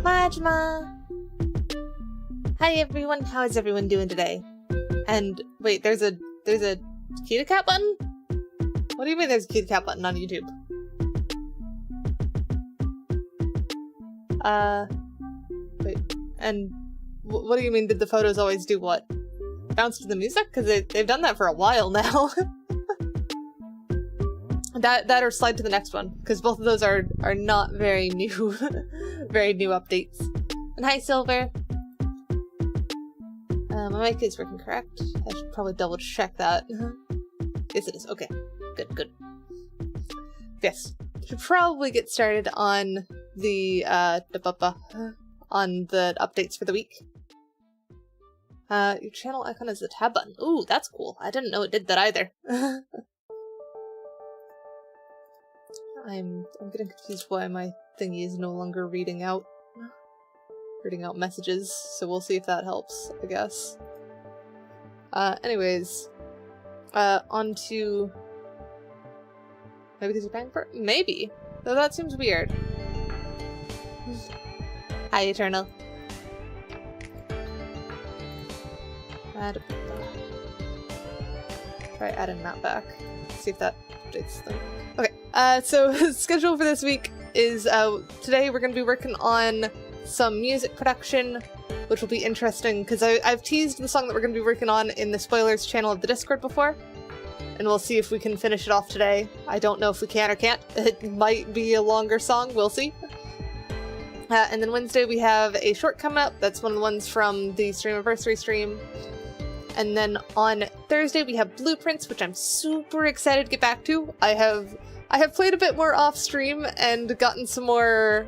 Majma! Hi everyone, how is everyone doing today? And wait, there's a Keidakat button? What do you mean there's a Keidakat button on YouTube? Wait, and what do you mean did the photos always do what? Bounce to the music? Because they've done that for a while now. That or slide to the next one, because both of those are not very new, very new updates. And hi, Silver. My mic is working correct. I should probably double check that. Yes, it is. Okay, good. Yes, should probably get started on the updates for the week. Your channel icon is the tab button. Ooh, that's cool. I didn't know it did that either. I'm getting confused why my thingy is no longer reading out messages, so we'll see if that helps, I guess. Anyways, on to... Maybe these are paying for it? Maybe! Though that seems weird. Hi, Eternal. Try adding that back. See if that updates them. Okay, so schedule for this week is, today we're going to be working on some music production, which will be interesting, because I've teased the song that we're going to be working on in the spoilers channel of the Discord before, and we'll see if we can finish it off today. I don't know if we can or can't. It might be a longer song, we'll see. And then Wednesday we have a short coming up. That's one of the ones from the Streamiversary stream. And then on Thursday we have Blueprints, which I'm super excited to get back to. I have played a bit more off stream and gotten some more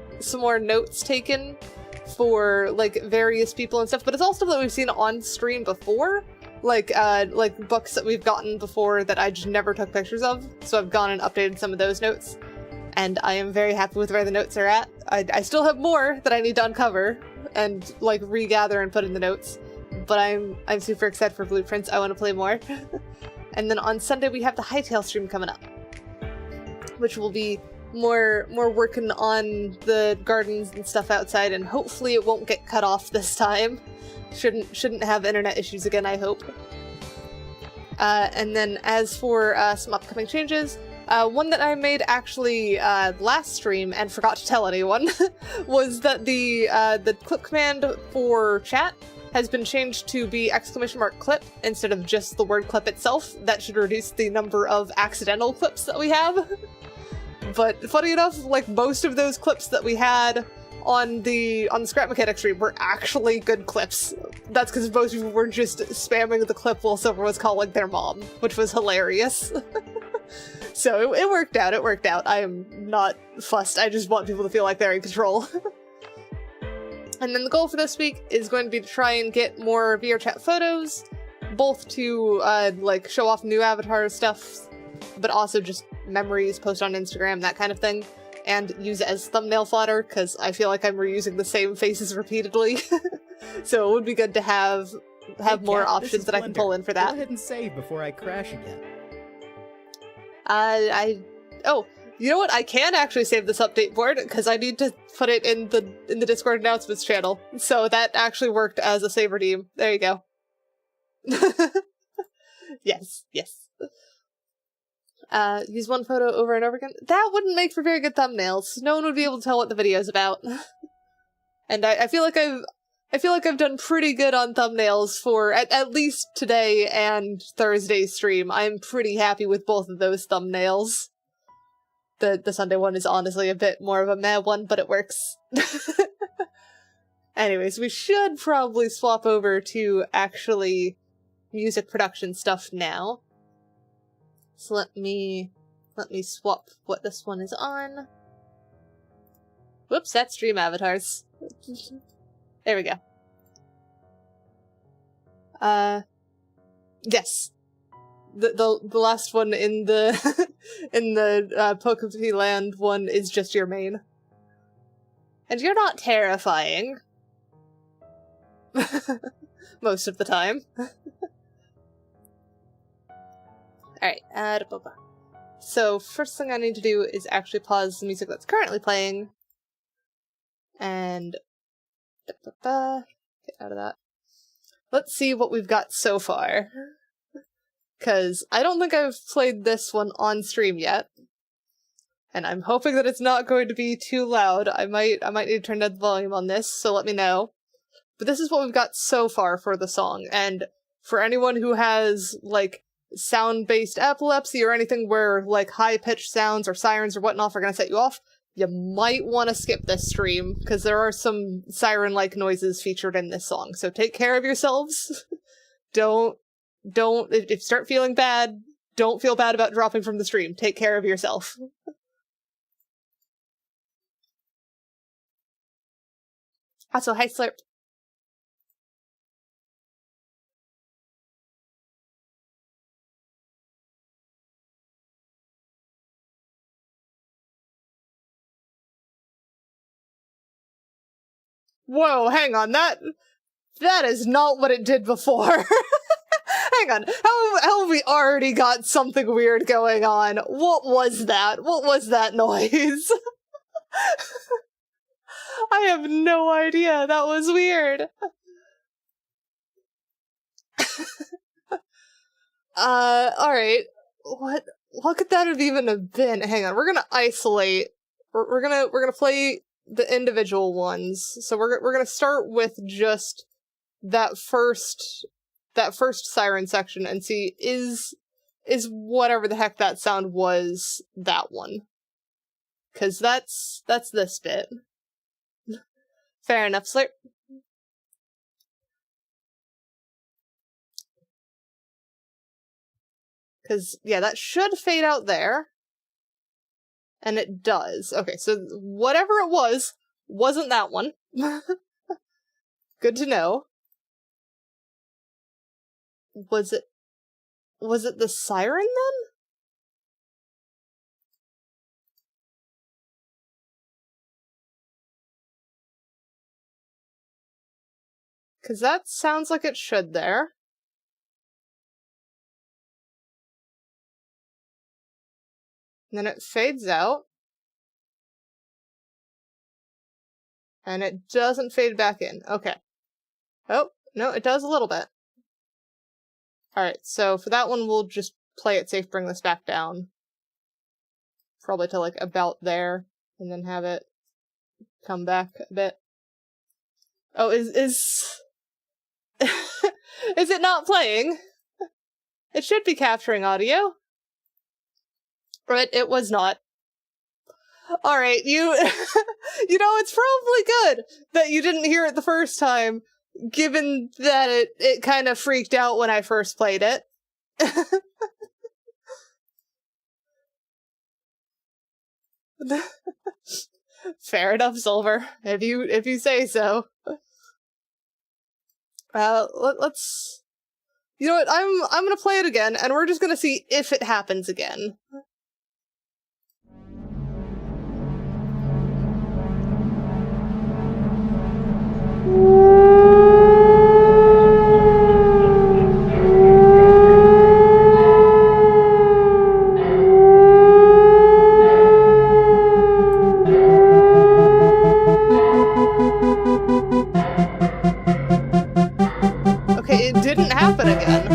notes taken for like various people and stuff, but it's all stuff that we've seen on stream before, like books that we've gotten before that I just never took pictures of. So I've gone and updated some of those notes, and I am very happy with where the notes are at. I still have more that I need to uncover and like regather and put in the notes. But I'm super excited for Blueprints. I want to play more. And then on Sunday we have the Hightail stream coming up, which will be more working on the gardens and stuff outside, and hopefully it won't get cut off this time. Shouldn't have internet issues again, I hope. And then as for some upcoming changes, one that I made actually last stream and forgot to tell anyone was that the clip command for chat has been changed to be !clip instead of just the word clip itself. That should reduce the number of accidental clips that we have. But funny enough, like most of those clips that we had on the Scrap Mechanic stream were actually good clips. That's because most people were just spamming the clip while Silver was calling their mom, which was hilarious. So it worked out, I am not fussed, I just want people to feel like they're in control. And then the goal for this week is going to be to try and get more VRChat photos, both to like show off new avatar stuff, but also just memories, post on Instagram, that kind of thing, and use it as thumbnail fodder, because I feel like I'm reusing the same faces repeatedly. So it would be good to have more Kat, options that I can pull in for that. Go ahead and save before I crash again. Oh, you know what? I can actually save this update board, because I need to put it in the Discord announcements channel. So that actually worked as a save redeem. There you go. Yes. Use one photo over and over again. That wouldn't make for very good thumbnails. No one would be able to tell what the video's about. And I feel like I've done pretty good on thumbnails for at least today and Thursday's stream. I'm pretty happy with both of those thumbnails. The Sunday one is honestly a bit more of a meh one, but it works. Anyways, we should probably swap over to actually music production stuff now. So let me swap what this one is on. Whoops, that's stream avatars. There we go. Yes. The last one in the in the Pokemon Land one is just your main. And you're not terrifying. Most of the time. Alright, so first thing I need to do is actually pause the music that's currently playing and Get out of that. Let's see what we've got so far. Because I don't think I've played this one on stream yet. And I'm hoping that it's not going to be too loud. I might need to turn down the volume on this, so let me know. But this is what we've got so far for the song, and for anyone who has, like, sound-based epilepsy or anything where, like, high-pitched sounds or sirens or whatnot are gonna set you off, you might want to skip this stream, because there are some siren-like noises featured in this song, so take care of yourselves. if you start feeling bad, don't feel bad about dropping from the stream. Take care of yourself. Also, hi Slurp. Whoa, hang on, that is not what it did before. Hang on, how have we already got something weird going on? What was that? What was that noise? I have no idea, that was weird. Alright. What could that have even have been? Hang on, we're gonna isolate. We're gonna play the individual ones. So we're gonna start with just that first siren section and see is whatever the heck that sound was that one. 'Cause that's this bit. Fair enough, Slurp. Because, yeah, that should fade out there. And it does. Okay, so whatever it was, wasn't that one. Good to know. Was it the siren then? Because that sounds like it should there. And then it fades out. And it doesn't fade back in. Okay. Oh, no, it does a little bit. Alright, so for that one, we'll just play it safe, bring this back down. Probably to, like, about there. And then have it come back a bit. Oh, is is it not playing? It should be capturing audio. But it was not. Alright, you know, it's probably good that you didn't hear it the first time, given that it kind of freaked out when I first played it. Fair enough, Silver. If you say so. Let's... You know what, I'm gonna play it again, and we're just gonna see if it happens again. Okay, it didn't happen again.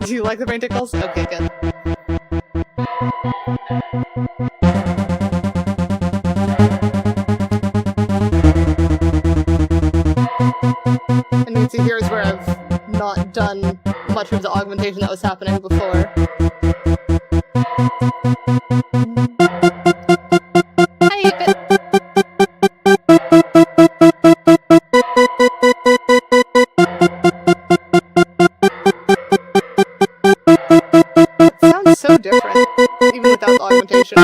Do you like the brain tickles? Okay, good. And you can see here is where I've not done much of the augmentation that was happening before. So different, even without the augmentation.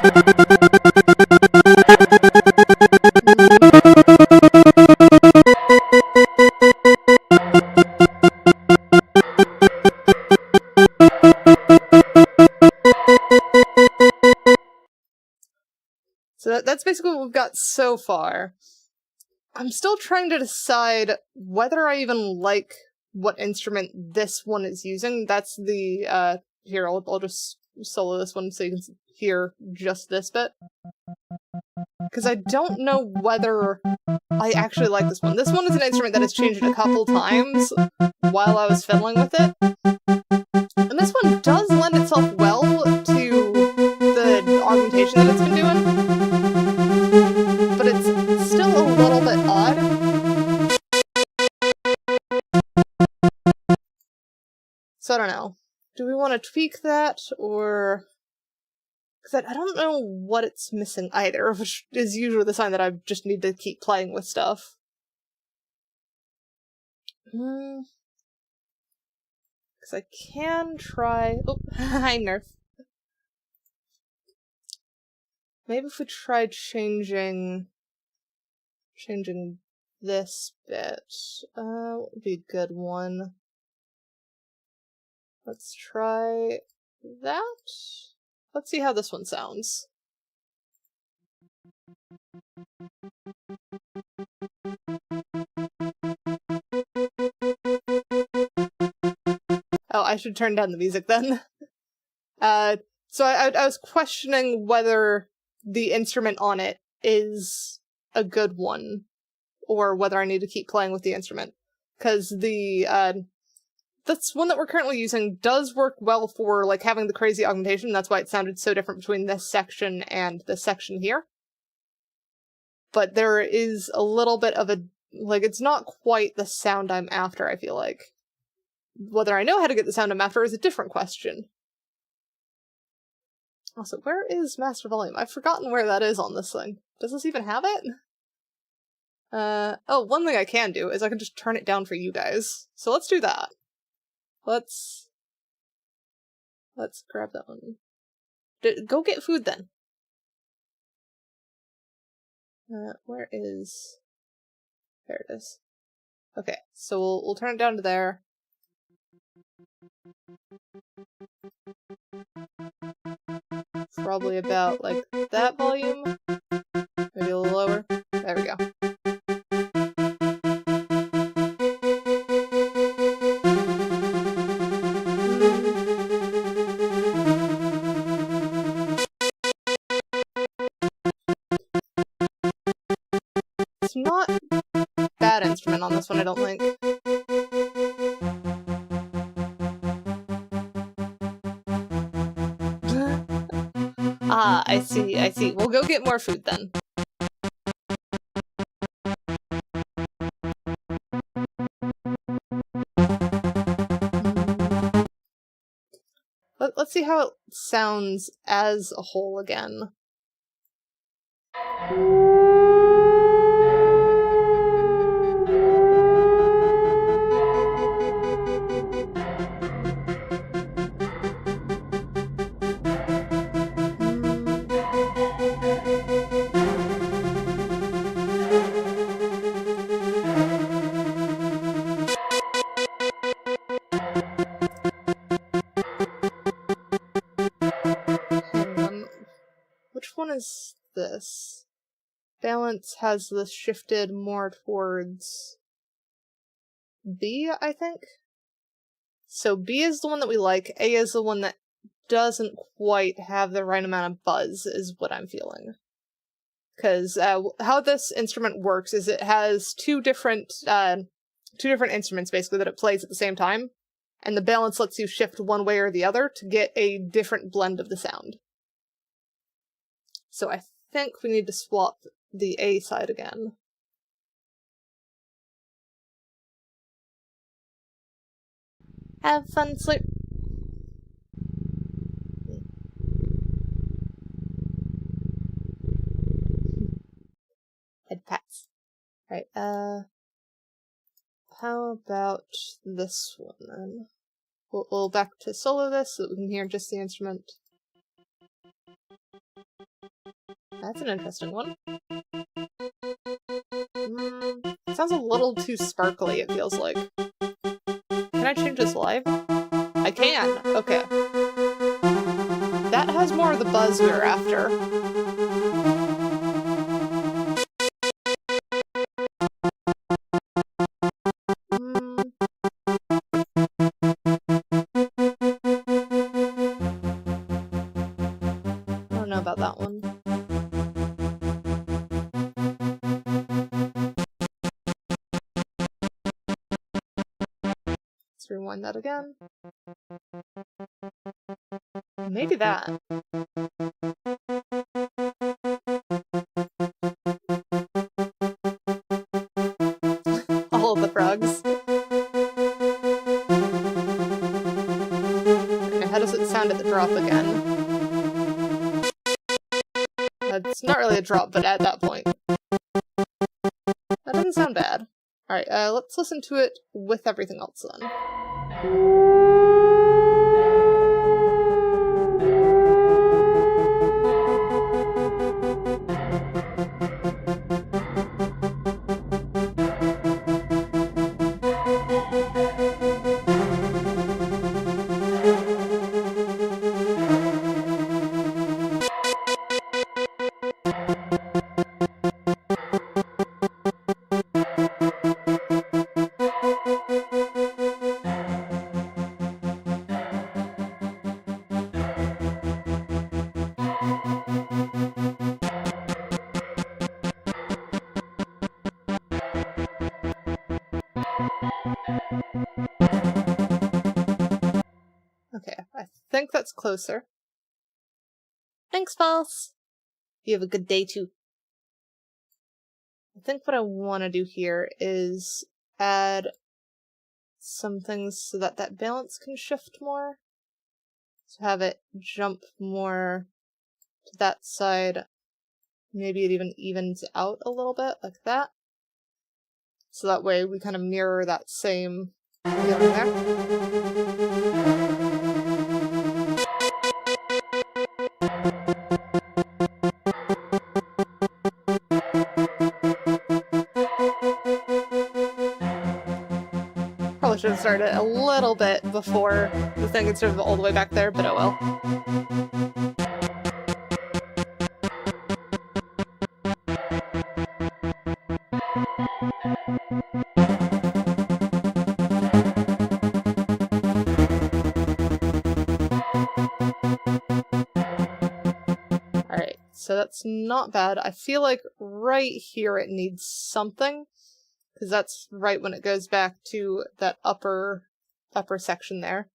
So that's basically what we've got so far. I'm still trying to decide whether I even like what instrument this one is using. That's the, here, I'll just solo this one so you can hear just this bit. Because I don't know whether I actually like this one. This one is an instrument that has changed a couple times while I was fiddling with it. And this one does lend itself well to the augmentation that it's been doing. But it's still a little bit odd. So I don't know. Do we want to tweak that, or... Because I don't know what it's missing either, which is usually the sign that I just need to keep playing with stuff. Because I can try... Oh, hi, Nerf. Maybe if we tried changing this bit, what would be a good one? Let's try that. Let's see how this one sounds. Oh, I should turn down the music then. So I was questioning whether the instrument on it is a good one, or whether I need to keep playing with the instrument. Because this one that we're currently using does work well for, like, having the crazy augmentation. That's why it sounded so different between this section and this section here. But there is a little bit of a, like, it's not quite the sound I'm after, I feel like. Whether I know how to get the sound I'm after is a different question. Also, where is master volume? I've forgotten where that is on this thing. Does this even have it? Oh, one thing I can do is I can just turn it down for you guys. So let's do that. Let's grab that one. Go get food then. Where is... There it is. Okay, so we'll turn it down to there. Probably about, like, that volume. Maybe a little lower. There we go. It's not a bad instrument on this one, I don't think. Ah, I see, I see. We'll go get more food then. Let's see how it sounds as a whole again. Which one is this? Balance has this shifted more towards B, I think? So B is the one that we like, A is the one that doesn't quite have the right amount of buzz, is what I'm feeling. Because how this instrument works is it has two different instruments, basically, that it plays at the same time, and the balance lets you shift one way or the other to get a different blend of the sound. So I think we need to swap the A side again. Have fun, sleep. Head pats. Right, how about this one then? We'll back to solo this so that we can hear just the instrument. That's an interesting one. It sounds a little too sparkly, it feels like. Can I change this live? I can! Okay. That has more of the buzz we were after. Let's rewind that again. Maybe that. All of the frogs. Okay, how does it sound at the drop again? It's not really a drop, but at that point. That doesn't sound bad. Alright, let's listen to it with everything else then. Okay, I think that's closer. Thanks, boss! You have a good day, too. I think what I want to do here is add some things so that that balance can shift more. So have it jump more to that side. Maybe it even evens out a little bit, like that. So that way we kind of mirror that same feeling there. Probably should have started a little bit before the thing gets sort of all the way back there, but oh well. Alright, so that's not bad. I feel like right here it needs something, because that's right when it goes back to that upper section there.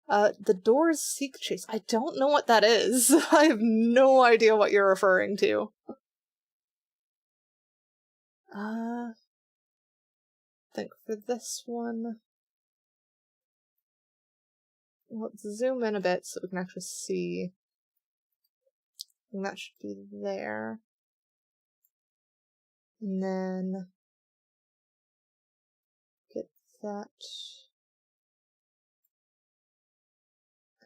The doors seek chase. I don't know what that is. I have no idea what you're referring to. I think for this one, let's zoom in a bit so we can actually see. I think that should be there. And then get that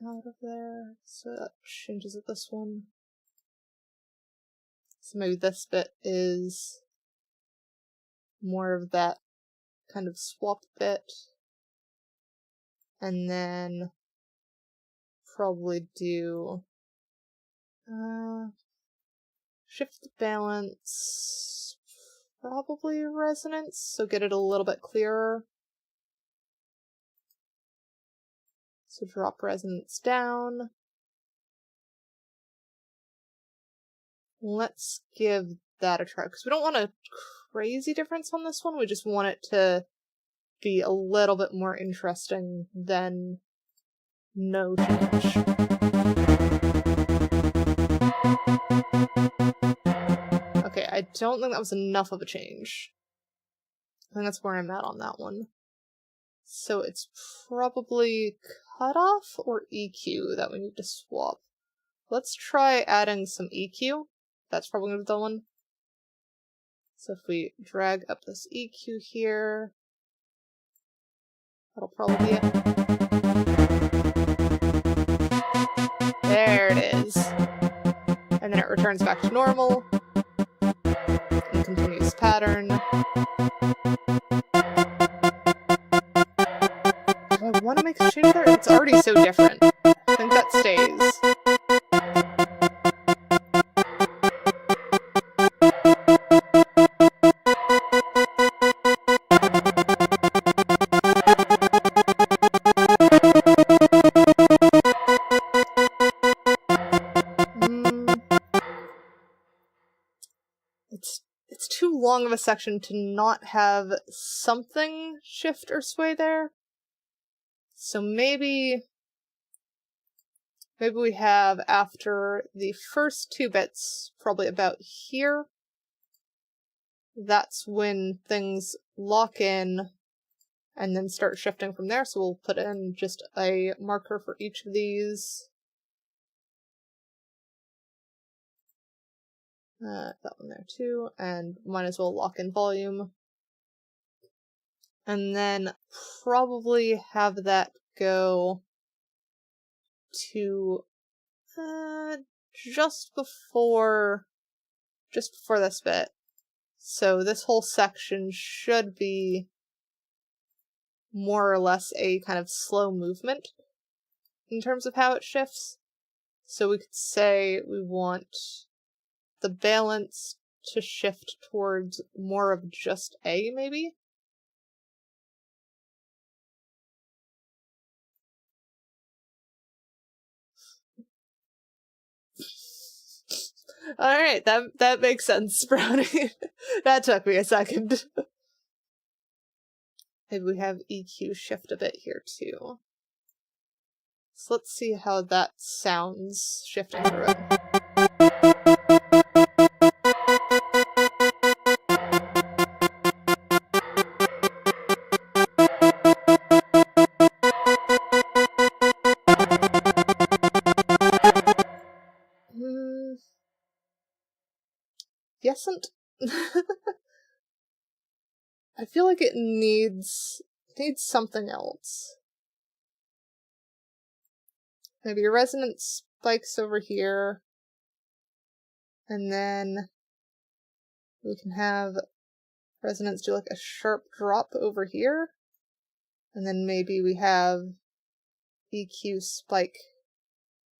out of there. So that changes it this one. So maybe this bit is more of that kind of swap bit. And then probably do shift the balance, probably resonance, so get it a little bit clearer. So drop resonance down. Let's give that a try, because we don't want a crazy difference on this one, we just want it to be a little bit more interesting than no change. Okay, I don't think that was enough of a change. I think that's where I'm at on that one. So it's probably cutoff or EQ that we need to swap. Let's try adding some EQ. That's probably going to be the one. So if we drag up this EQ here, that'll probably be it. There it is. And then it returns back to normal. And continues pattern. Do I want to make a change there? It's already so different. I think that stays. It's too long long of a section to not have something shift or sway there. So maybe we have after the first 2 bits, probably about here. That's when things lock in and then start shifting from there. So we'll put in just a marker for each of these. That one there too, and might as well lock in volume. And then probably have that go to just before this bit. So this whole section should be more or less a kind of slow movement in terms of how it shifts. So we could say we want the balance to shift towards more of just A, maybe? Alright, that makes sense, Brownie. That took me a second. Maybe we have EQ shift a bit here too. So let's see how that sounds shifting through it. Yesn't? I feel like it needs something else. Maybe a resonance spikes over here, and then we can have resonance do like a sharp drop over here, and then maybe we have EQ spike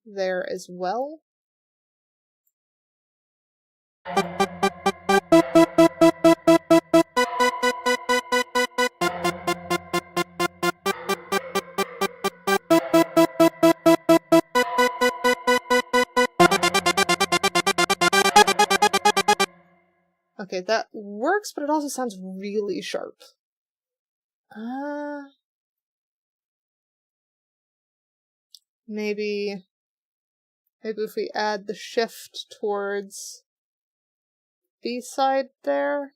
there as well. Okay, that works, but it also sounds really sharp. Maybe if we add the shift towards B side there.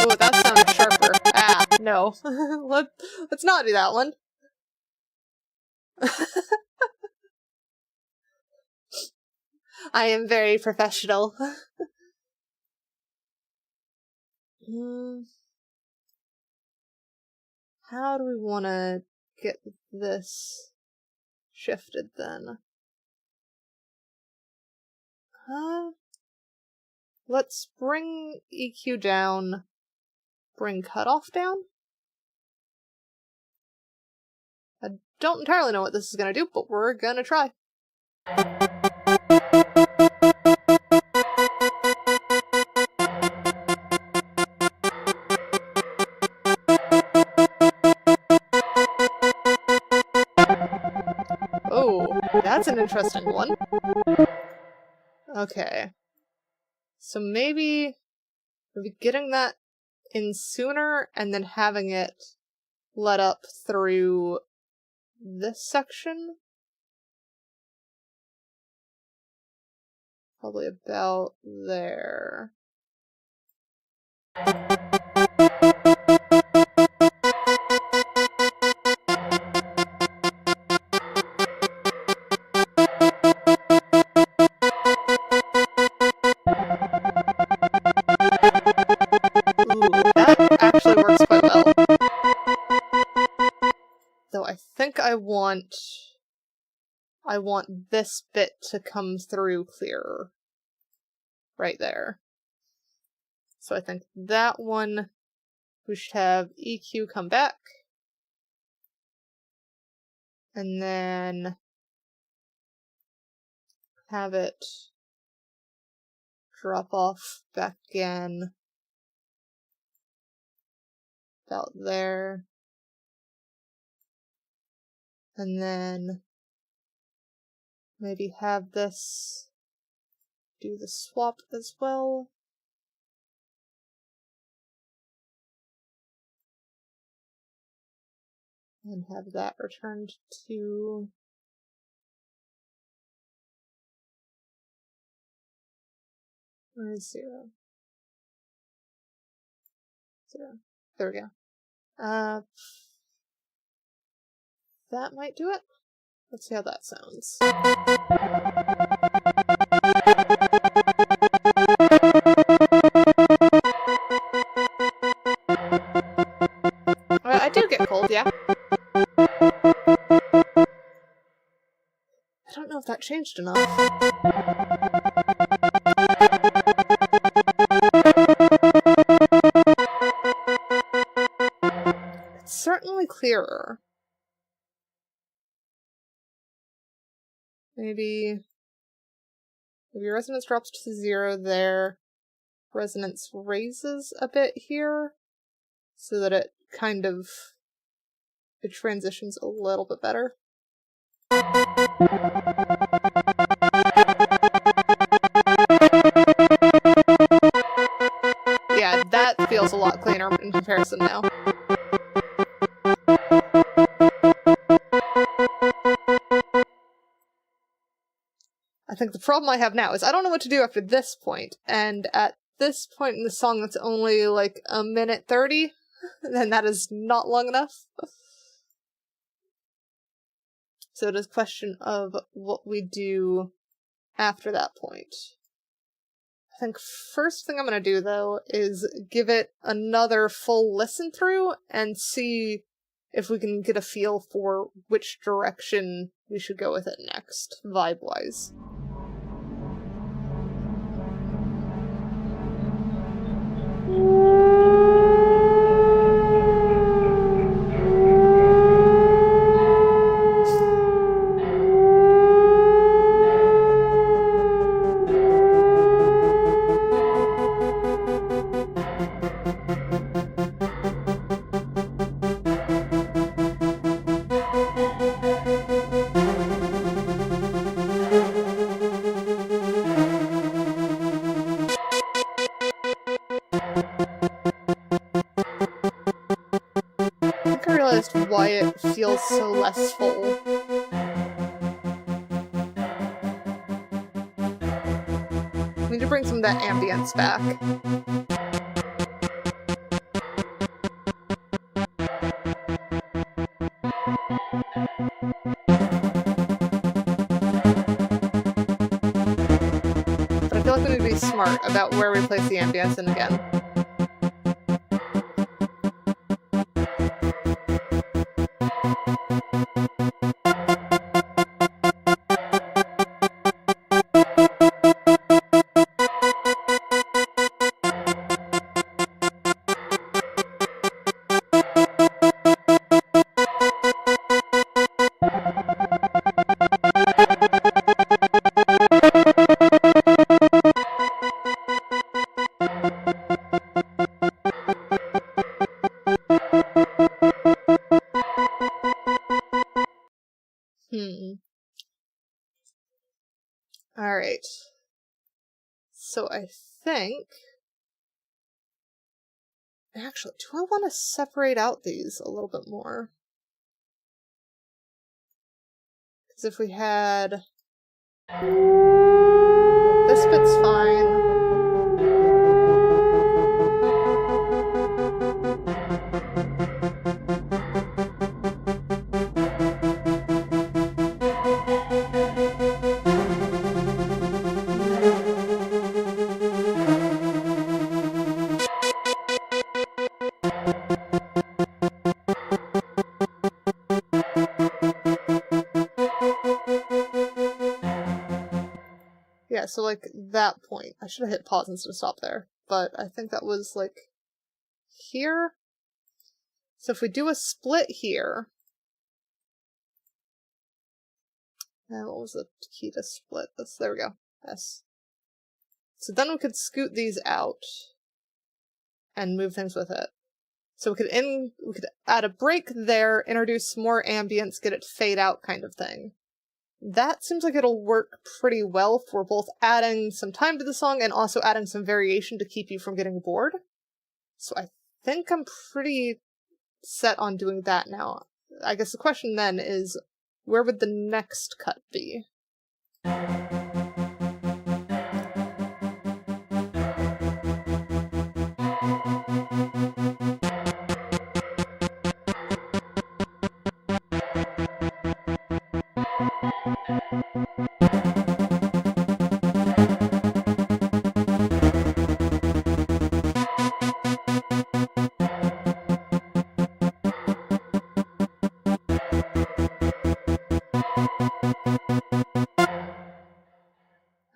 Oh, that sounds sharper. Ah, no. Let's not do that one. I am very professional. How do we want to get this shifted then? Let's bring EQ down, bring cutoff down. I don't entirely know what this is going to do, but we're going to try. Oh, that's an interesting one. Okay. So maybe getting that in sooner and then having it let up through this section? Probably about there. Actually works quite well. Though I think I want this bit to come through clearer. Right there. So I think that one, we should have EQ come back. And then have it drop off back again. about there. And then maybe have this do the swap as well. And have that returned to where is 0? 0. There we go. That might do it. Let's see how that sounds. I do get cold, yeah. I don't know if that changed enough. It's certainly clearer. Maybe resonance drops to 0 there. Resonance raises a bit here so that it transitions a little bit better. Yeah, that feels a lot cleaner in comparison now. I think the problem I have now is I don't know what to do after this point, and at this point in the song that's only like 1:30, then that is not long enough. So it is a question of what we do after that point. I think first thing I'm going to do, though, is give it another full listen through and see if we can get a feel for which direction we should go with it next, vibe-wise. Why it feels so less full. I need to bring some of that ambience back. But I feel like we need to be smart about where we place the ambience in again. Alright. So I think... Actually, do I want to separate out these a little bit more? Because if we had... This bit's fine. Yeah, so like that point. I should have hit pause instead of stop there. But I think that was like here. So if we do a split here. What was the key to split this? There we go. Yes. So then we could scoot these out and move things with it. So we could add a break there, introduce more ambience, get it to fade out kind of thing. That seems like it'll work pretty well for both adding some time to the song and also adding some variation to keep you from getting bored. So I think I'm pretty set on doing that now. I guess the question then is, where would the next cut be?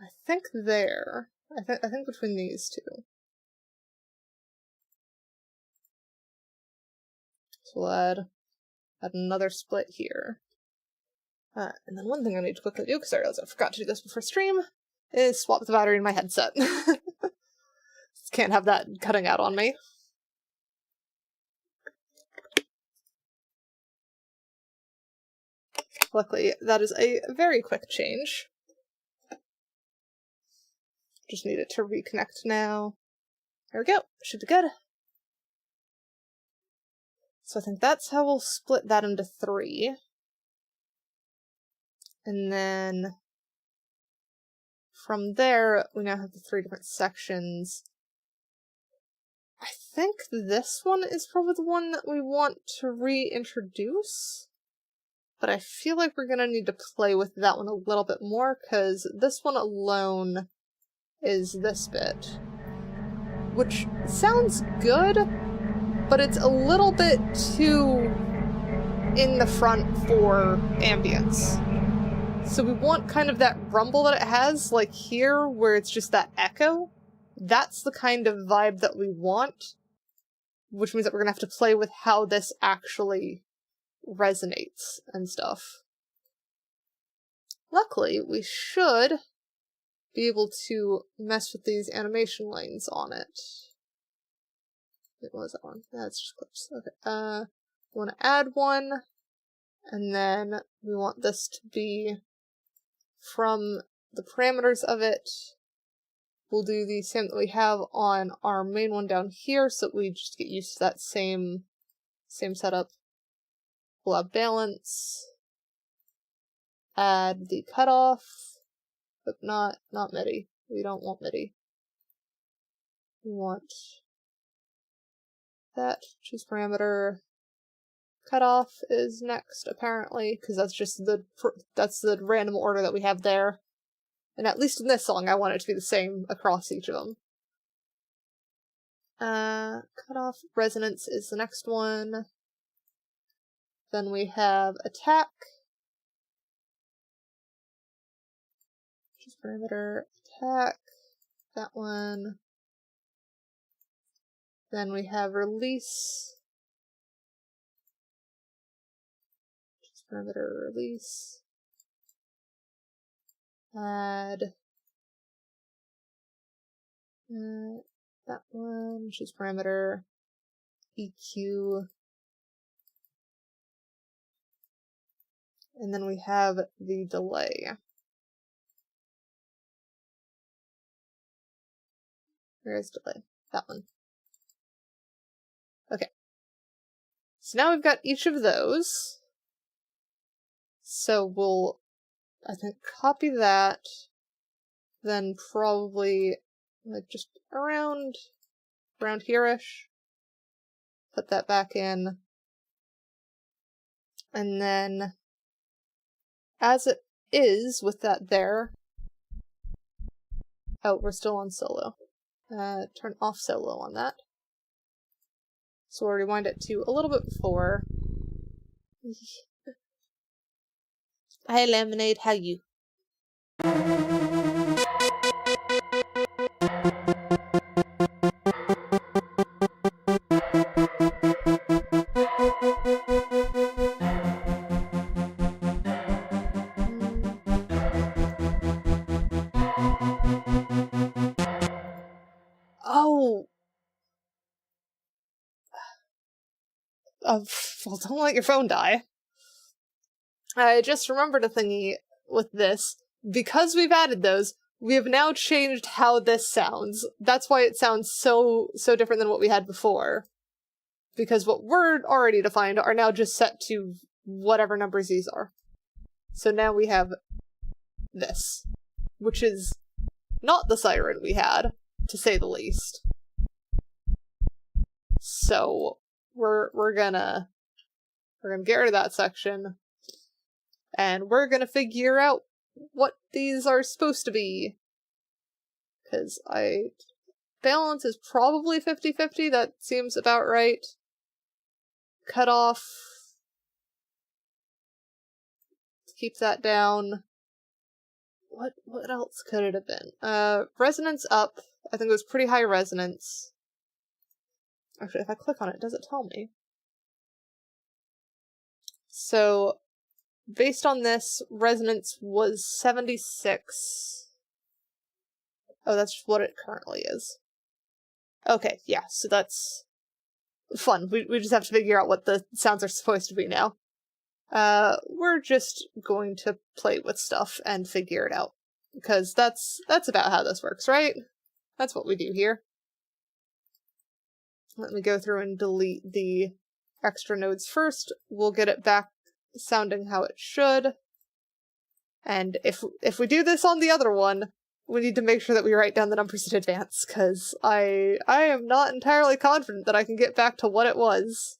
I think there. I think between these two. So we'll add another split here. And then one thing I need to quickly do, because I realized I forgot to do this before stream, is swap the battery in my headset. Can't have that cutting out on me. Luckily, that is a very quick change. Just need it to reconnect now. There we go. Should be good. So I think that's how we'll split that into 3. And then from there, we now have the 3 different sections. I think this one is probably the one that we want to reintroduce. But I feel like we're gonna need to play with that one a little bit more, because this one alone is this bit. Which sounds good, but it's a little bit too in the front for ambience. So we want kind of that rumble that it has, like here, where it's just that echo. That's the kind of vibe that we want, which means that we're gonna have to play with how this actually resonates and stuff. Luckily, we should be able to mess with these animation lines on it. What was that one? That's just clips. Okay. We want to add one, and then we want this to be from the parameters of it. We'll do the same that we have on our main one down here, so that we just get used to that same setup. We'll have balance. Add the cutoff, but not MIDI. We don't want MIDI. We want that. Choose parameter. Cutoff is next, apparently, because that's just that's the random order that we have there. And at least in this song, I want it to be the same across each of them. Cutoff resonance is the next one. Then we have attack. Choose parameter, attack. That one. Then we have release. Choose parameter, release. Add. That one. Choose parameter, EQ. And then we have the delay. Where is delay? That one. Okay. So now we've got each of those. So we'll, I think, copy that. Then probably, like, just around here-ish. Put that back in. And then, as it is with that there. Oh, we're still on solo. Turn off solo on that. So we'll rewind it to a little bit before. Hi, Lemonade, how you? Oh! well, don't let your phone die. I just remembered a thingy with this. Because we've added those, we have now changed how this sounds. That's why it sounds so different than what we had before. Because what we're already defined are now just set to whatever numbers these are. So now we have this, which is not the siren we had, to say the least. So we're gonna get rid of that section, and we're gonna figure out what these are supposed to be. Because balance is probably 50-50, that seems about right. Cut off. Keep that down. What else could it have been? Resonance up. I think it was pretty high resonance. Actually, if I click on it, does it tell me? So, based on this, resonance was 76. Oh, that's what it currently is. Okay, yeah, so that's fun. We just have to figure out what the sounds are supposed to be now. We're just going to play with stuff and figure it out. Because that's about how this works, right? That's what we do here. Let me go through and delete the extra nodes first. We'll get it back sounding how it should. And if we do this on the other one, we need to make sure that we write down the numbers in advance, because I am not entirely confident that I can get back to what it was.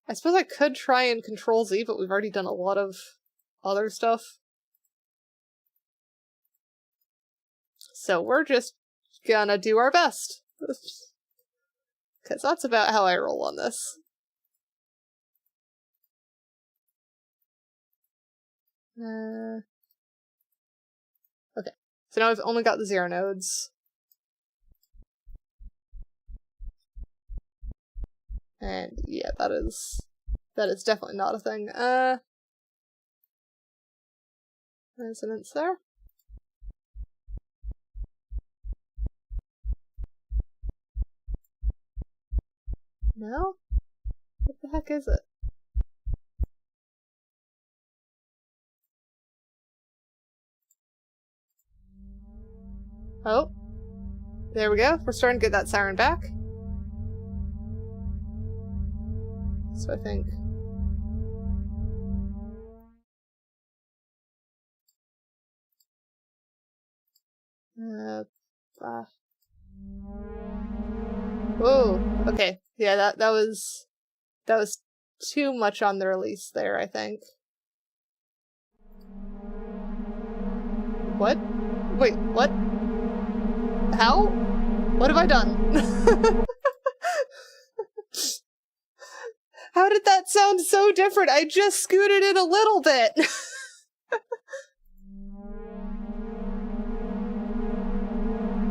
I suppose I could try and Control-Z, but we've already done a lot of other stuff. So we're just gonna do our best. Because that's about how I roll on this. Okay, so now I've only got the 0 nodes. And yeah, that is definitely not a thing. Resonance there. No? What the heck is it? Oh. There we go. We're starting to get that siren back. So I think... Whoa, okay. Yeah, that was too much on the release there, I think. What? Wait, what? How? What have I done? How did that sound so different? I just scooted it a little bit.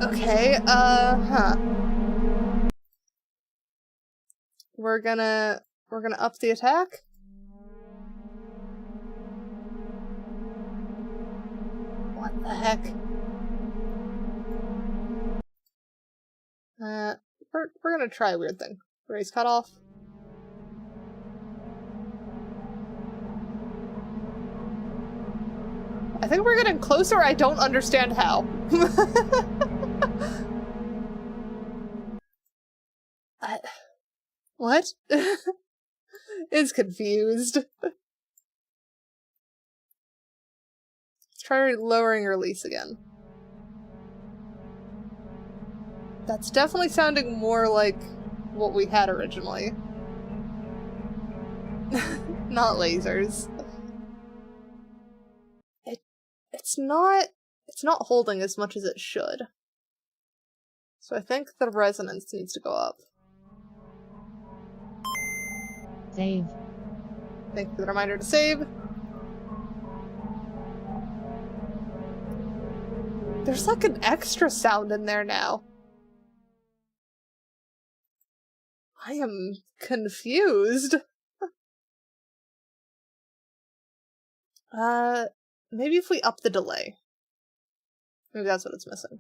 Okay, huh. We're gonna up the attack. What the heck? We're gonna try a weird thing. Raise cutoff. I think we're getting closer. I don't understand how. What? It's confused. Let's try lowering release again. That's definitely sounding more like what we had originally. Not lasers. It's not holding as much as it should. So I think the resonance needs to go up. Save. Thank you for the reminder to save. There's like an extra sound in there now. I am confused. Maybe if we up the delay. Maybe that's what it's missing.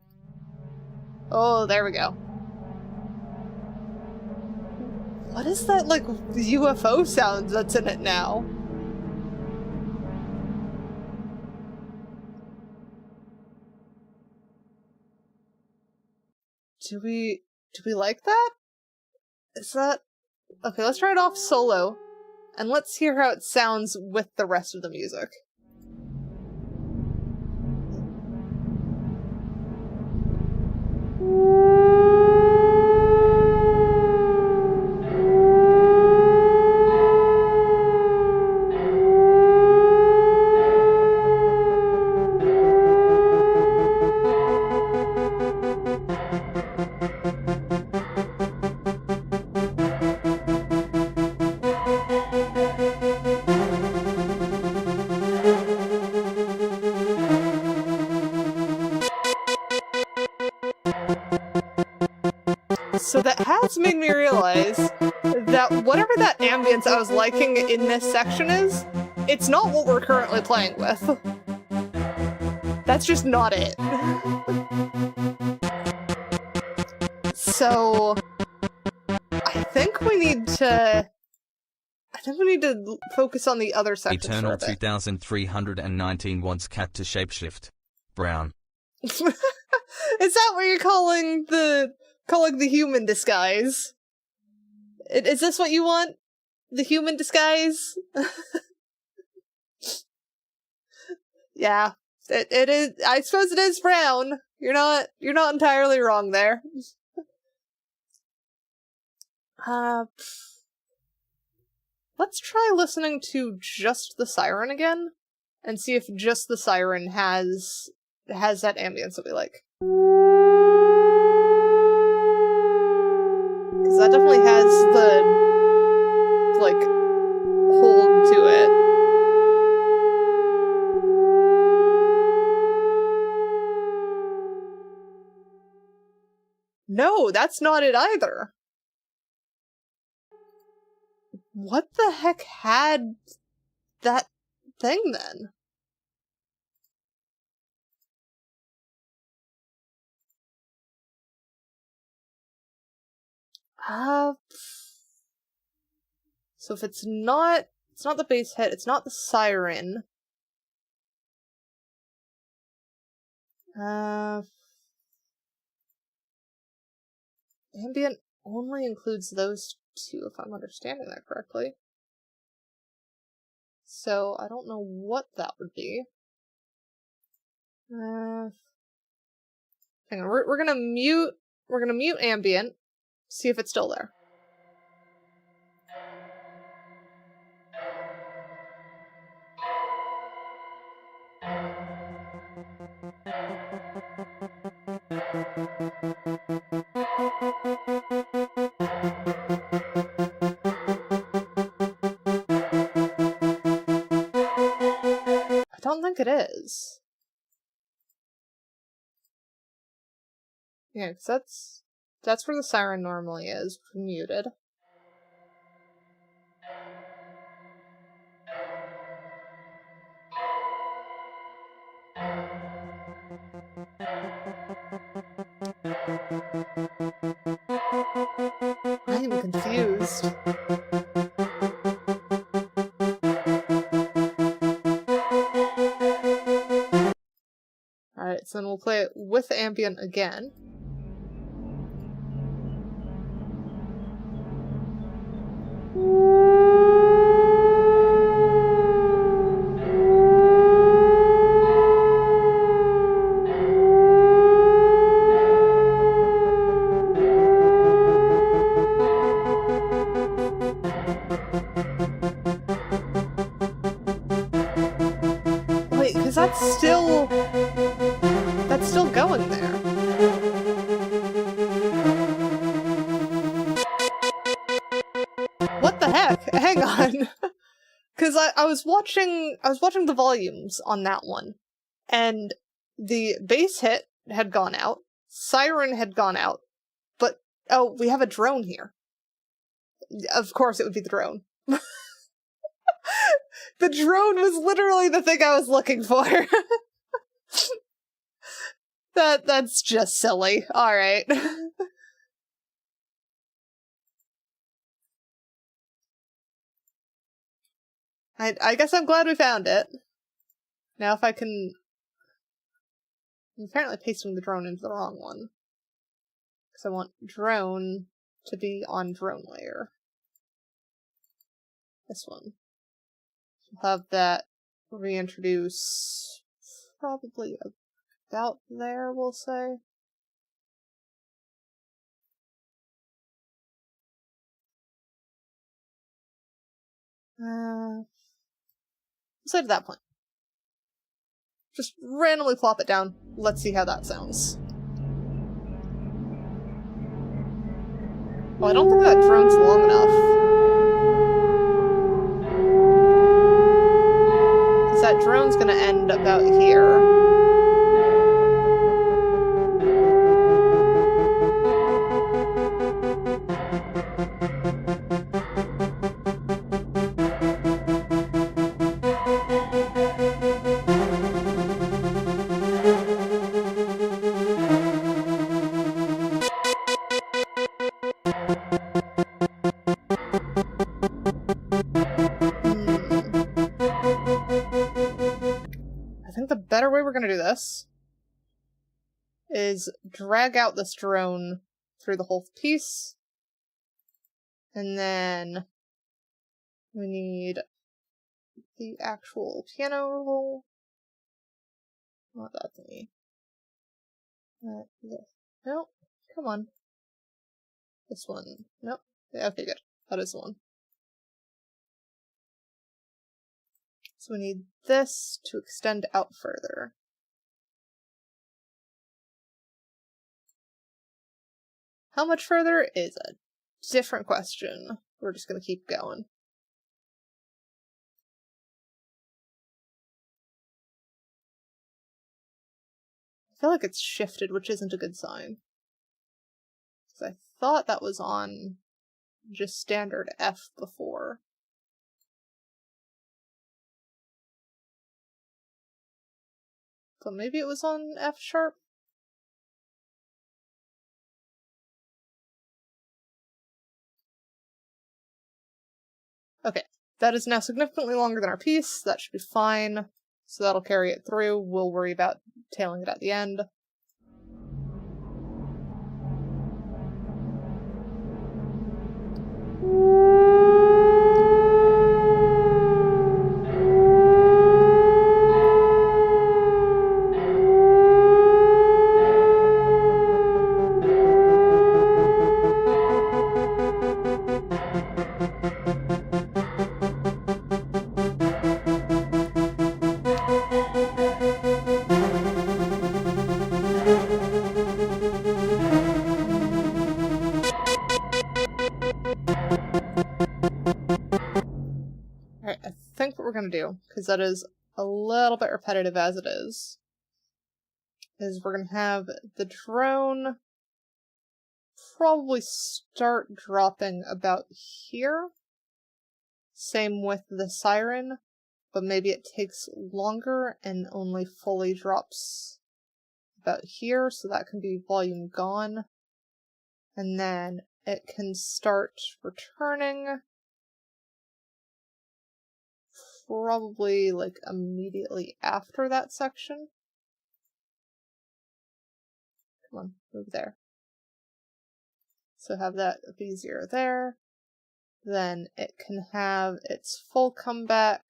Oh, there we go. What is that, like, UFO sound that's in it now? Do we like that? Is that... Okay, let's try it off solo, and let's hear how it sounds with the rest of the music. So that has made me realize that whatever that ambience I was liking in this section is, it's not what we're currently playing with. That's just not it. So I think we need to focus on the other sections Eternal for a bit. 2319 wants cat to shapeshift. Brown. Is that what you're calling the human disguise? Is this what you want? The human disguise? Yeah, it is. I suppose it is brown. You're not entirely wrong there. Let's try listening to just the siren again, and see if just the siren has that ambience that we like. Because that definitely has the, like, hold to it. No, that's not it either. What the heck had that thing then? So if it's not the bass hit, it's not the siren. Ambient only includes those two, if I'm understanding that correctly. So I don't know what that would be. Hang on, we're gonna mute ambient, see if it's still there. I don't think it is. Yeah, because that's where the siren normally is, muted. I am confused. Alright, so then we'll play it with ambient again. Wait, because that's still going there. What the heck? Hang on. Because I was watching the volumes on that one, and the bass hit had gone out, siren had gone out, but oh, we have a drone here. Of course it would be the drone. The drone was literally the thing I was looking for. That's just silly. Alright. I guess I'm glad we found it. Now if I can... I'm apparently pasting the drone into the wrong one. Because I want drone to be on drone layer. This one. We'll have that reintroduce probably about there, we'll say. We'll say to that point. Just randomly plop it down. Let's see how that sounds. Oh, I don't think that drone's long enough. Because that drone's gonna end about here. I think the better way we're gonna do this is drag out this drone through the whole piece, and then we need the actual piano roll. Not that thingy. Nope. Come on. This one. Nope. Yeah, okay, good. That is the one. So we need this to extend out further. How much further is a different question. We're just gonna keep going. I feel like it's shifted, which isn't a good sign. Because I thought that was on just standard F before. But maybe it was on F sharp? Okay, that is now significantly longer than our piece. That should be fine. So that'll carry it through. We'll worry about tailing it at the end. Alright, I think what we're gonna do, because that is a little bit repetitive as it is we're gonna have the drone probably start dropping about here. Same with the siren, but maybe it takes longer and only fully drops about here, so that can be volume gone. And then it can start returning probably like immediately after that section. Come on, move there. So have that be 0 there. Then it can have its full comeback.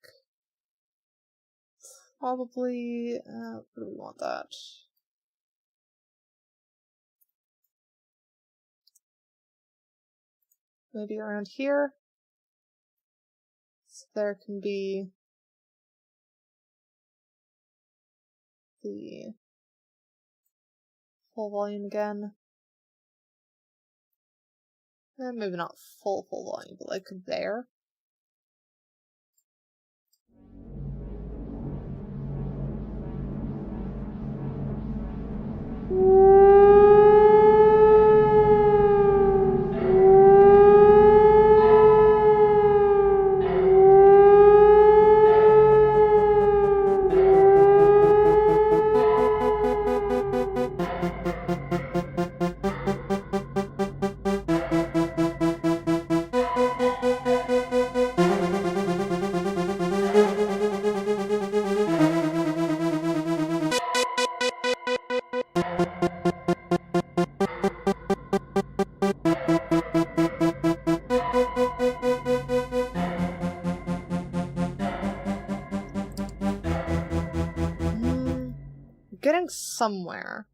Probably, where do we want that? Maybe around here. So there can be the full volume again. And maybe not full volume, but like there. somewhere.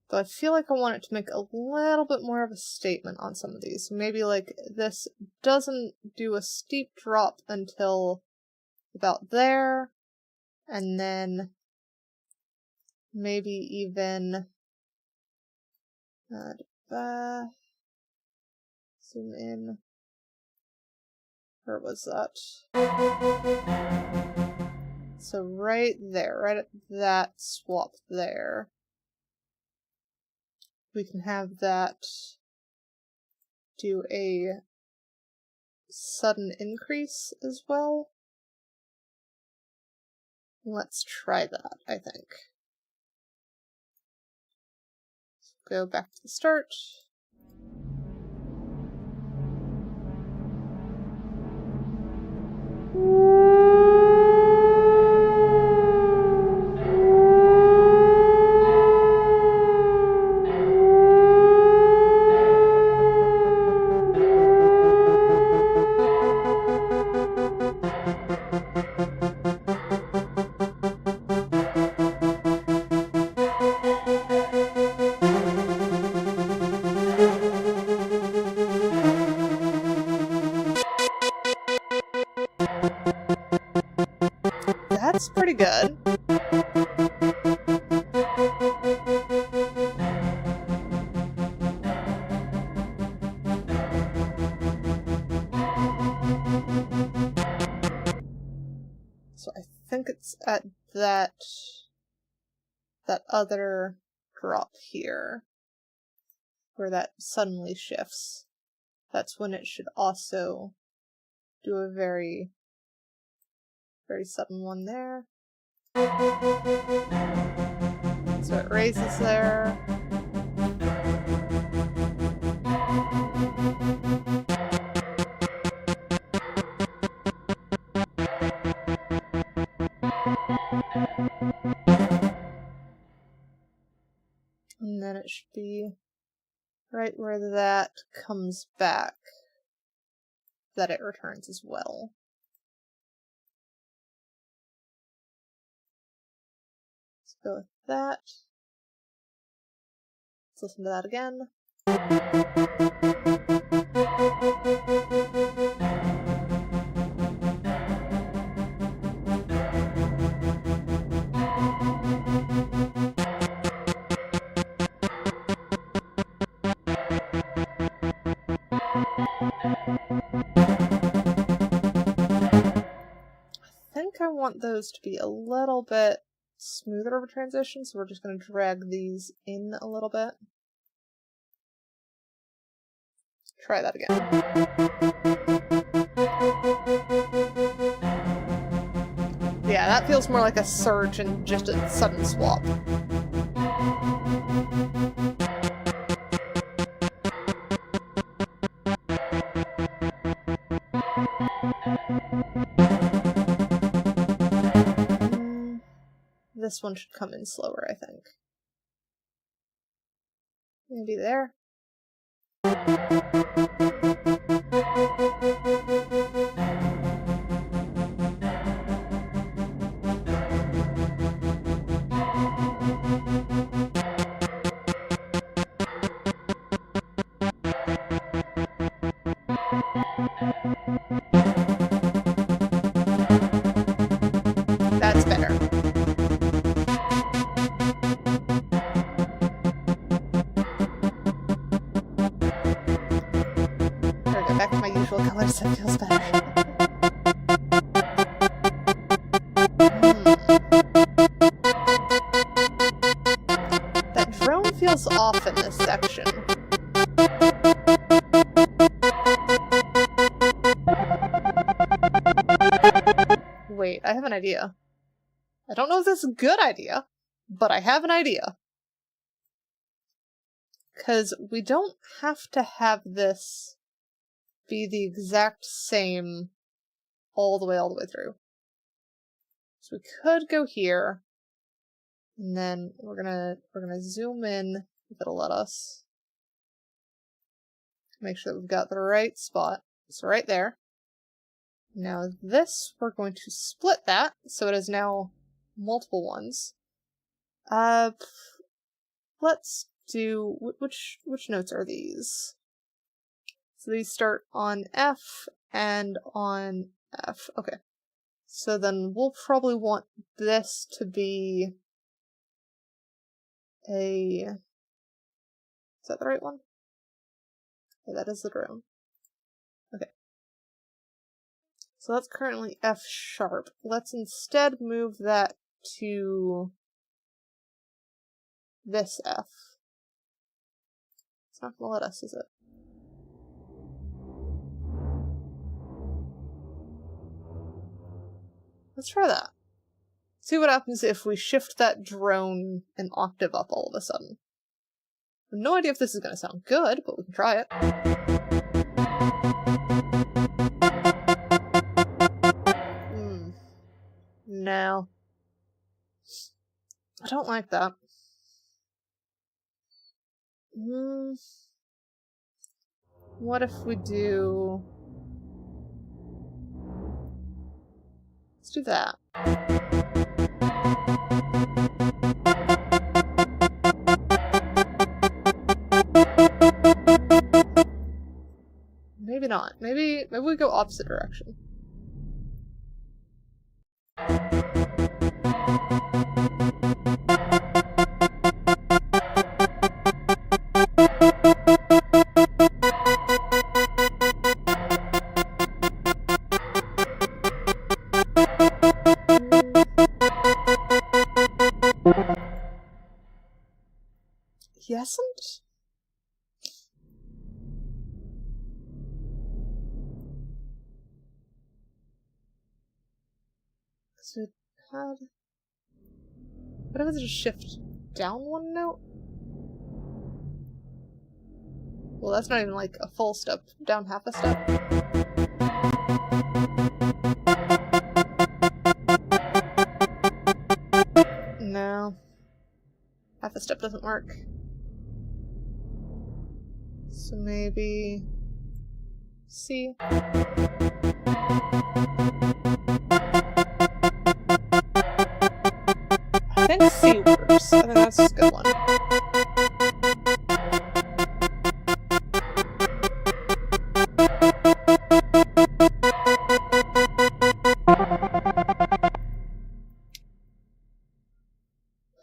But I feel like I want it to make a little bit more of a statement on some of these. Maybe like this doesn't do a steep drop until about there, and then maybe even zoom in. Where was that? So right there, right at that swap there, we can have that do a sudden increase as well. Let's try that, I think. Go back to the start. That's pretty good. So I think it's at that other drop here, where that suddenly shifts. That's when it should also do a very, very sudden one there. So it raises there. And then it should be right where that comes back, that it returns as well. Let's go with that. Let's listen to that again. I think I want those to be a little bit smoother of a transition, so we're just going to drag these in a little bit. Try that again. Yeah, that feels more like a surge and just a sudden swap. This one should come in slower, I think. Maybe there. That's better. There we go, back to my usual colors, that feels better. That drone feels off in this section. Wait, I have an idea. I don't know if this is a good idea, but I have an idea. Because we don't have to have this be the exact same all the way through. So we could go here, and then we're gonna zoom in if it'll let us. Make sure that we've got the right spot. So right there. Now this, we're going to split that, so it is now multiple ones. Let's do which notes are these? So these start on F and on F. Okay. So then we'll probably want this to be a... Is that the right one? Yeah, that is the drone. Okay. So that's currently F sharp. Let's instead move that to this F. It's not gonna let us, is it? Let's try that. See what happens if we shift that drone an octave up all of a sudden. I have no idea if this is going to sound good, but we can try it. No. I don't like that. What if we do... Let's do that. Maybe not. Maybe we go opposite direction. Yes and? So it had... What if it's just shift down one note? Well, that's not even like a full step. Down half a step. No. Half a step doesn't work. So maybe... C. I think C works. I think that's a good one.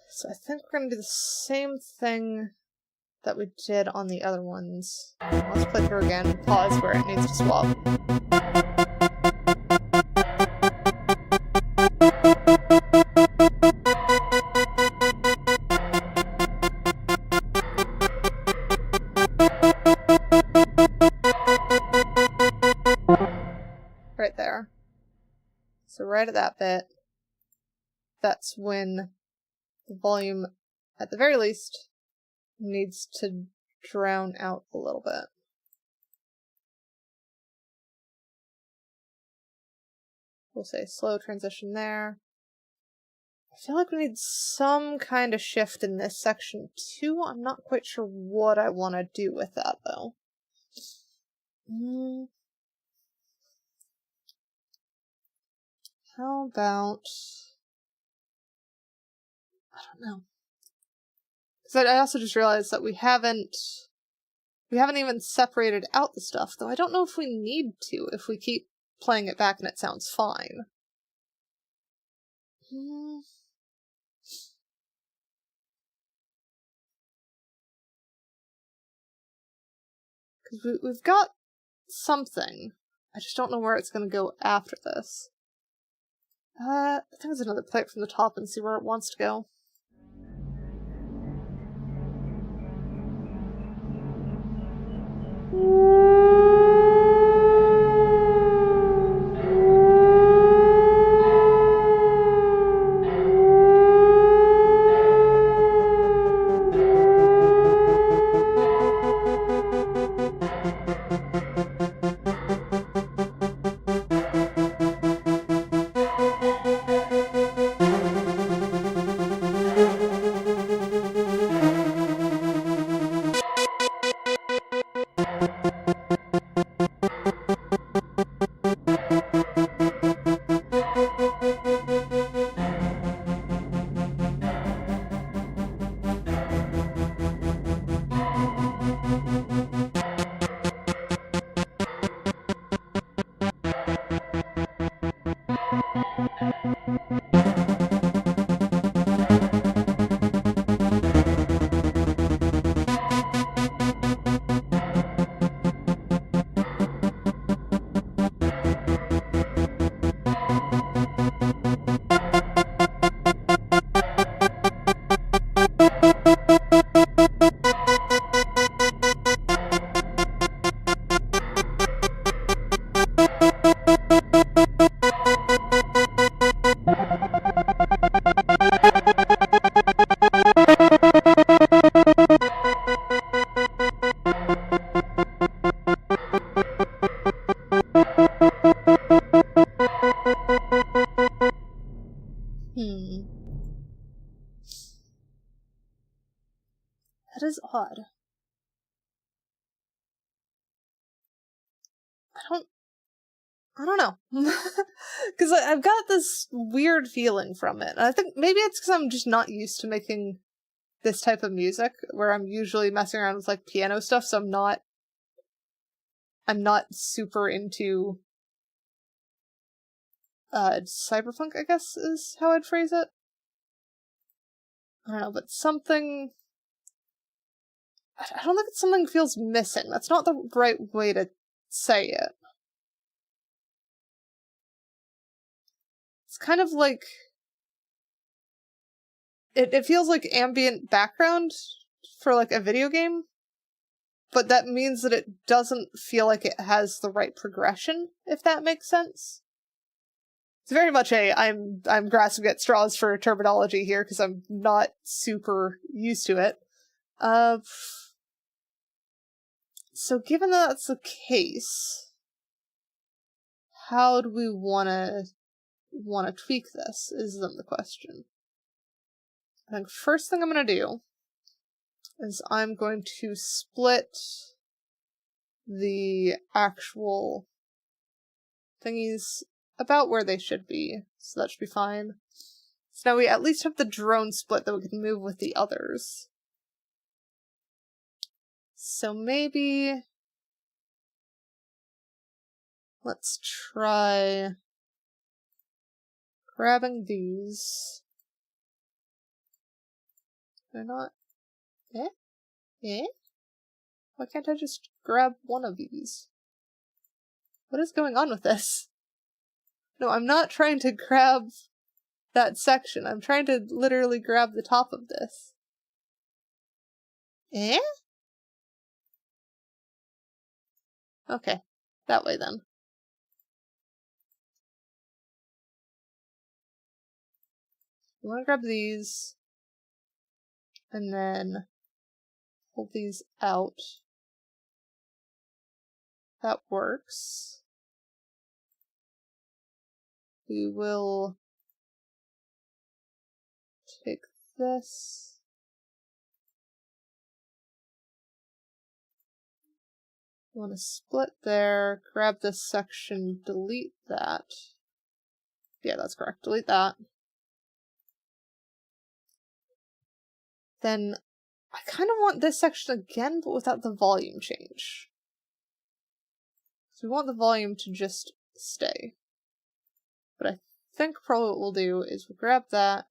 So I think we're gonna do the same thing that we did on the other ones. Let's play through again, pause where it needs to swap. Right there. So right at that bit, that's when the volume, at the very least, needs to drown out a little bit. We'll say slow transition there. I feel like we need some kind of shift in this section too. I'm not quite sure what I want to do with that though. How about... I don't know. Because I also just realized that we haven't even separated out the stuff, though I don't know if we need to if we keep playing it back and it sounds fine. Because we've got something. I just don't know where it's going to go after this. I think there's another play it from the top and see where it wants to go. odd. I don't know. Because I've got this weird feeling from it. And I think maybe it's because I'm just not used to making this type of music, where I'm usually messing around with, like, piano stuff, so I'm not super into cyberpunk, I guess, is how I'd phrase it. I don't know, but something... I don't think it's something feels missing. That's not the right way to say it. It's kind of like... It feels like ambient background for, like, a video game, but that means that it doesn't feel like it has the right progression, if that makes sense. It's very much I'm grasping at straws for terminology here, because I'm not super used to it. So given that that's the case, how do we wanna tweak this, is the question. I think first thing I'm gonna do is I'm going to split the actual thingies about where they should be, so that should be fine. So now we at least have the drone split that we can move with the others. So maybe... let's try grabbing these. They're not... Eh? Eh? Why can't I just grab one of these? What is going on with this? No, I'm not trying to grab that section. I'm trying to literally grab the top of this. Eh? Okay. That way then. You want to grab these, and then pull these out. That works. We will take this. You want to split there, grab this section, delete that. Yeah, that's correct. Delete that. Then I kind of want this section again, but without the volume change. So we want the volume to just stay. But I think probably what we'll do is we'll grab that,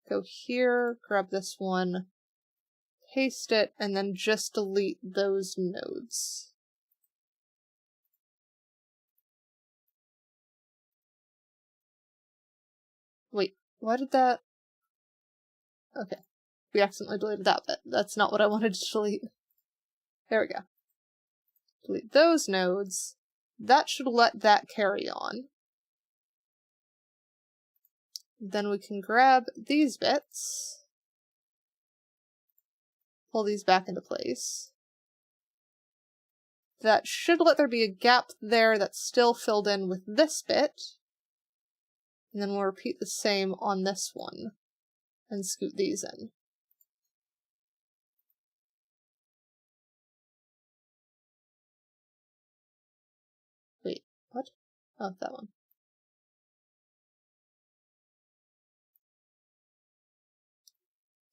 go here, grab this one, paste it, and then just delete those nodes. Wait, why did that... Okay. We accidentally deleted that bit. That's not what I wanted to delete. There we go. Delete those nodes. That should let that carry on. Then we can grab these bits. Pull these back into place. That should let there be a gap there that's still filled in with this bit. And then we'll repeat the same on this one. And scoot these in. Wait, what? Oh, that one.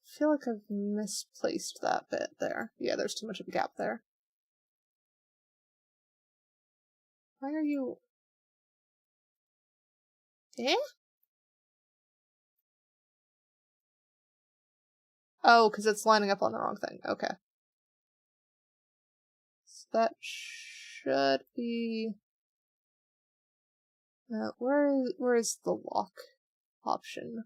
I feel like I've misplaced that bit there. Yeah, there's too much of a gap there. Why are you... Eh? Oh, because it's lining up on the wrong thing. Okay. So that should be... where is the lock option?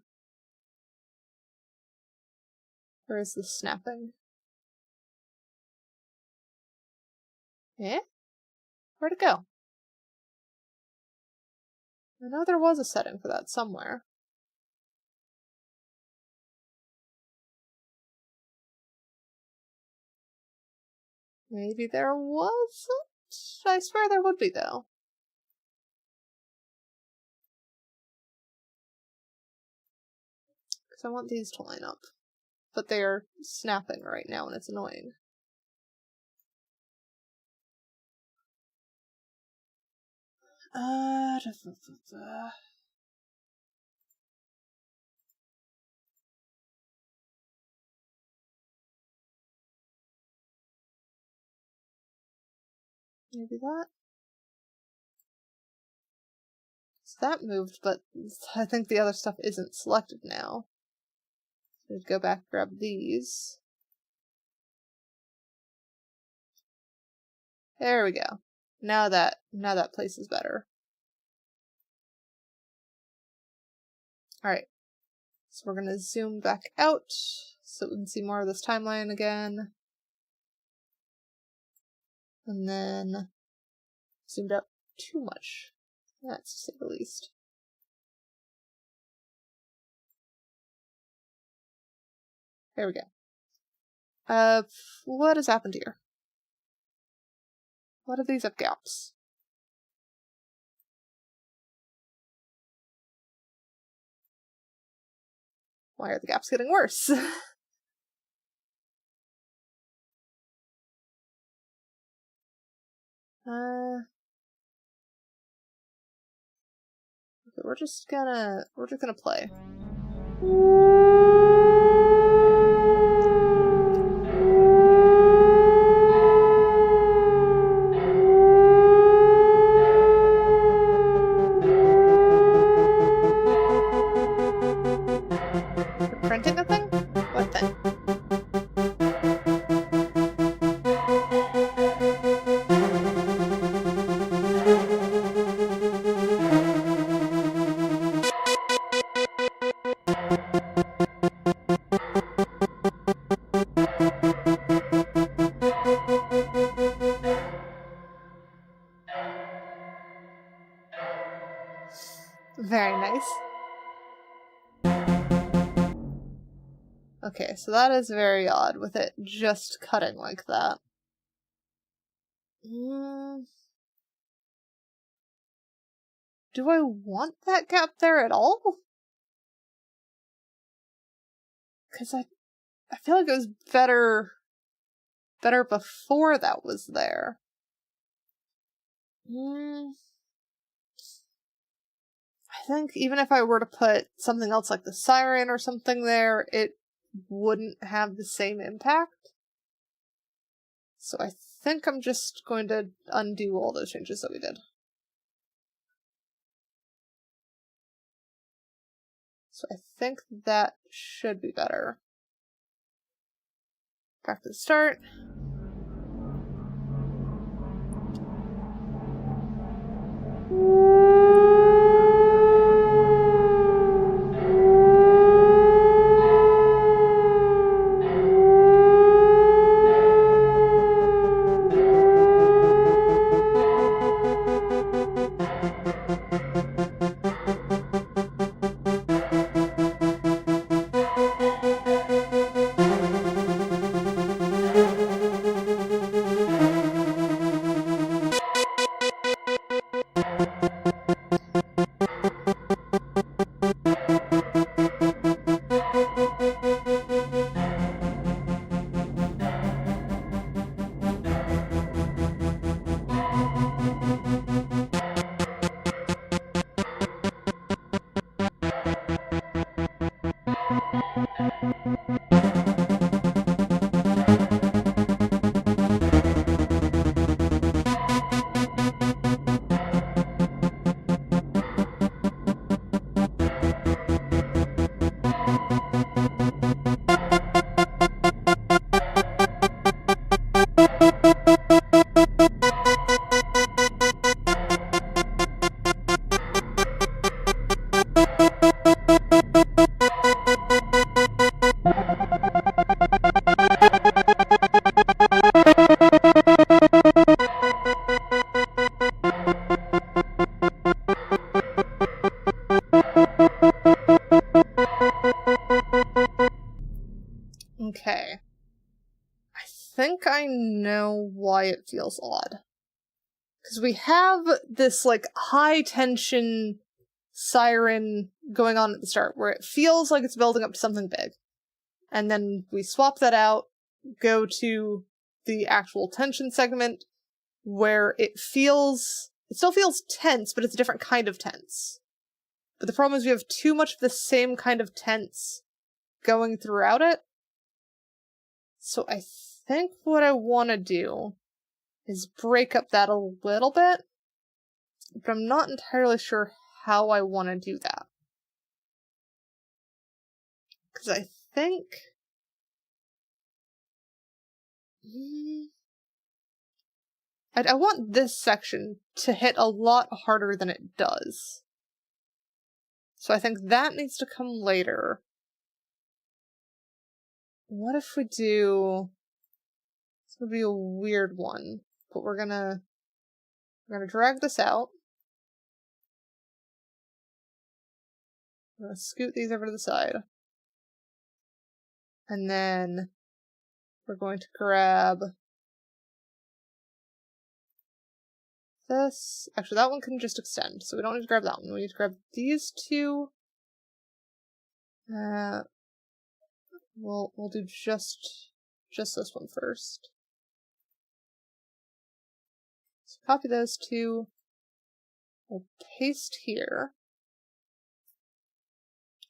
Where is the snapping? Eh? Where'd it go? I know there was a setting for that somewhere. Maybe there wasn't? I swear there would be, though. Because I want these to line up. but they are snapping right now and it's annoying. Maybe that? So that moved, but I think the other stuff isn't selected now. So we'd go back, grab these. There we go. Now that place is better. Alright. So we're gonna zoom back out so we can see more of this timeline again. And then zoomed out too much. That's to say the least. There we go. What has happened here? What if these have gaps? Why are the gaps getting worse? Okay, we're just gonna play. You're printing a thing? What thing? Very nice. Okay, so that is very odd with it just cutting like that. Do I want that gap there at all? Because I feel like it was better before that was there. I think even if I were to put something else like the siren or something there, it wouldn't have the same impact. So I think I'm just going to undo all those changes that we did. So I think that should be better. Back to the start. Okay. I think I know why it feels odd. Because we have this, like, high-tension siren going on at the start, where it feels like it's building up to something big. and then we swap that out, go to the actual tension segment, where it still feels tense, but it's a different kind of tense. But the problem is we have too much of the same kind of tense going throughout it. So I think what I want to do is break up that a little bit, but I'm not entirely sure how I want to do that. Because I think... I want this section to hit a lot harder than it does. So I think that needs to come later. What if we do... This would be a weird one, but we're gonna drag this out. I'm gonna scoot these over to the side. And then we're going to grab this. Actually, that one can just extend, so we don't need to grab that one. We need to grab these two. We'll do just this one first. So copy those two. We'll paste here.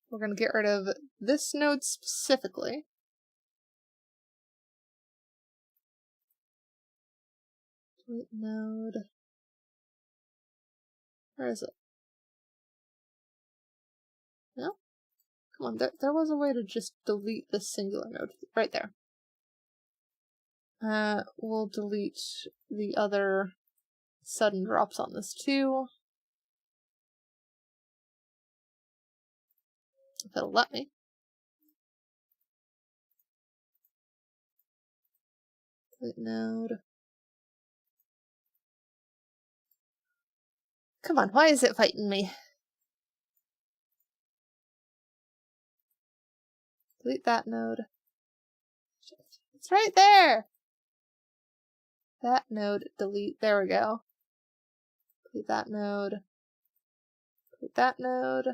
We're going to get rid of this node specifically. Delete node. Where is it? No? Come on, there was a way to just delete this singular node. Right there. We'll delete the other sudden drops on this too. If it'll let me. Delete node. Come on, why is it fighting me? Delete that node. It's right there! That node, delete. There we go. Delete that node. Delete that node.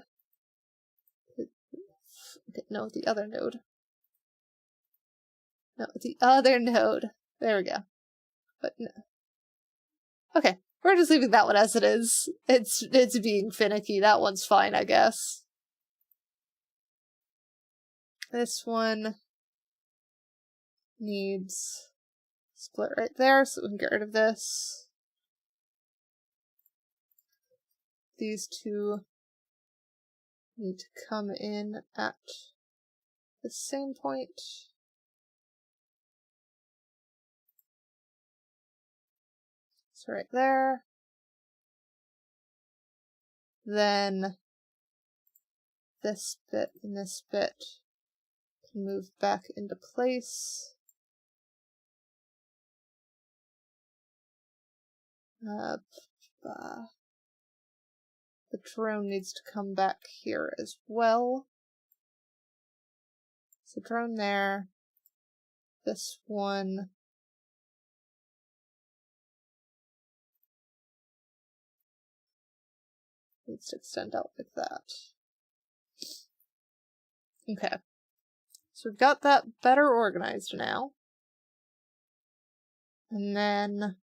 Okay, no, the other node. No, the other node. There we go. But no. Okay, we're just leaving that one as it is. It's being finicky. That one's fine, I guess. This one needs split right there, so we can get rid of this. These two need to come in at the same point. So right there. Then this bit and this bit can move back into place. The drone needs to come back here as well. So drone there. This one. Needs to extend out like that. Okay. So we've got that better organized now. And then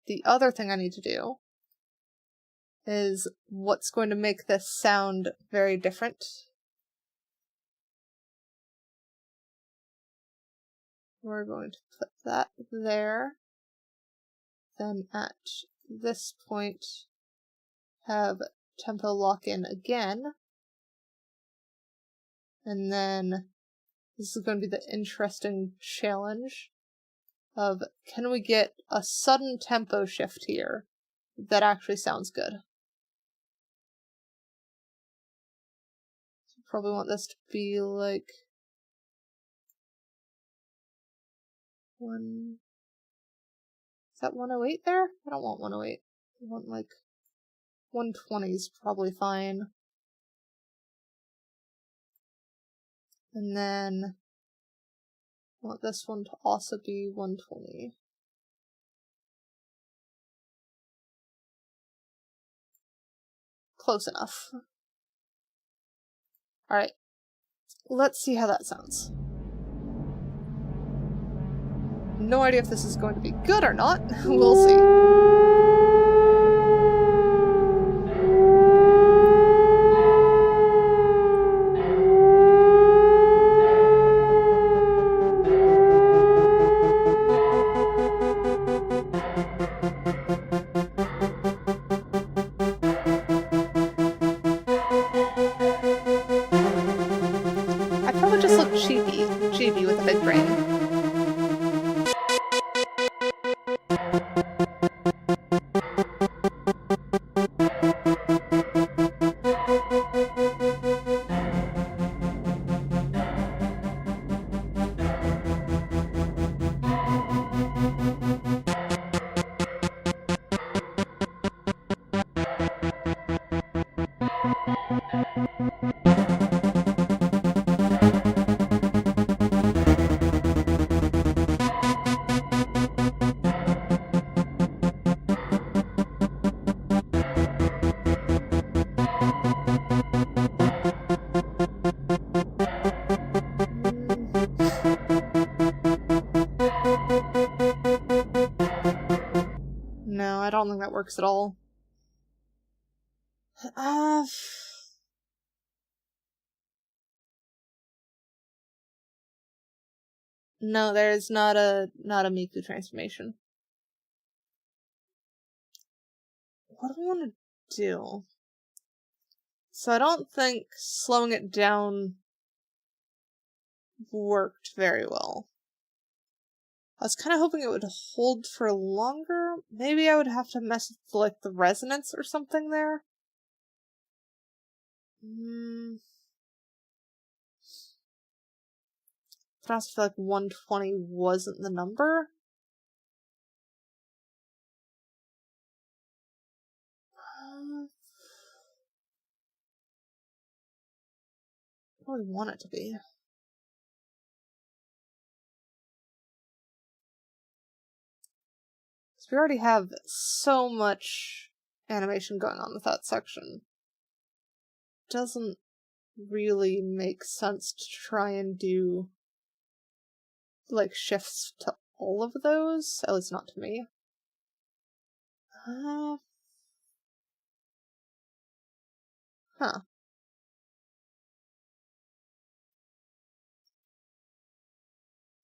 the other thing I need to do is what's going to make this sound very different. We're going to put that there. Then at this point, have tempo lock in again. And then this is going to be the interesting challenge of, can we get a sudden tempo shift here that actually sounds good? So probably want this to be like one. Is that 108 there? I don't want 108. I want like 120 is probably fine. And then I want this one to also be 120. Close enough. Alright. let's see how that sounds. No idea if this is going to be good or not. We'll see. I probably just look cheapy with a big brain. No, I don't think that works at all. No, there is not a Miku transformation. What do we want to do? So I don't think slowing it down worked very well. I was kind of hoping it would hold for longer. Maybe I would have to mess with, like, the resonance or something there. But I also feel like 120 wasn't the number. What do we want it to be? Because we already have so much animation going on with that section. Doesn't really make sense to try and do, like, shifts to all of those. At least not to me. Huh.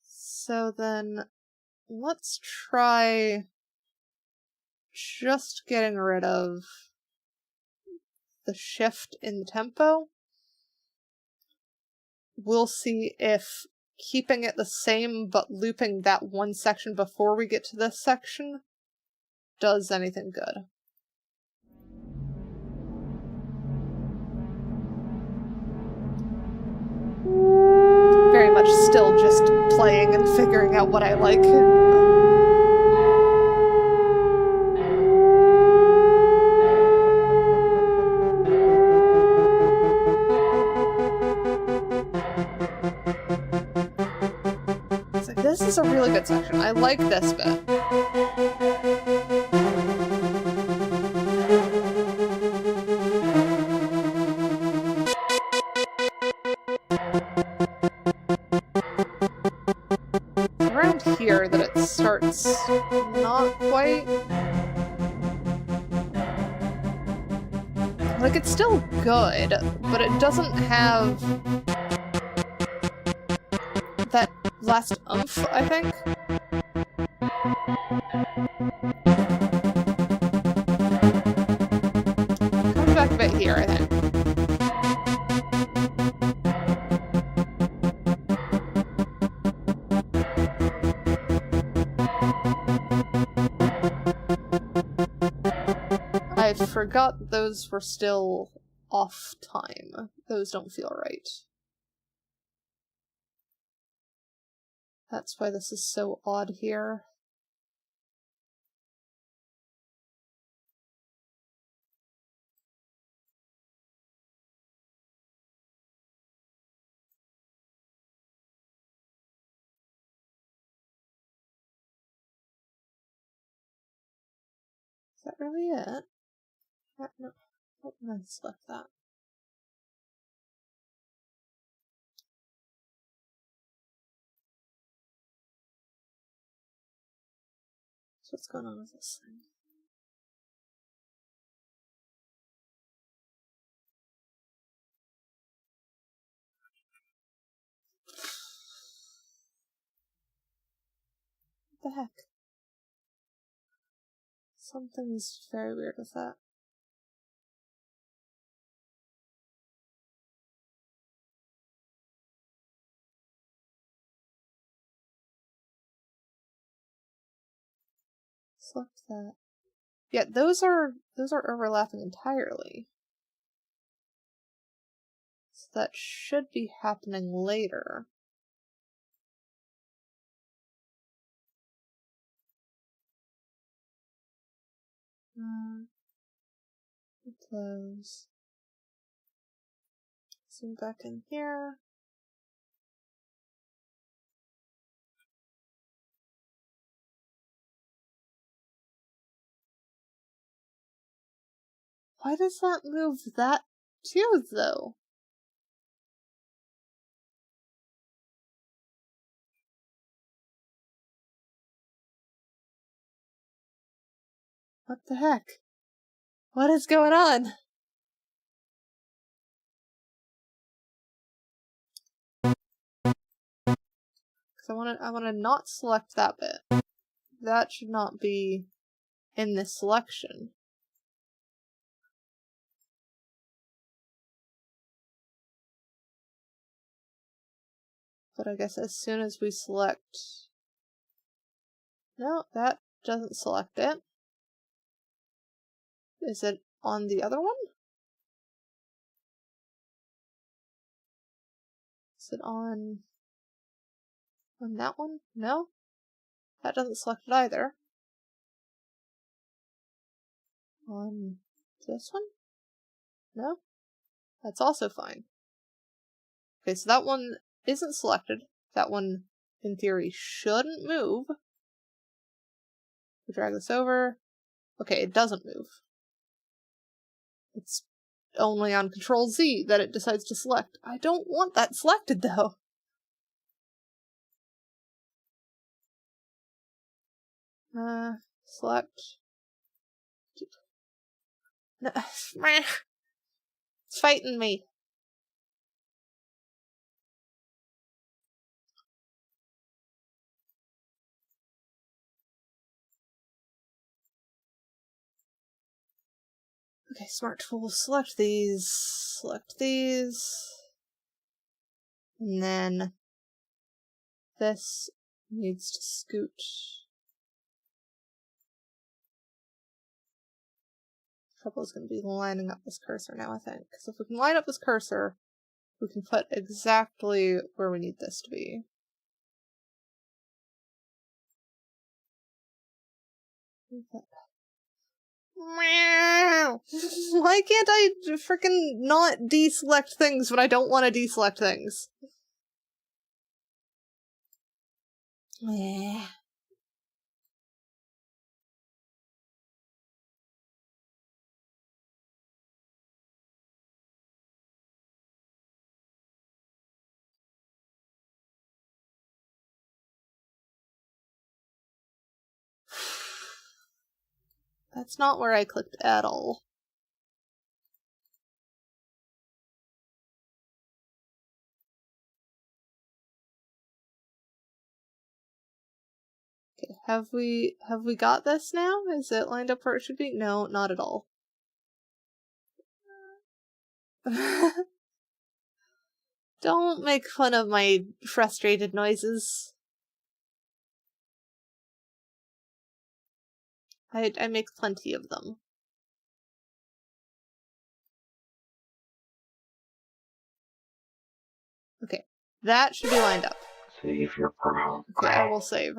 So then, let's try just getting rid of the shift in the tempo. We'll see if keeping it the same but looping that one section before we get to this section does anything good. Very much still just playing and figuring out what I like. It's like, this is a really good section. I like this bit. Around here that it starts not quite. Like, it's still good, but it doesn't have that last oomph, I think. Comes back a bit here, I think. I forgot those were still off time. Those don't feel right. That's why this is so odd here. Is that really it? No, let's select that. So what's going on with this thing? What the heck? Something's very weird with that. Select that. Yeah, those are overlapping entirely. So that should be happening later. Close. Zoom back in here. Why does that move that too, though? What the heck? What is going on? Because I wanna not select that bit. That should not be in this selection. But I guess as soon as we select... No, that doesn't select it. Is it on the other one? Is it on that one? No? That doesn't select it either. On this one? No? That's also fine. Okay, so that one isn't selected. That one, in theory, shouldn't move. We drag this over. Okay, it doesn't move. It's only on Control-Z that it decides to select. I don't want that selected, though. Select. No, it's fighting me. Okay, smart tools, select these, and then this needs to scoot. Trouble is going to be lining up this cursor now, I think. Because if we can line up this cursor, we can put exactly where we need this to be. Okay. Why can't I freaking not deselect things when I don't want to deselect things? That's not where I clicked at all. Okay, have we got this now? Is it lined up where it should be? No, not at all. Don't make fun of my frustrated noises. I make plenty of them. Okay, that should be lined up. Save your progress. Okay, I will save.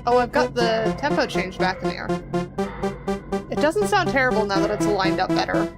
Oh, I've got the tempo change back in there. It doesn't sound terrible now that it's lined up better.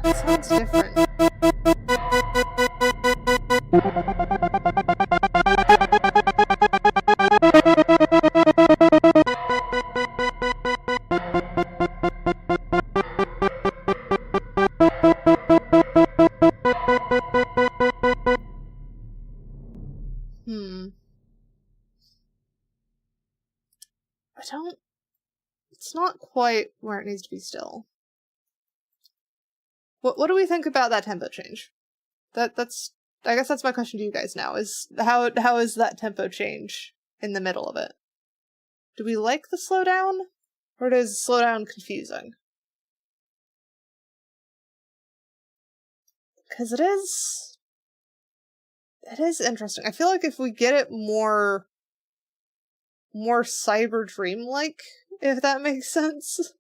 That sounds different. It's not quite where it needs to be still. What do we think about that tempo change? That's I guess that's my question to you guys now, is how is that tempo change in the middle of it? Do we like the slowdown? Or is slowdown confusing? Because it is interesting. I feel like if we get it more Cyber Dream-like, if that makes sense,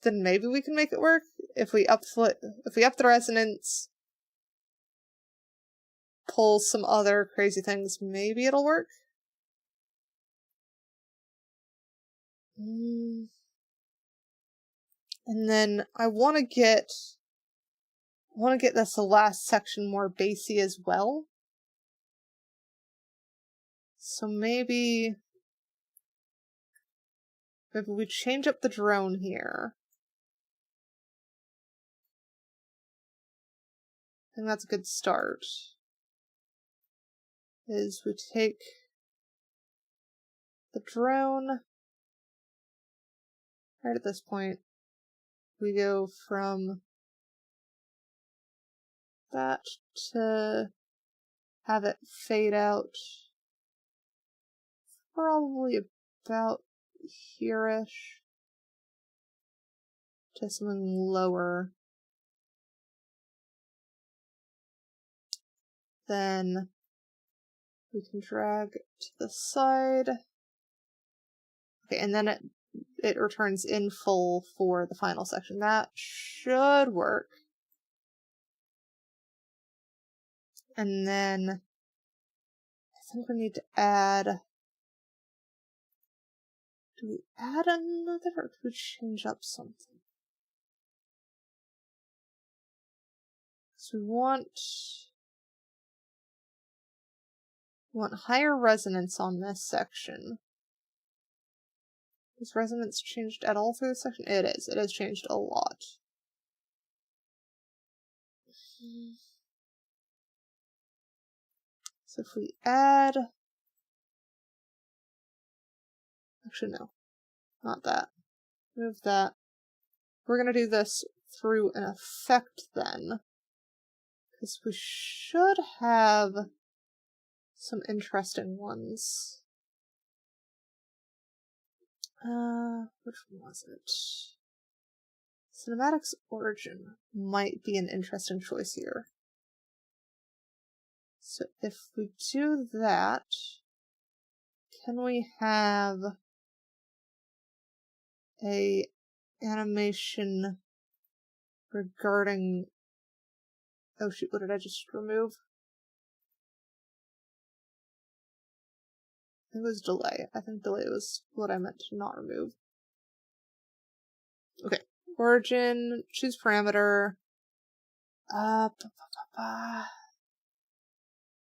then maybe we can make it work. If we up the resonance, pull some other crazy things, maybe it'll work. And then I want to get this last section more bassy as well. So maybe we change up the drone here. I think that's a good start. Is we take the drone. Right at this point, we go from that to have it fade out probably about here-ish to something lower. Then we can drag to the side. Okay, and then it returns in full for the final section. That should work. And then I think we need to add... Do we add another, or do we change up something? So we want higher resonance on this section. Is resonance changed at all through this section? It is. It has changed a lot. So if we add... Actually, no. Not that. Move that. We're going to do this through an effect then. Because we should have some interesting ones. Which one was it? Cinematic's origin might be an interesting choice here. So if we do that, can we have a animation regarding... Oh shoot, what did I just remove? It was delay. I think delay was what I meant to not remove. Okay. Origin, choose parameter.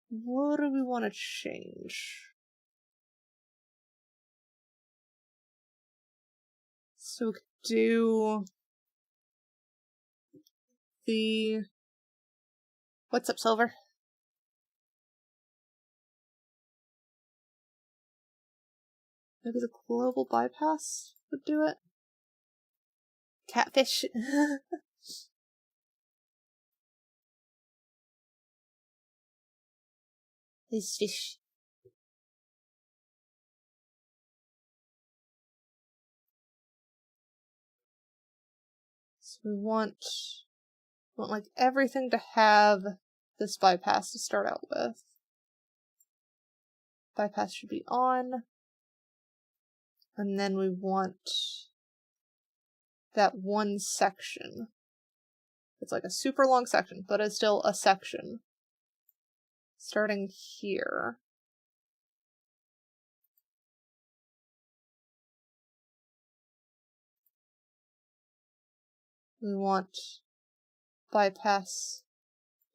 What do we want to change? So we could do the... What's up, Silver? Maybe the global bypass would do it? Catfish. These fish. So we want like everything to have this bypass to start out with. Bypass should be on. And then we want that one section. It's like a super long section, but it's still a section. Starting here. We want bypass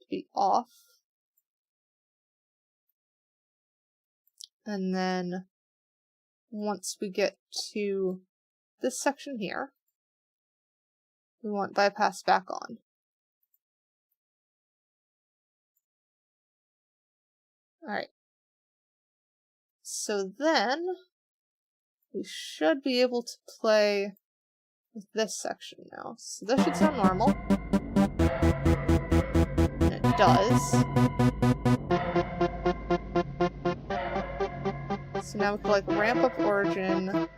to be off. And then once we get to this section here, we want bypass back on. Alright. So then we should be able to play with this section now. So this should sound normal. And it does. So now we can like ramp up origin.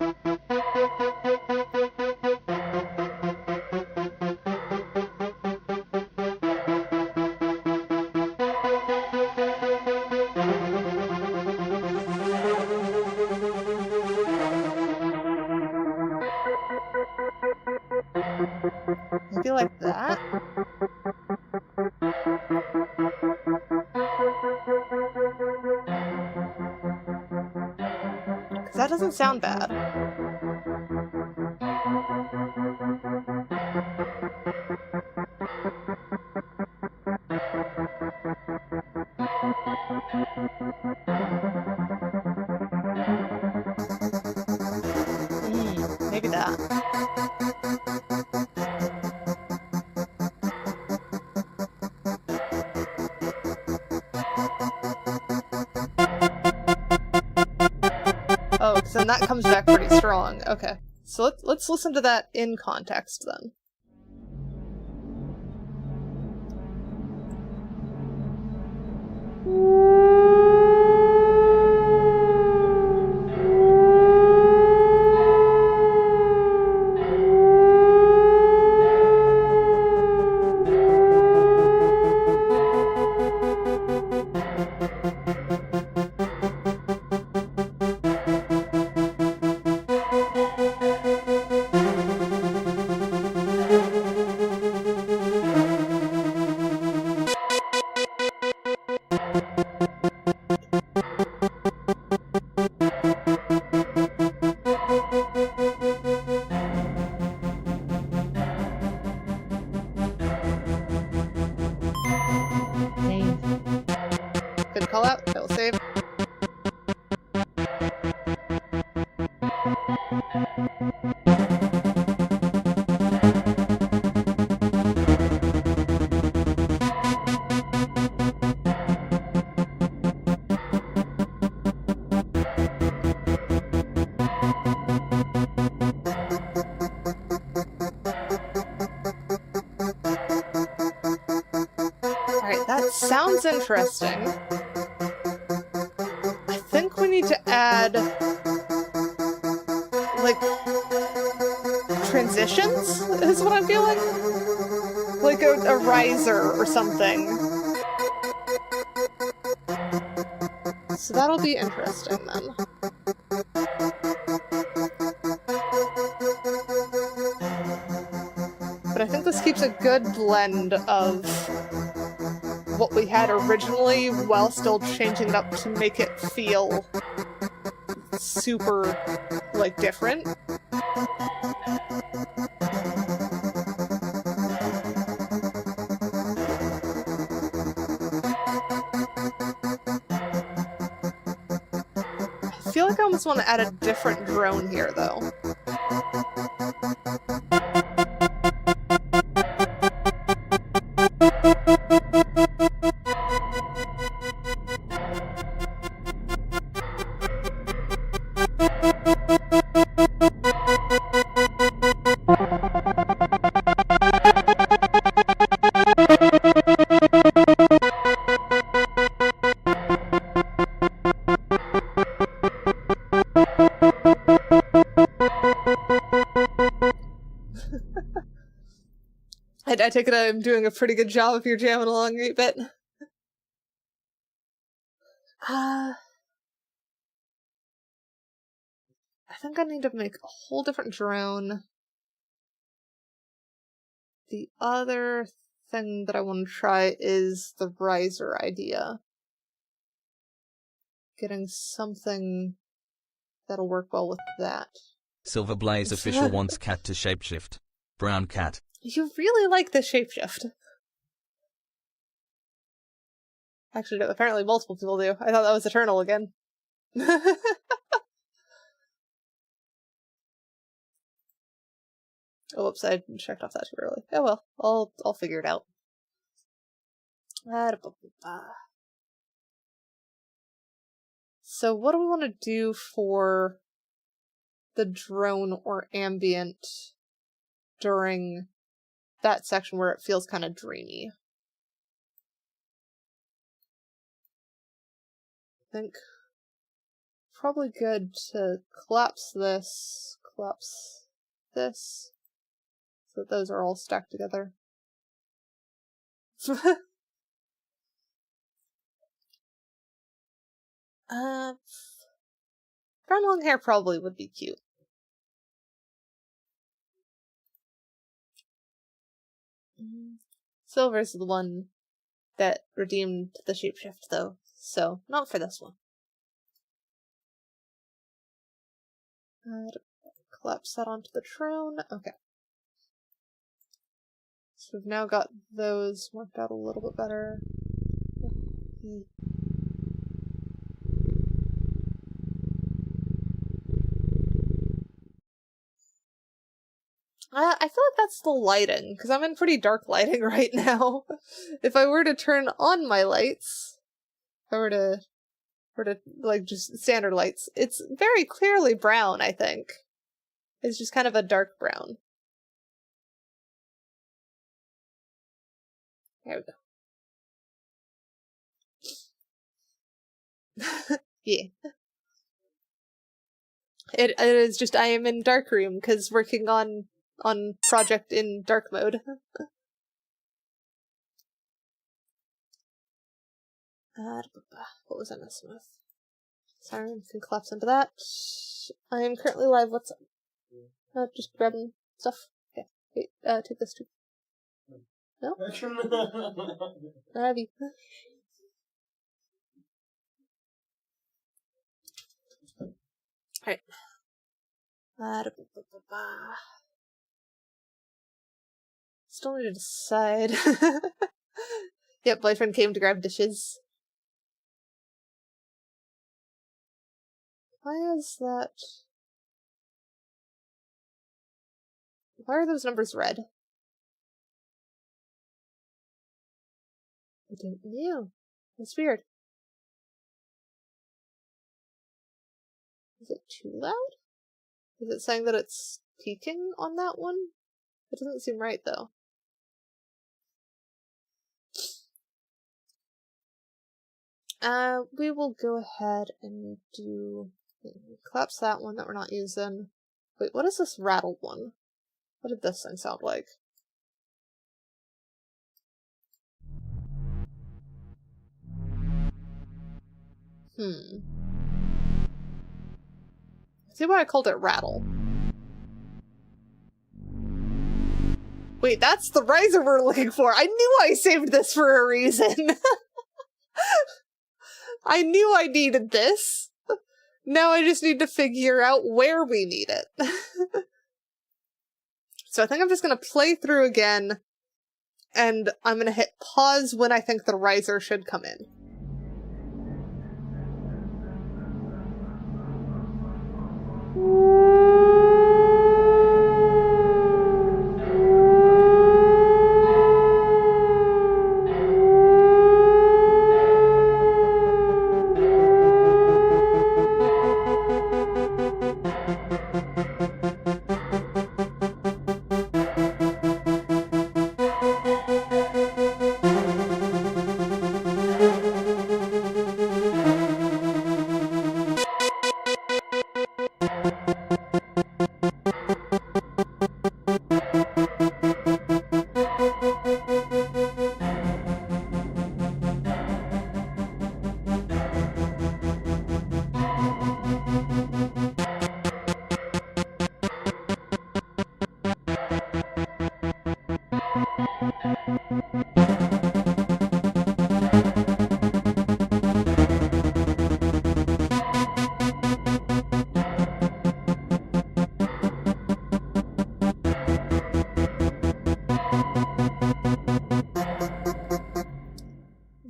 Maybe like that. Because that doesn't sound bad. Maybe that. Oh, because then that comes back pretty strong. Okay, so let's listen to that in context then. Good call out. I will save. Alright, that sounds interesting. I think we need to add like, transitions, is what I'm feeling? Like a riser or something. So that'll be interesting then. But I think this keeps a good blend of what we had originally while still changing it up to make it feel super, like, different. I feel like I almost want to add a different drone here, though. I take it I'm doing a pretty good job if you're jamming along 8-bit. I think I need to make a whole different drone. The other thing that I want to try is the riser idea. Getting something that'll work well with that. Silverblaze official wants cat to shapeshift. Brown cat. You really like the shapeshift. Actually, no, apparently multiple people do. I thought that was Eternal again. Oh, whoops, I checked off that too early. Oh well, I'll figure it out. So what do we want to do for the drone or ambient during that section where it feels kind of dreamy? I think probably good to collapse this, so that those are all stacked together. Brown long hair probably would be cute. Silver's the one that redeemed the shapeshift, though, so not for this one. Collapse that onto the drone. Okay. So we've now got those marked out a little bit better. I feel like that's the lighting, because I'm in pretty dark lighting right now. If I were to turn on my lights, if I were to like, just standard lights, it's very clearly brown, I think. It's just kind of a dark brown. There we go. Yeah. It is just I am in darkroom, because working on project in dark mode. What was I messing with? Sorry, I can collapse into that. I am currently live. What's up? Just grabbing stuff. Okay. Wait, take this too. No? Heavy. Alright. Still need to decide. Yep, boyfriend came to grab dishes. Why is that? Why are those numbers red? I didn't know. That's weird. Is it too loud? Is it saying that it's peaking on that one? It doesn't seem right, though. We will go ahead and collapse that one that we're not using. Wait, what is this rattle one? What did this thing sound like? See why I called it rattle. Wait, that's the riser we're looking for! I knew I saved this for a reason! I knew I needed this! Now I just need to figure out where we need it. So I think I'm just gonna play through again, and I'm gonna hit pause when I think the riser should come in.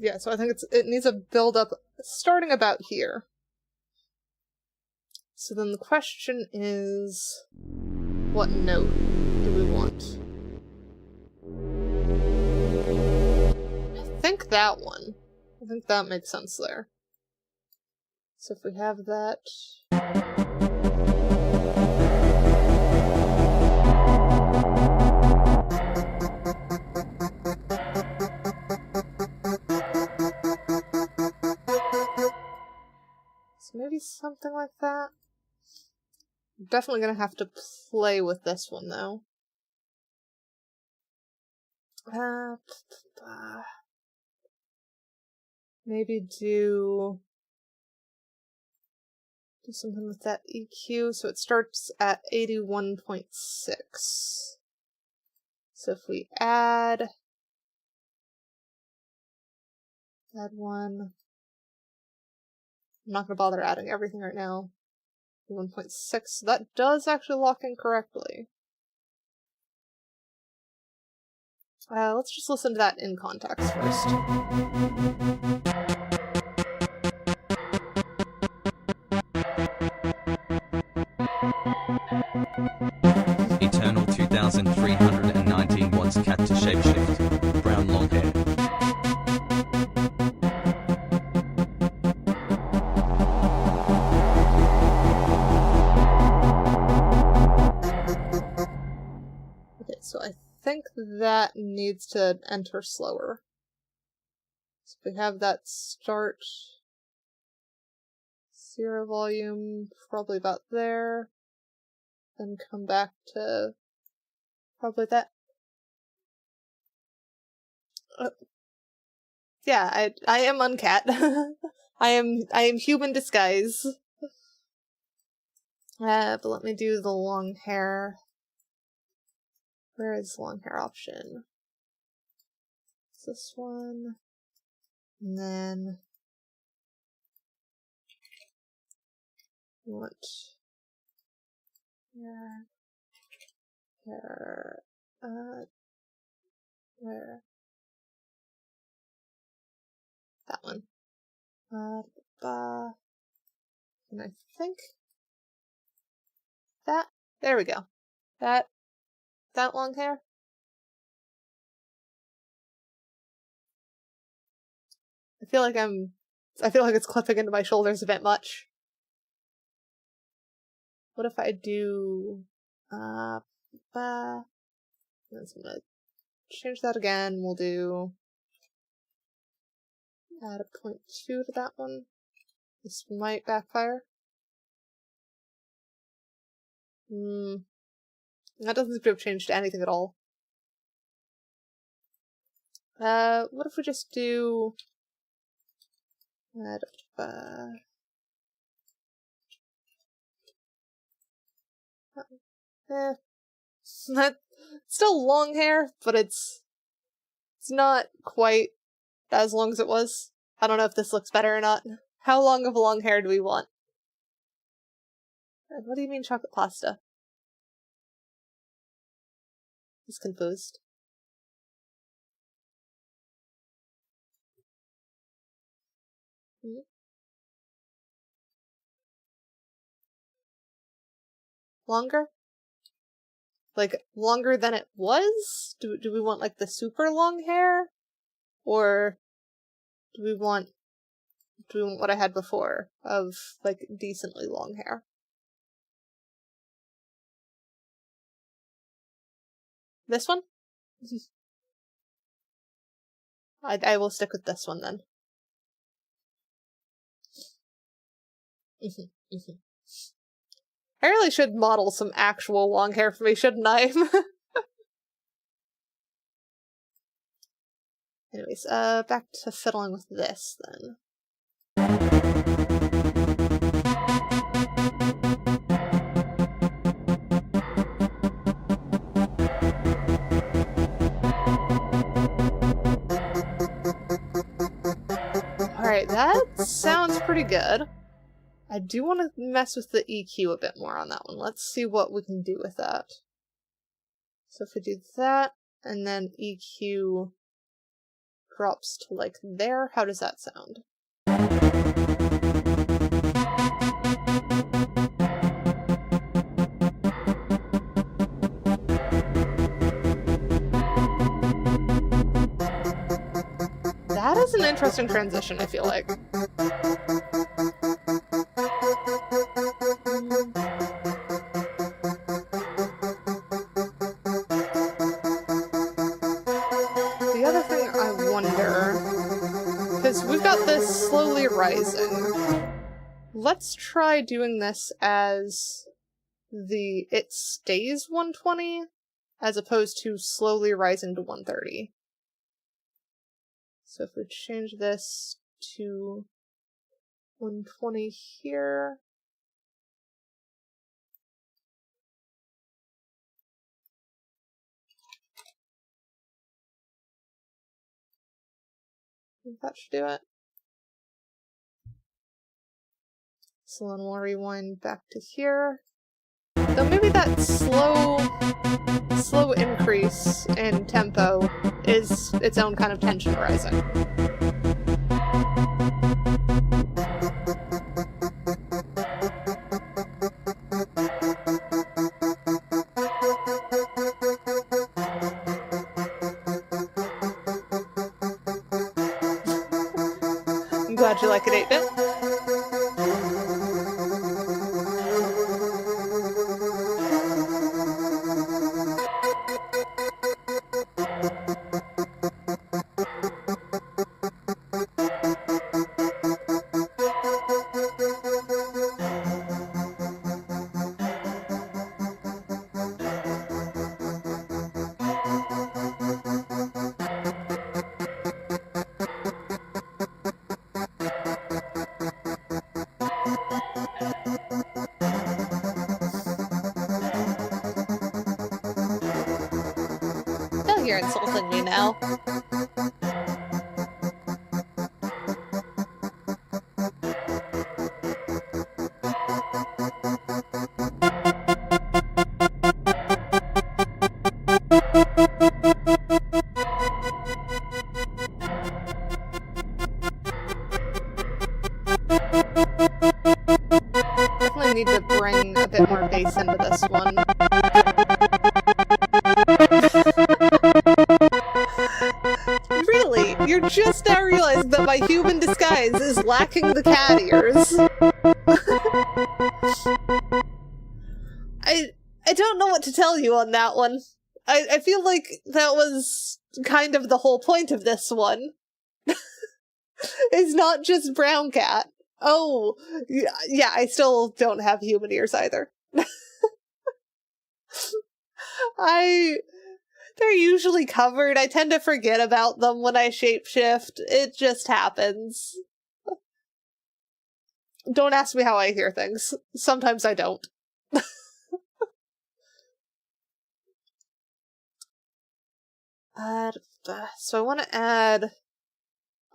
Yeah, so I think it needs a build up starting about here. So then the question is, what note do we want? I think that one. I think that makes sense there. So if we have that... So maybe something like that? I'm definitely gonna have to play with this one, though. Maybe do something with that EQ, so it starts at 81.6. So if we add one, I'm not going to bother adding everything right now. 1.6, so that does actually lock in correctly. Let's just listen to that in context first. Eternal 2319 watts cat to shapeshift. Brown long hair. Okay, so I think that needs to enter slower. So we have that start 0 volume, probably about there. Then come back to probably that. Yeah, I am uncat. I am human disguise. But let me do the long hair. Where is the long hair option? It's this one. And then want hair, where? That one. And I think that, there we go. That long hair. I feel like it's clipping into my shoulders a bit much. What if I do, I'm gonna change that again. We'll do, add a 0.2 to that one. This might backfire. That doesn't seem to have changed anything at all. What if we just do... Not still long hair, but it's not quite as long as it was. I don't know if this looks better or not. How long of long hair do we want? What do you mean chocolate pasta? He's confused. Longer? Like, longer than it was? Do we want, like, the super long hair? Or do we want what I had before of, like, decently long hair? This one? I will stick with this one then. I really should model some actual long hair for me, shouldn't I? Anyways, back to fiddling with this then. Alright, that sounds pretty good. I do want to mess with the EQ a bit more on that one. Let's see what we can do with that. So if we do that, and then EQ drops to like there, how does that sound? That is an interesting transition, I feel like. The other thing I wonder, because we've got this slowly rising, let's try doing this as it stays 120 as opposed to slowly rising to 130. So if we change this to 120 here. I think that should do it. So then we'll rewind back to here. Though maybe that slow increase in tempo is its own kind of tension rising. I'm glad you like it, 8-bit. You're insulting me now. Definitely need to bring a bit more bass into this one. Really? You're just now realizing that my human disguise is lacking the cat ears. I don't know what to tell you on that one. I feel like that was kind of the whole point of this one. It's not just brown cat. Oh, yeah, I still don't have human ears either. They're usually covered. I tend to forget about them when I shapeshift. It just happens. Don't ask me how I hear things. Sometimes I don't. So I want to add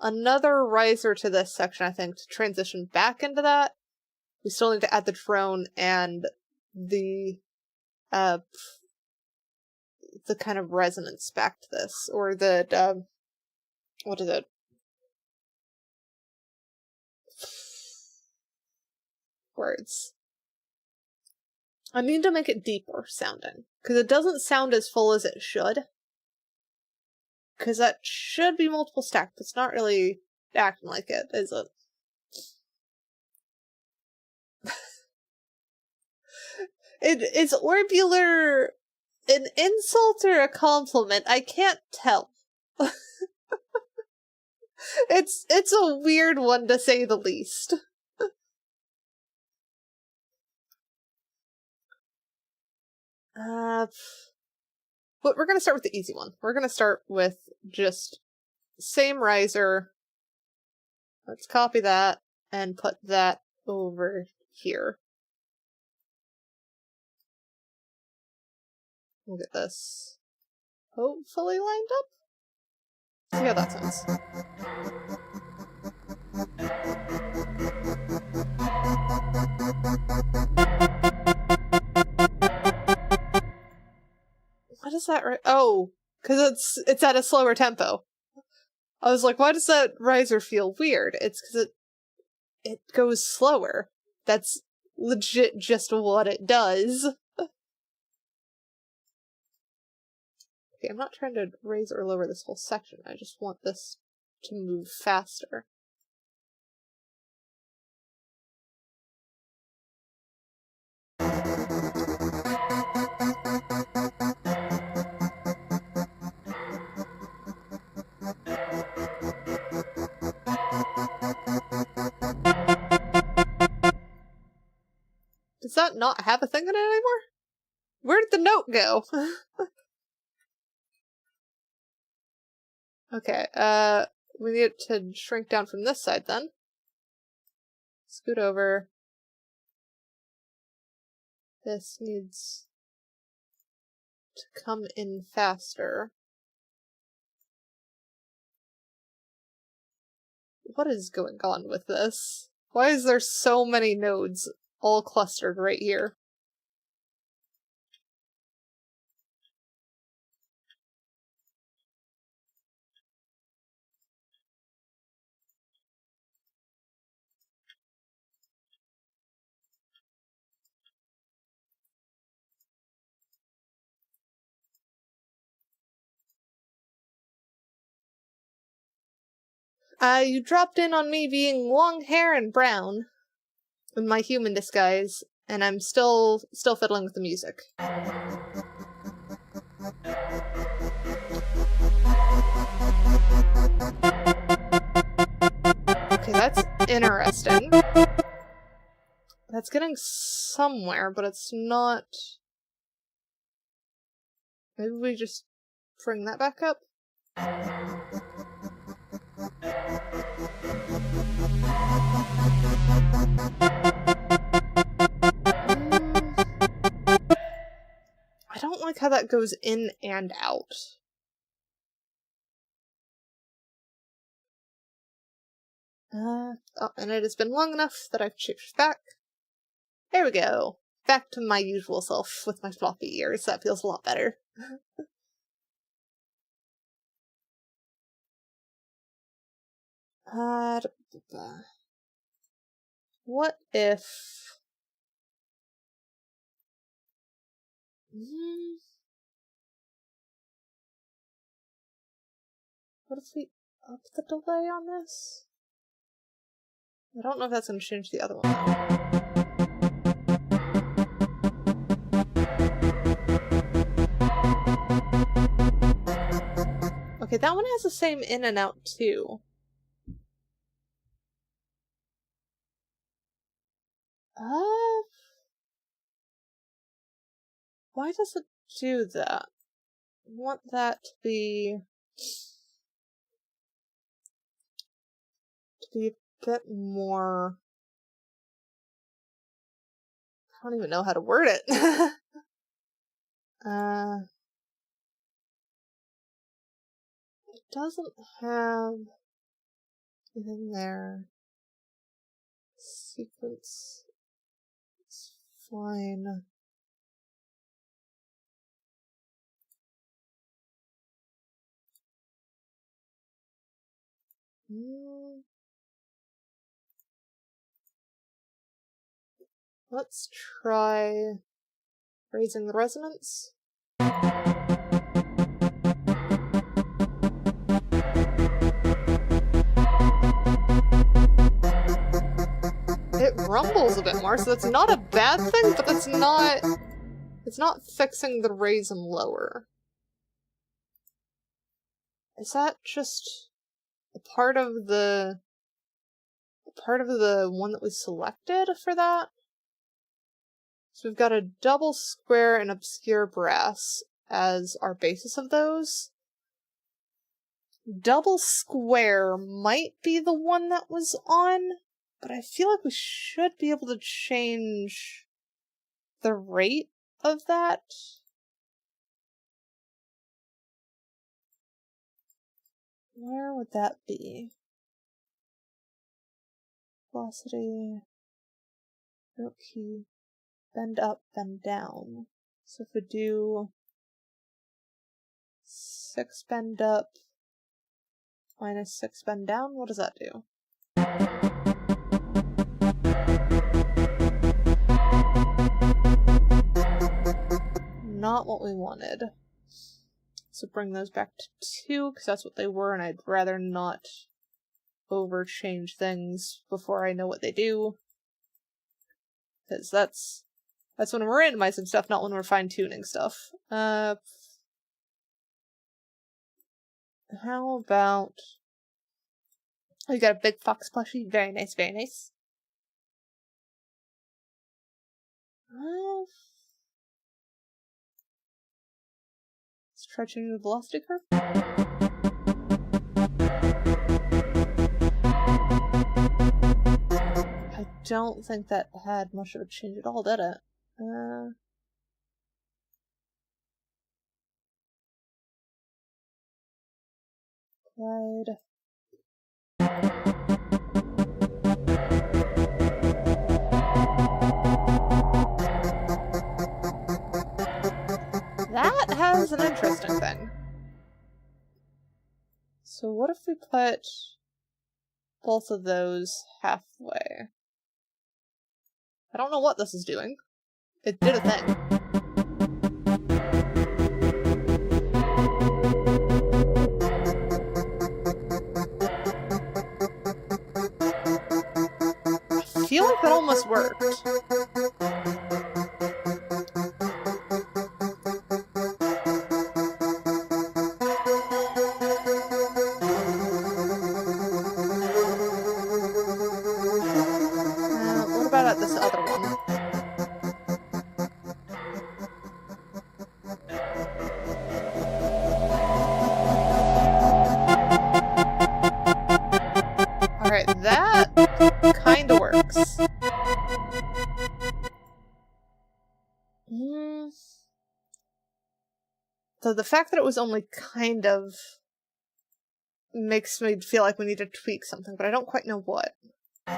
another riser to this section, I think, to transition back into that. We still need to add the drone and the kind of resonance back to this, or the, what is it? Words. I need to make it deeper sounding, because it doesn't sound as full as it should. Because that should be multiple stack, but it's not really acting like it, is it? Is orbular an insult or a compliment? I can't tell. It's a weird one to say the least. But we're gonna start with the easy one. We're gonna start with just same riser. Let's copy that and put that over here. We'll get this hopefully lined up. See how that sounds. What is that? Oh, because it's at a slower tempo. I was like, why does that riser feel weird? It's because it goes slower. That's legit just what it does. Okay, I'm not trying to raise or lower this whole section. I just want this to move faster. Does that not have a thing in it anymore? Where did the note go? Okay, we need it to shrink down from this side then. Scoot over. This needs to come in faster. What is going on with this? Why is there so many nodes all clustered right here? You dropped in on me being long hair and brown in my human disguise, and I'm still fiddling with the music. Okay, that's interesting. That's getting somewhere, but it's not... Maybe we just bring that back up? I don't like how that goes in and out. Oh, and it has been long enough that I've changed back. There we go. Back to my usual self with my floppy ears. That feels a lot better. What if... What if we up the delay on this? I don't know if that's going to change the other one. Okay, that one has the same in and out too. Why does it do that? I want that to be a bit more... I don't even know how to word it. It doesn't have anything there. Sequence. It's fine. Let's try raising the resonance. It rumbles a bit more, so that's not a bad thing, but it's not fixing the raise and lower. Is that just a part of the one that we selected for that? So we've got a double square and obscure brass as our basis of those. Double square might be the one that was on, but I feel like we should be able to change the rate of that. Where would that be? Velocity, note key, bend up, bend down. So if we do 6 bend up minus 6 bend down, what does that do? Not what we wanted. So bring those back to 2, because that's what they were, and I'd rather not over-change things before I know what they do. Because that's when we're randomizing stuff, not when we're fine-tuning stuff. How about... Oh, you got a big fox plushie? Very nice, very nice. Let's try changing the velocity curve. I don't think that had much of a change at all, did it? Glide. That has an interesting thing. So what if we put both of those halfway? I don't know what this is doing. It did a thing. I feel like that almost worked. What about this other one? Alright, that kinda works. So the fact that it was only kind of makes me feel like we need to tweak something, but I don't quite know what. I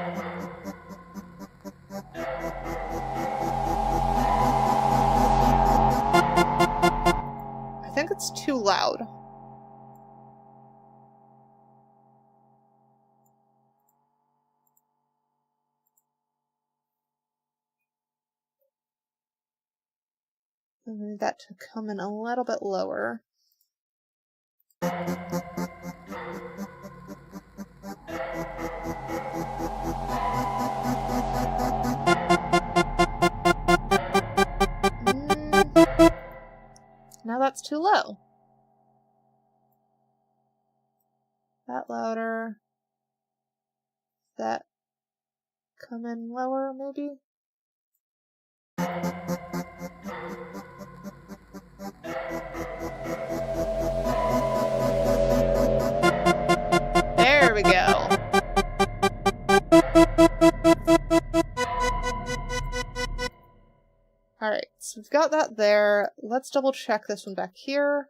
think it's too loud. I need that to come in a little bit lower. Now that's too low. That louder. That come in lower, maybe? we've got that there. Let's double check this one back here.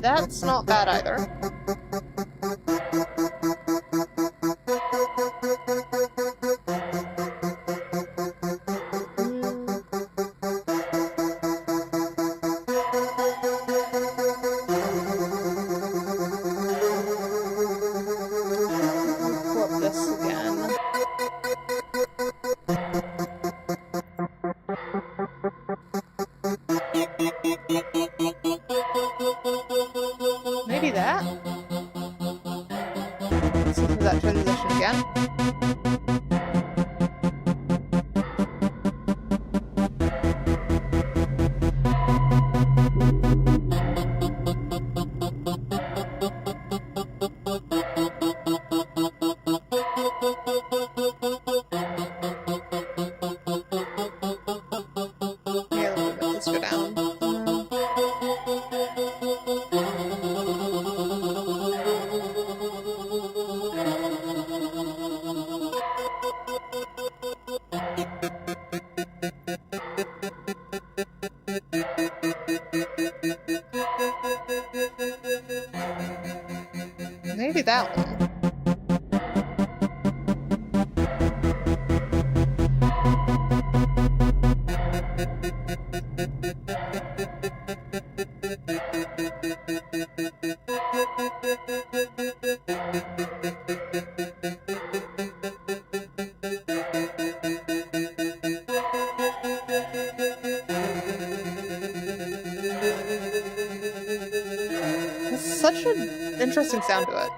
That's not bad either. Pull up this again. Maybe that? Let's listen to that transition again. Yeah, let's go down. Maybe that one. It's such an interesting sound to it.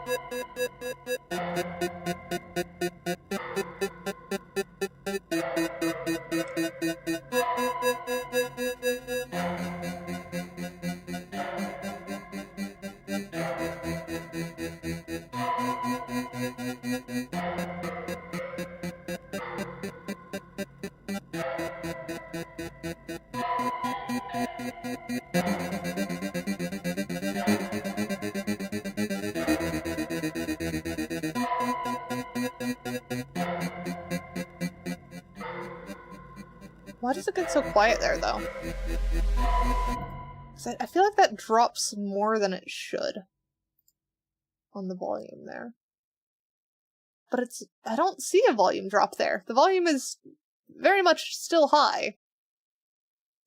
Why does it get so quiet there, though? 'Cause I feel like that drops more than it should on the volume there. But I don't see a volume drop there. The volume is very much still high.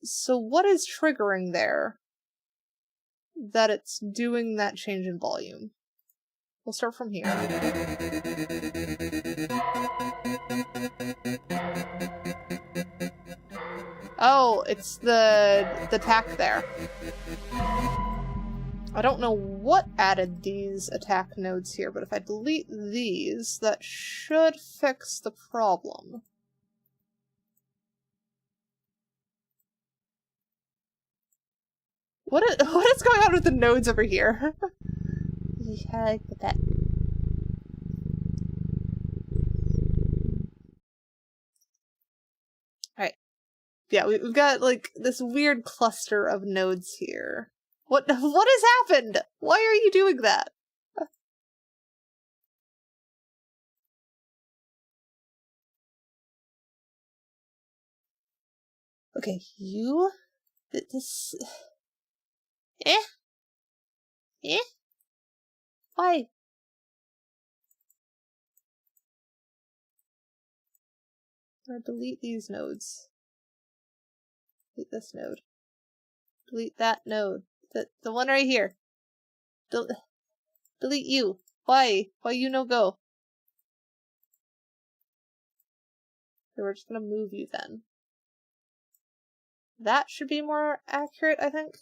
So what is triggering there that it's doing that change in volume? We'll start from here. Oh, it's the tack there. I don't know what added these attack nodes here, but if I delete these, that should fix the problem. What is going on with the nodes over here? Yeah, I get that. Alright. Yeah, we've got, like, this weird cluster of nodes here. What has happened? Why are you doing that? Okay, you... This... Eh? Why? I'm gonna delete these nodes. Delete this node. Delete that node. The one right here. Delete you. Why? Why you no go? Okay, we're just gonna move you then. That should be more accurate, I think.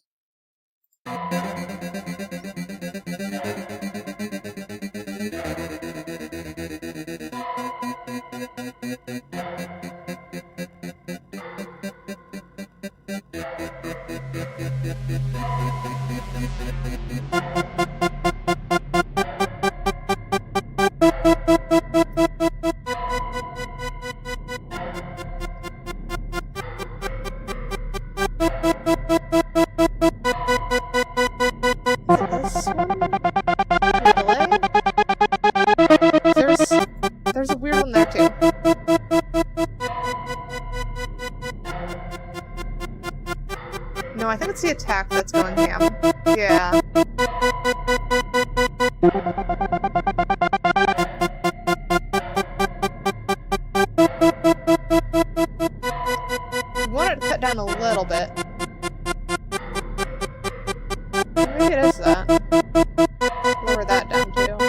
This one? attack that's going ham. Yeah. I want it to cut down a little bit. Maybe it is that. Lower that down too.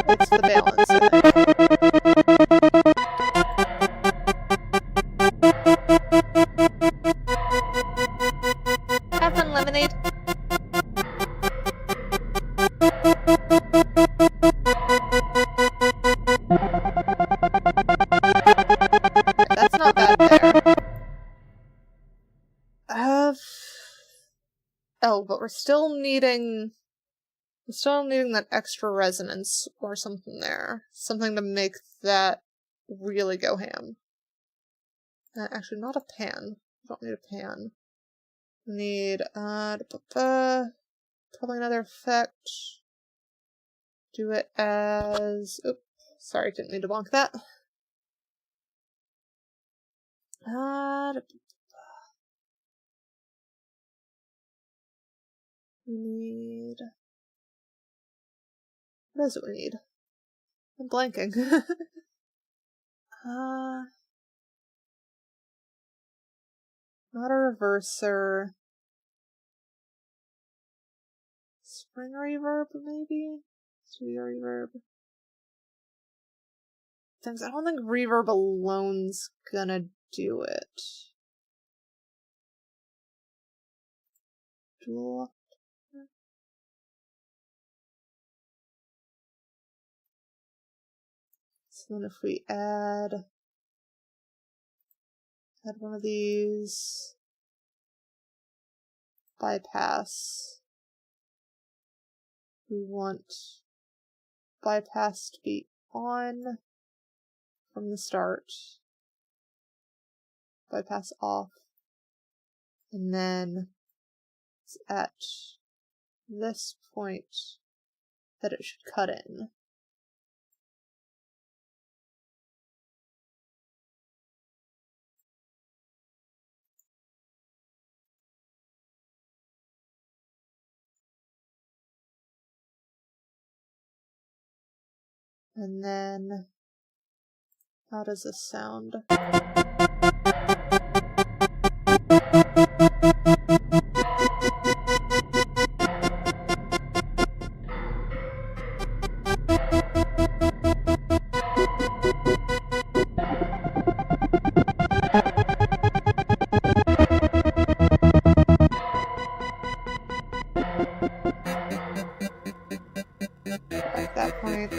It's the balance, I think. Have fun, lemonade. That's not bad there. Oh, but we're still needing that extra resonance or something there. Something to make that really go ham. Actually, not a pan. I don't need a pan. We need, probably another effect. Do it as... Oops, sorry, didn't mean to bonk that. We need... What is it we need? I'm blanking. Not a reverser. Spring reverb, maybe? Studio reverb. Things. I don't think reverb alone's gonna do it. Dual. So then if we add one of these, bypass, we want bypass to be on from the start, bypass off, and then it's at this point that it should cut in. And then, how does this sound? At that point.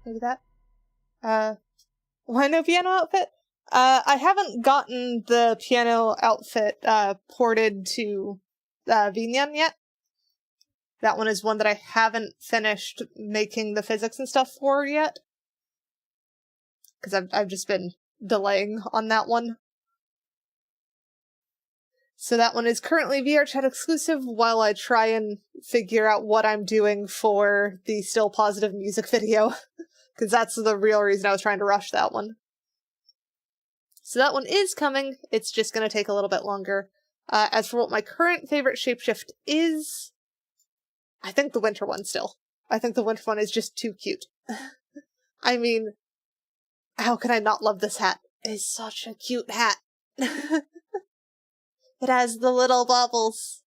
Maybe that. Why no piano outfit? I haven't gotten the piano outfit ported to VNyan yet. That one is one that I haven't finished making the physics and stuff for yet. Because I've just been delaying on that one. So that one is currently VRChat exclusive while I try and figure out what I'm doing for the Still Positive music video. Because that's the real reason I was trying to rush that one. So that one is coming, it's just going to take a little bit longer. As for what my current favorite shapeshift is, I think the winter one still. I think the winter one is just too cute. I mean, how can I not love this hat? It's such a cute hat. It has the little bubbles.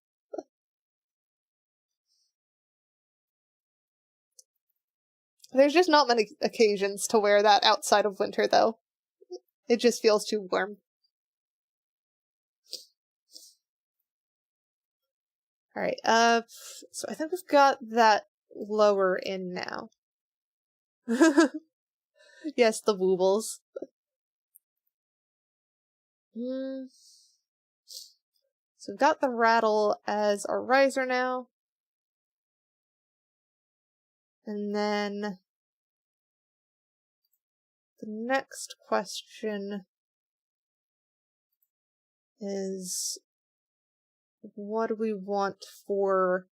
There's just not many occasions to wear that outside of winter, though. It just feels too warm. Alright, so I think we've got that lower in now. Yes, the woobles. So we've got the rattle as our riser now. And then the next question is, what do we want for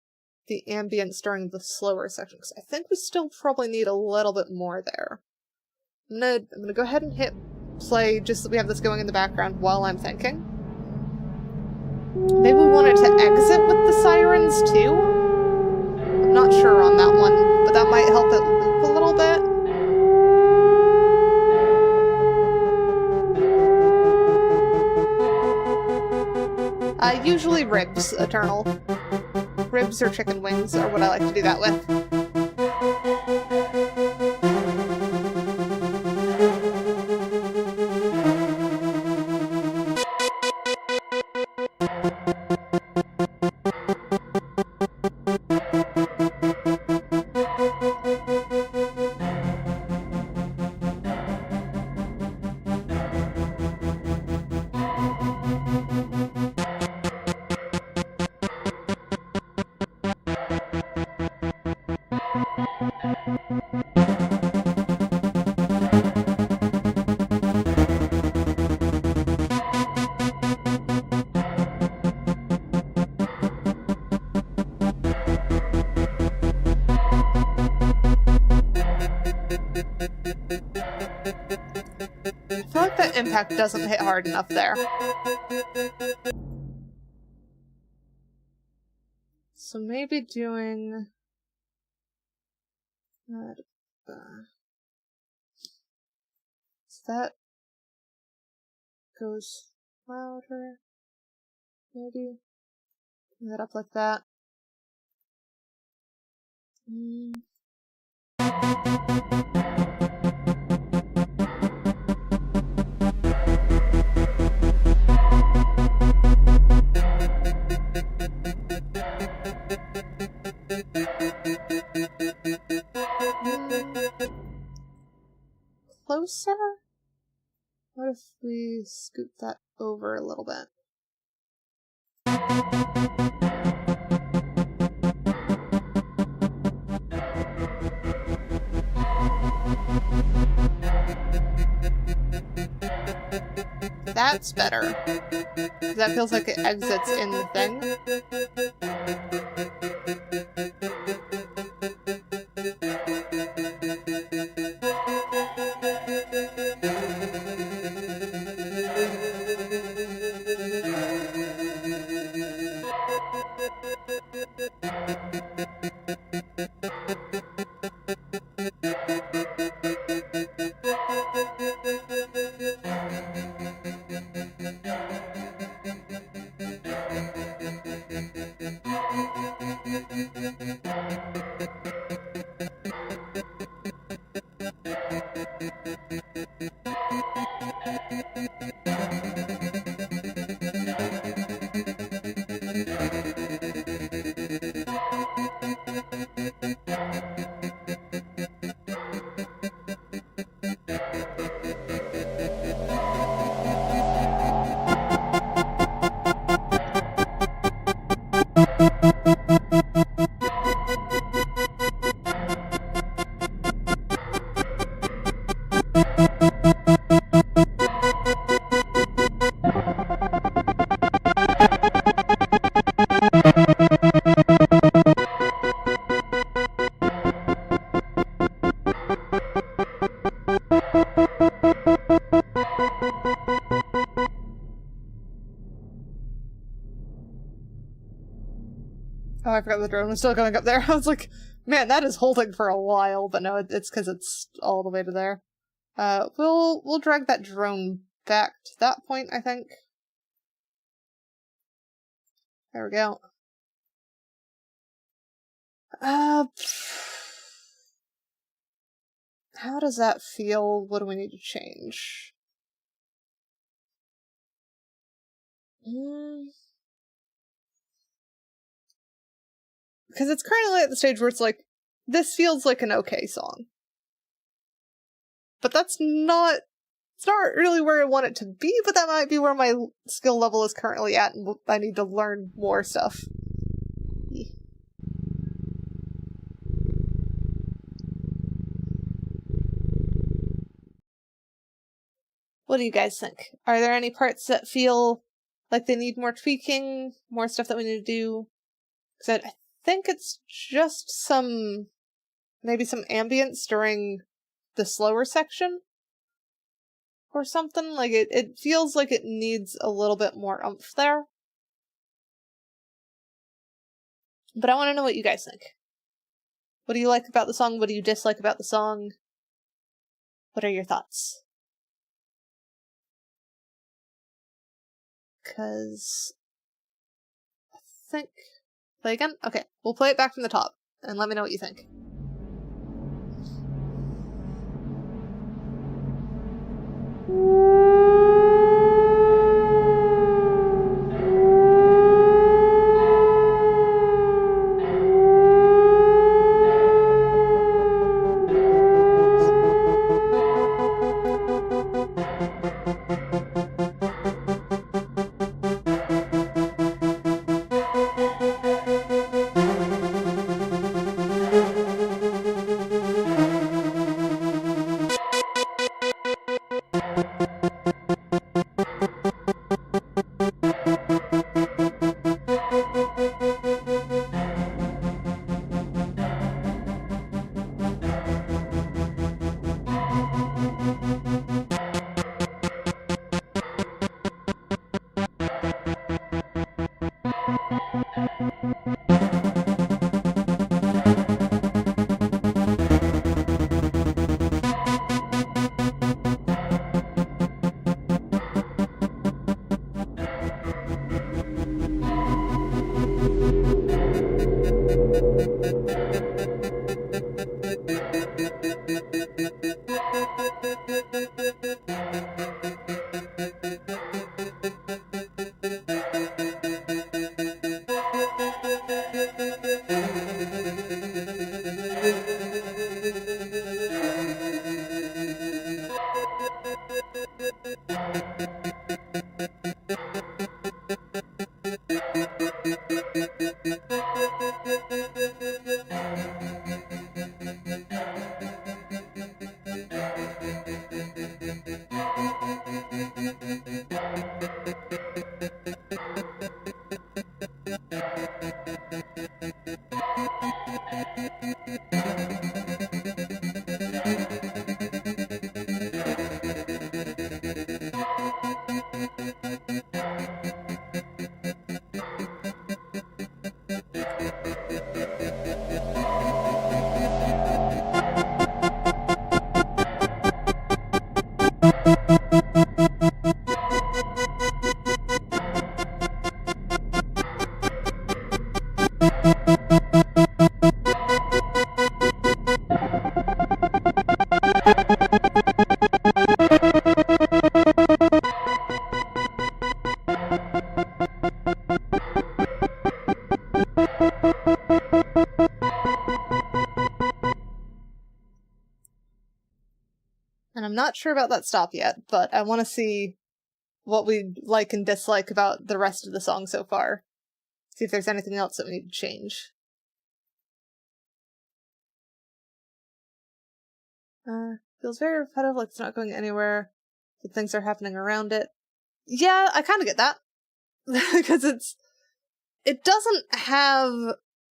the ambience during the slower section? Because I think we still probably need a little bit more there. I'm gonna go ahead and hit play just so we have this going in the background while I'm thinking. Maybe we want it to exit with the sirens too? I'm not sure on that one, but that might help it loop a little bit. Usually ribs, Eternal. Ribs or chicken wings are what I like to do that with. I feel like that impact doesn't hit hard enough there. So maybe doing... so that goes louder, maybe? Bring that up like that. Closer? What if we scoot that over a little bit? That's better. That feels like it exits in the thing. Oh, I forgot the drone was still going up there. I was like, man, that is holding for a while, but no, it's because it's all the way to there. We'll drag that drone back to that point, I think. There we go. How does that feel? What do we need to change? Because it's currently at the stage where it's like, this feels like an okay song. But that's not... It's not really where I want it to be, but that might be where my skill level is currently at, and I need to learn more stuff. What do you guys think? Are there any parts that feel like they need more tweaking, more stuff that we need to do? Because I think it's just maybe some ambience during the slower section or something. Like, it feels like it needs a little bit more oomph there. But I want to know what you guys think. What do you like about the song? What do you dislike about the song? What are your thoughts? Because I think... Play again? Okay, we'll play it back from the top, and let me know what you think. And I'm not sure about that stop yet, but I want to see what we like and dislike about the rest of the song so far. See if there's anything else that we need to change. Feels very repetitive, like it's not going anywhere, but things are happening around it. Yeah, I kind of get that. Because it doesn't have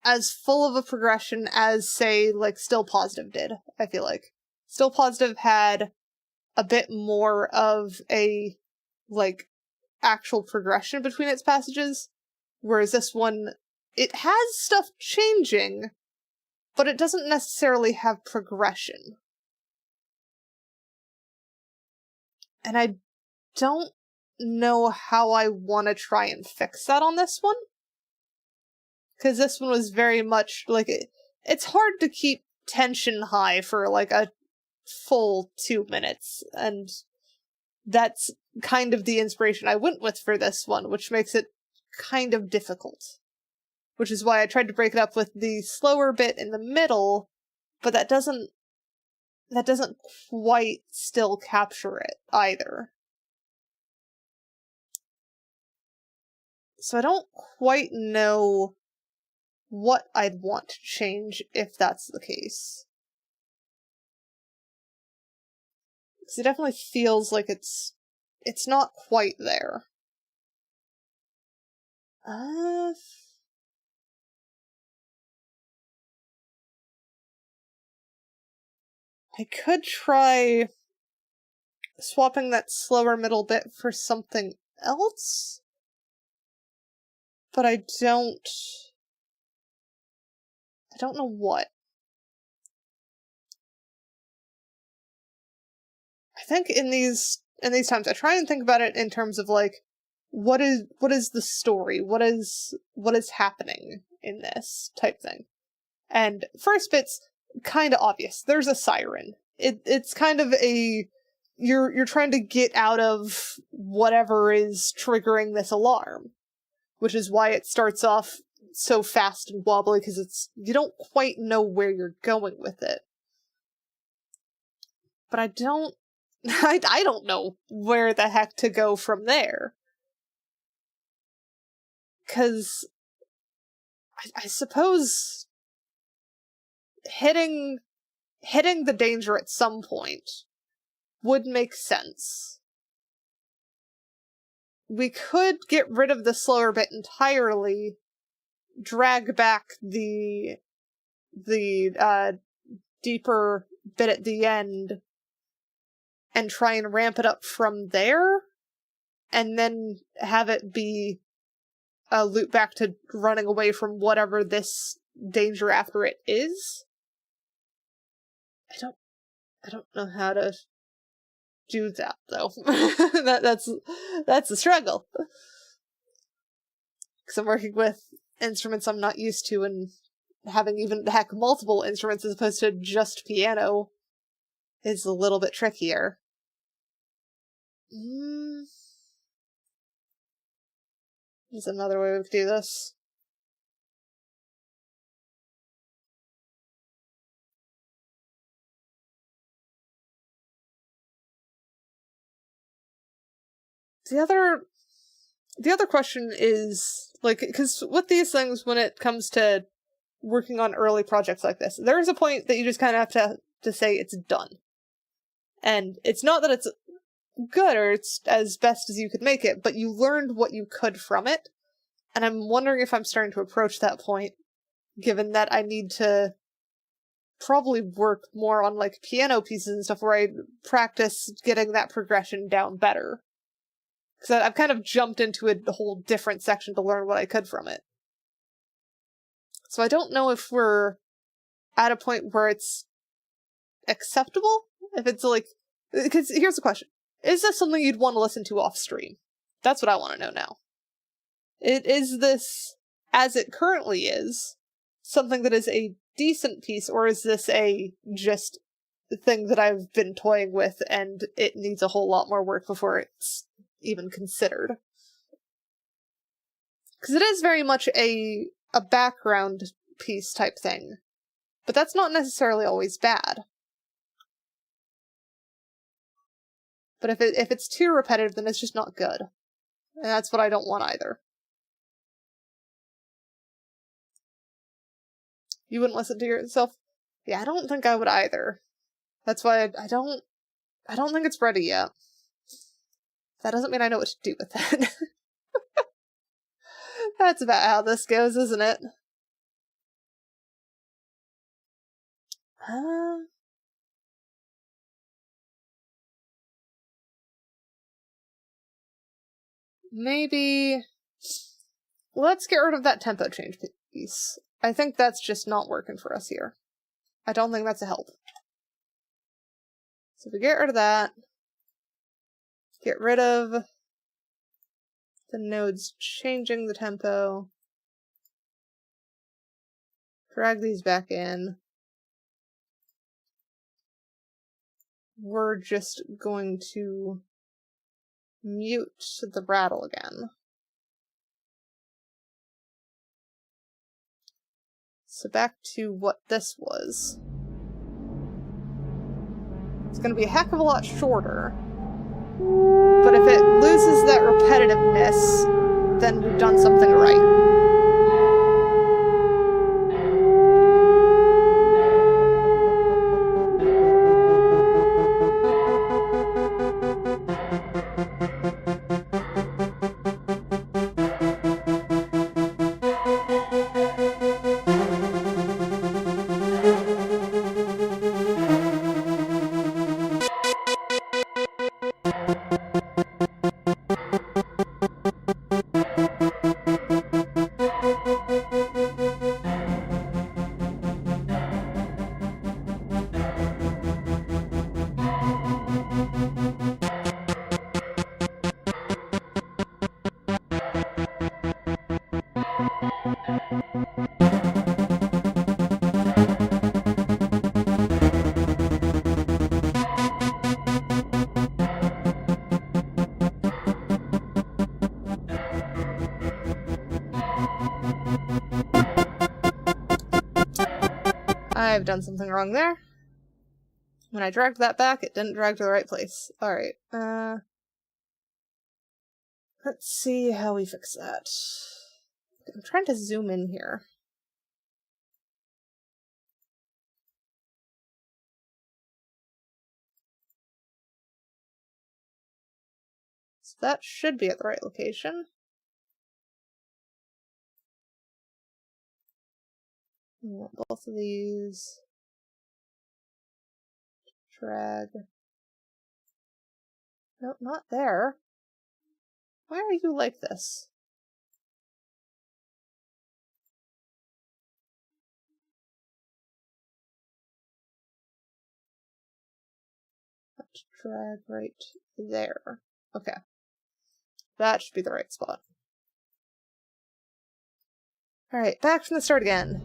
as full of a progression as, say, like, Still Positive did, I feel like. Still Positive had a bit more of a, like, actual progression between its passages, whereas this one, it has stuff changing, but it doesn't necessarily have progression. And I don't know how I want to try and fix that on this one. Because this one was very much, like, it's hard to keep tension high for, like, a full 2 minutes, and that's kind of the inspiration I went with for this one, which makes it kind of difficult. which is why I tried to break it up with the slower bit in the middle, but that doesn't quite still capture it either. So I don't quite know what I'd want to change if that's the case. Because it definitely feels like it's not quite there. I could try swapping that slower middle bit for something else, but I don't know what. I think in these times I try and think about it in terms of like what is the story? What is happening in this type thing? And first bit's kind of obvious. There's a siren. It's kind of a you're trying to get out of whatever is triggering this alarm, which is why it starts off so fast and wobbly, because you don't quite know where you're going with it. But I don't know where the heck to go from there. Because I suppose hitting the danger at some point would make sense. We could get rid of the slower bit entirely, drag back the deeper bit at the end, and try and ramp it up from there, and then have it be a loop back to running away from whatever this danger after it is. I don't know how to do that, though. That's a struggle. Because I'm working with instruments I'm not used to, and having even, heck, multiple instruments as opposed to just piano is a little bit trickier. There's another way we could do this. The other question is, like, because with these things, when it comes to working on early projects like this, there is a point that you just kind of have to say it's done. And it's not that it's good or it's as best as you could make it, but you learned what you could from it. And I'm wondering if I'm starting to approach that point, given that I need to probably work more on, like, piano pieces and stuff where I practice getting that progression down better. Because I've kind of jumped into a whole different section to learn what I could from it. So I don't know if we're at a point where it's acceptable. If it's like... Because here's the question. Is this something you'd want to listen to off stream? That's what I want to know now. Is this, as it currently is, something that is a decent piece, or is this a just thing that I've been toying with and it needs a whole lot more work before it's even considered? Because it is very much a background piece type thing, but that's not necessarily always bad. But if it's too repetitive, then it's just not good. And that's what I don't want either. You wouldn't listen to yourself? Yeah, I don't think I would either. That's why I don't think it's ready yet. That doesn't mean I know what to do with it. That's about how this goes, isn't it? Maybe... Let's get rid of that tempo change piece. I think that's just not working for us here. I don't think that's a help. So if we get rid of that, get rid of the nodes changing the tempo, drag these back in, we're just going to mute the rattle again. So back to what this was. It's going to be a heck of a lot shorter. But if it loses that repetitiveness, then we've done something right. I've done something wrong there. When I dragged that back, it didn't drag to the right place. Alright, let's see how we fix that. I'm trying to zoom in here. So that should be at the right location. I want both of these. Drag. Nope, not there. Why are you like this? Let's drag right there. Okay. That should be the right spot. Alright, back from the start again.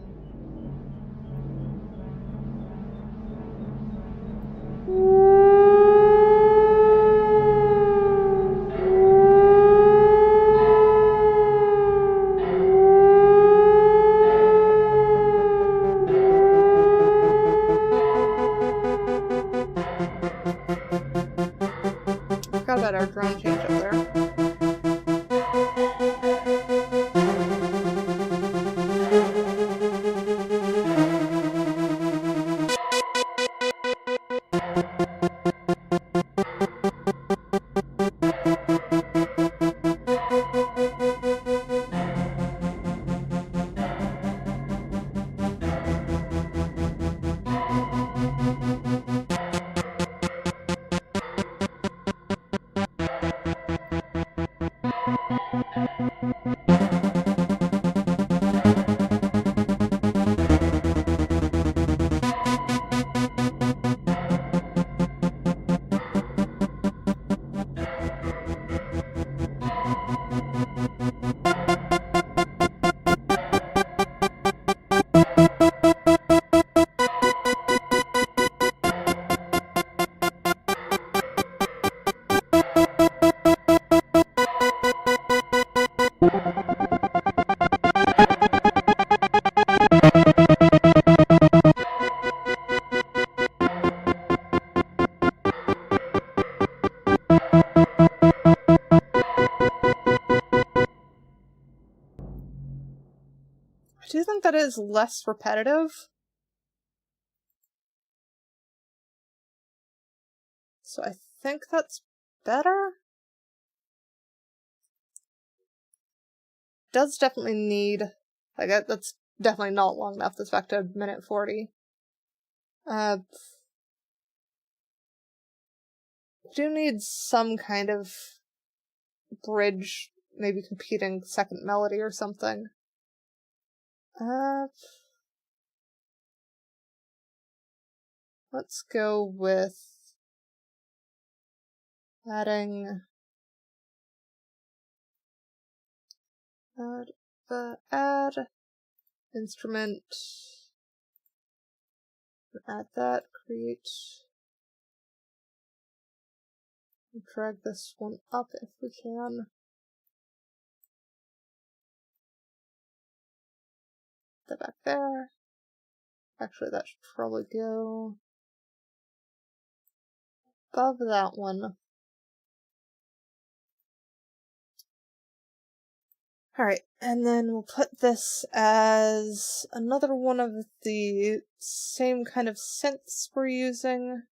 Forgot about our drone change up there. I do think that is less repetitive. So I think that's better. Does definitely need, like, that's definitely not long enough. That's back to minute 40. Do need some kind of bridge, maybe competing second melody or something. Let's go with adding add instrument, add that, create, drag this one up if we can. That back there. Actually, that should probably go above that one. Alright, and then we'll put this as another one of the same kind of synths we're using,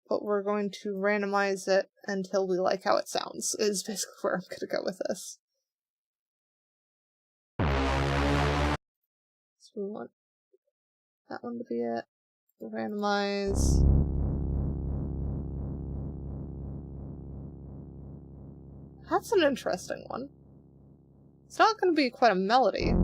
but we're going to randomize it until we like how it sounds, is basically where I'm gonna go with this. So we want that one to be it. Randomize. That's an interesting one. It's not going to be quite a melody.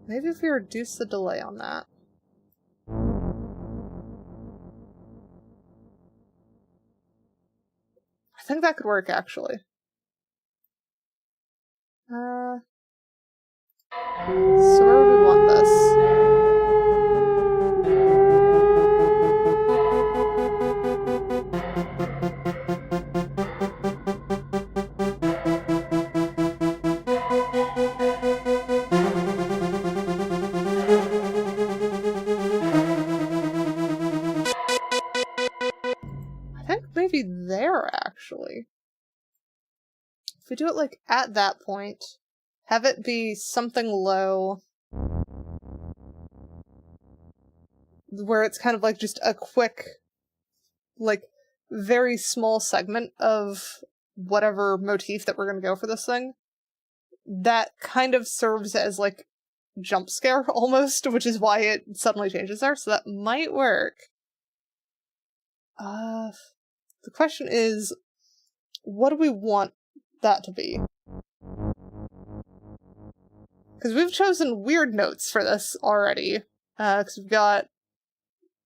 Maybe if we reduce the delay on that. I think that could work, actually. So where would we want this? I think maybe there, actually. If we do it, like, at that point, have it be something low, where it's kind of like just a quick, like, very small segment of whatever motif that we're gonna go for this thing, that kind of serves as, like, jump scare, almost, which is why it suddenly changes there, so that might work. The question is, what do we want that to be? Because we've chosen weird notes for this already. Because we've got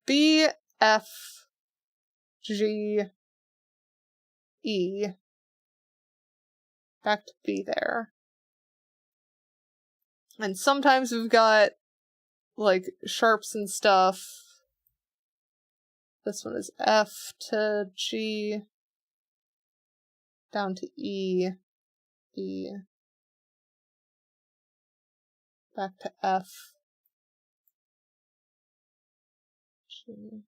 B, F, G, E, back to B there. And sometimes we've got, like, sharps and stuff. This one is F to G, down to E, B, back to F, G.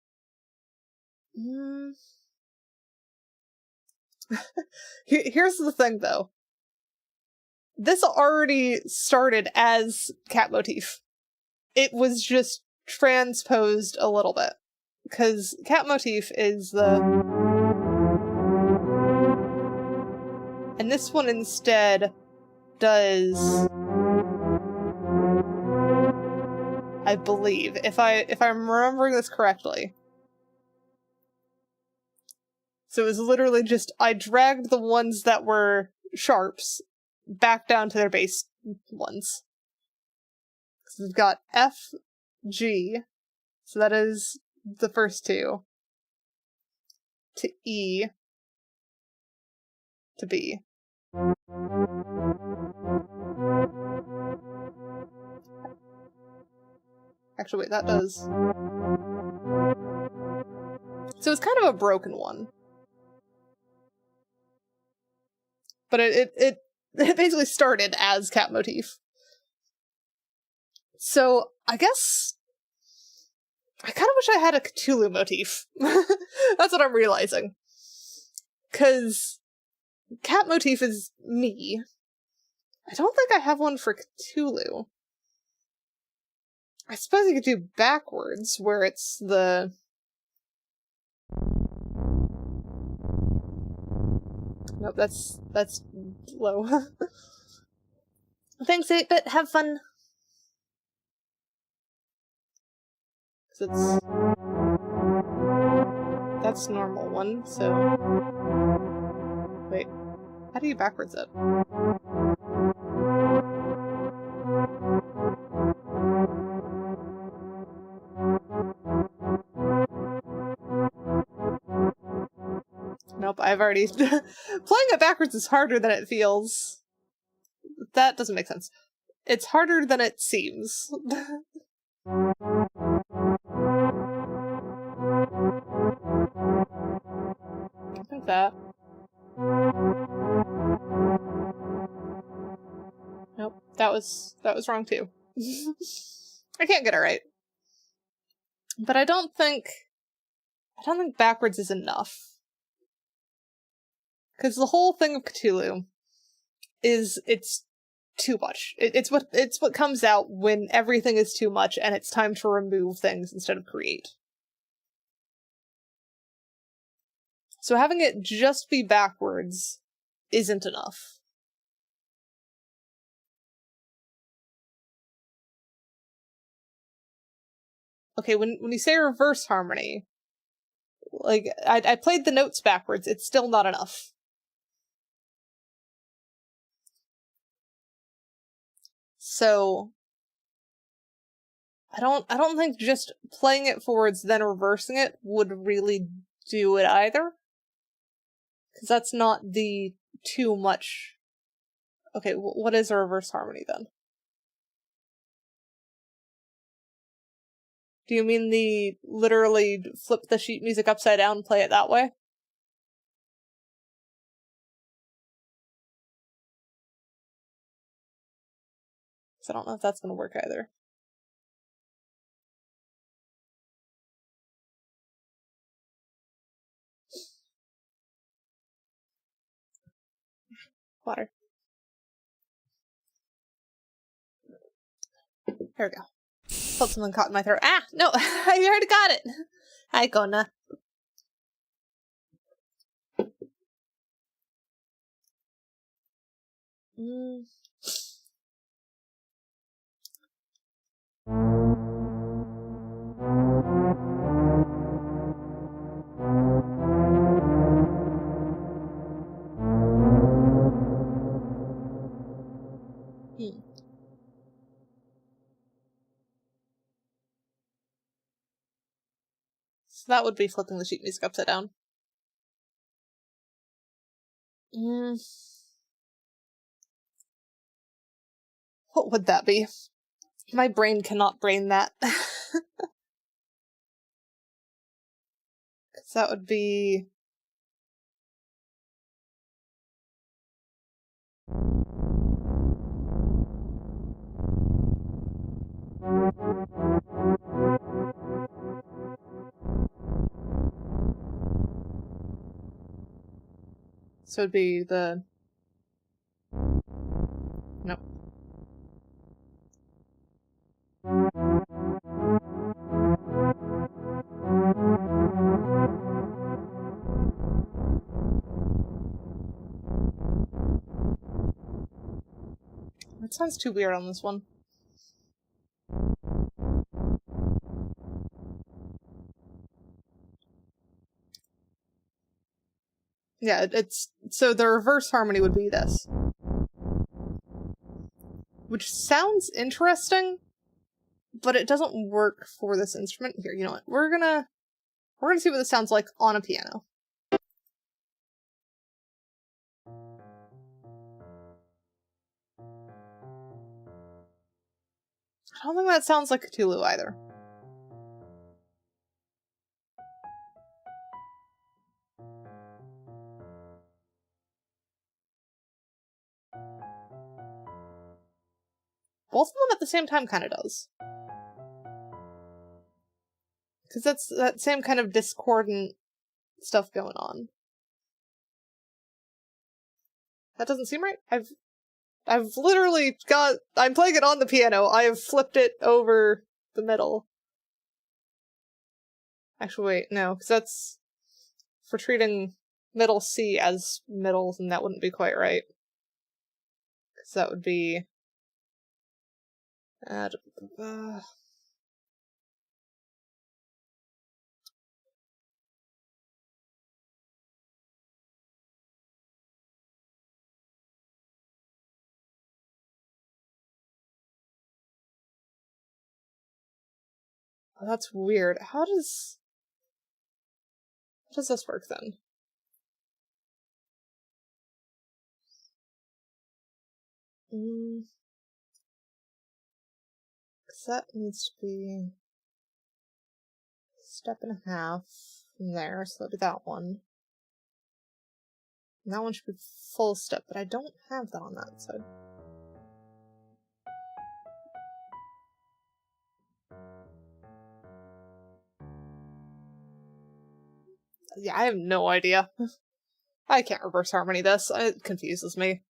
Here's the thing, though. This already started as cat motif. It was just transposed a little bit. Because cat motif is the... And this one instead does... I believe, if I'm remembering this correctly. So it was literally just, I dragged the ones that were sharps back down to their base ones. So we've got F, G, so that is the first two, to E, to B. Actually, wait, that does. So it's kind of a broken one. But it basically started as cat motif. So, I guess... I kind of wish I had a Cthulhu motif. That's what I'm realizing. Because cat motif is me. I don't think I have one for Cthulhu. I suppose you could do backwards, where it's the... Nope, that's low. Thanks, 8-bit, have fun! That's normal one, so... Wait, how do you backwards it? Nope, I've already... Playing it backwards is harder than it feels. That doesn't make sense. It's harder than it seems. like that. Nope, that was wrong too. I can't get it right. But I don't think backwards is enough. Because the whole thing of Cthulhu is it's too much. It's what comes out when everything is too much and it's time to remove things instead of create. So having it just be backwards isn't enough. Okay, when you say reverse harmony, like, I played the notes backwards, it's still not enough. So I don't think just playing it forwards then reversing it would really do it either. Because that's not the too much. Okay, what is a reverse harmony then? Do you mean the literally flip the sheet music upside down and play it that way? Because I don't know if that's going to work either. Water. Here we go. Felt something caught in my throat. Ah! No! I already got it! Hi, Kona. So that would be flipping the sheet music upside down. What would that be? My brain cannot brain that. Because that would be... So it'd be the... Nope. That sounds too weird on this one. Yeah, it's... So the reverse harmony would be this. Which sounds interesting, but it doesn't work for this instrument. Here, you know what? We're gonna see what this sounds like on a piano. I don't think that sounds like Cthulhu either. Both of them at the same time kind of does. Because that's that same kind of discordant stuff going on. That doesn't seem right. I've literally got... I'm playing it on the piano. I have flipped it over the middle. Actually, wait, no, because that's for treating middle C as middle, and that wouldn't be quite right. Because that would be... Oh, that's weird. How does this work then? Because that needs to be a step and a half from there, so that'll be that one. And that one should be full step, but I don't have that on that side. Yeah, I have no idea. I can't reverse harmony this. It confuses me.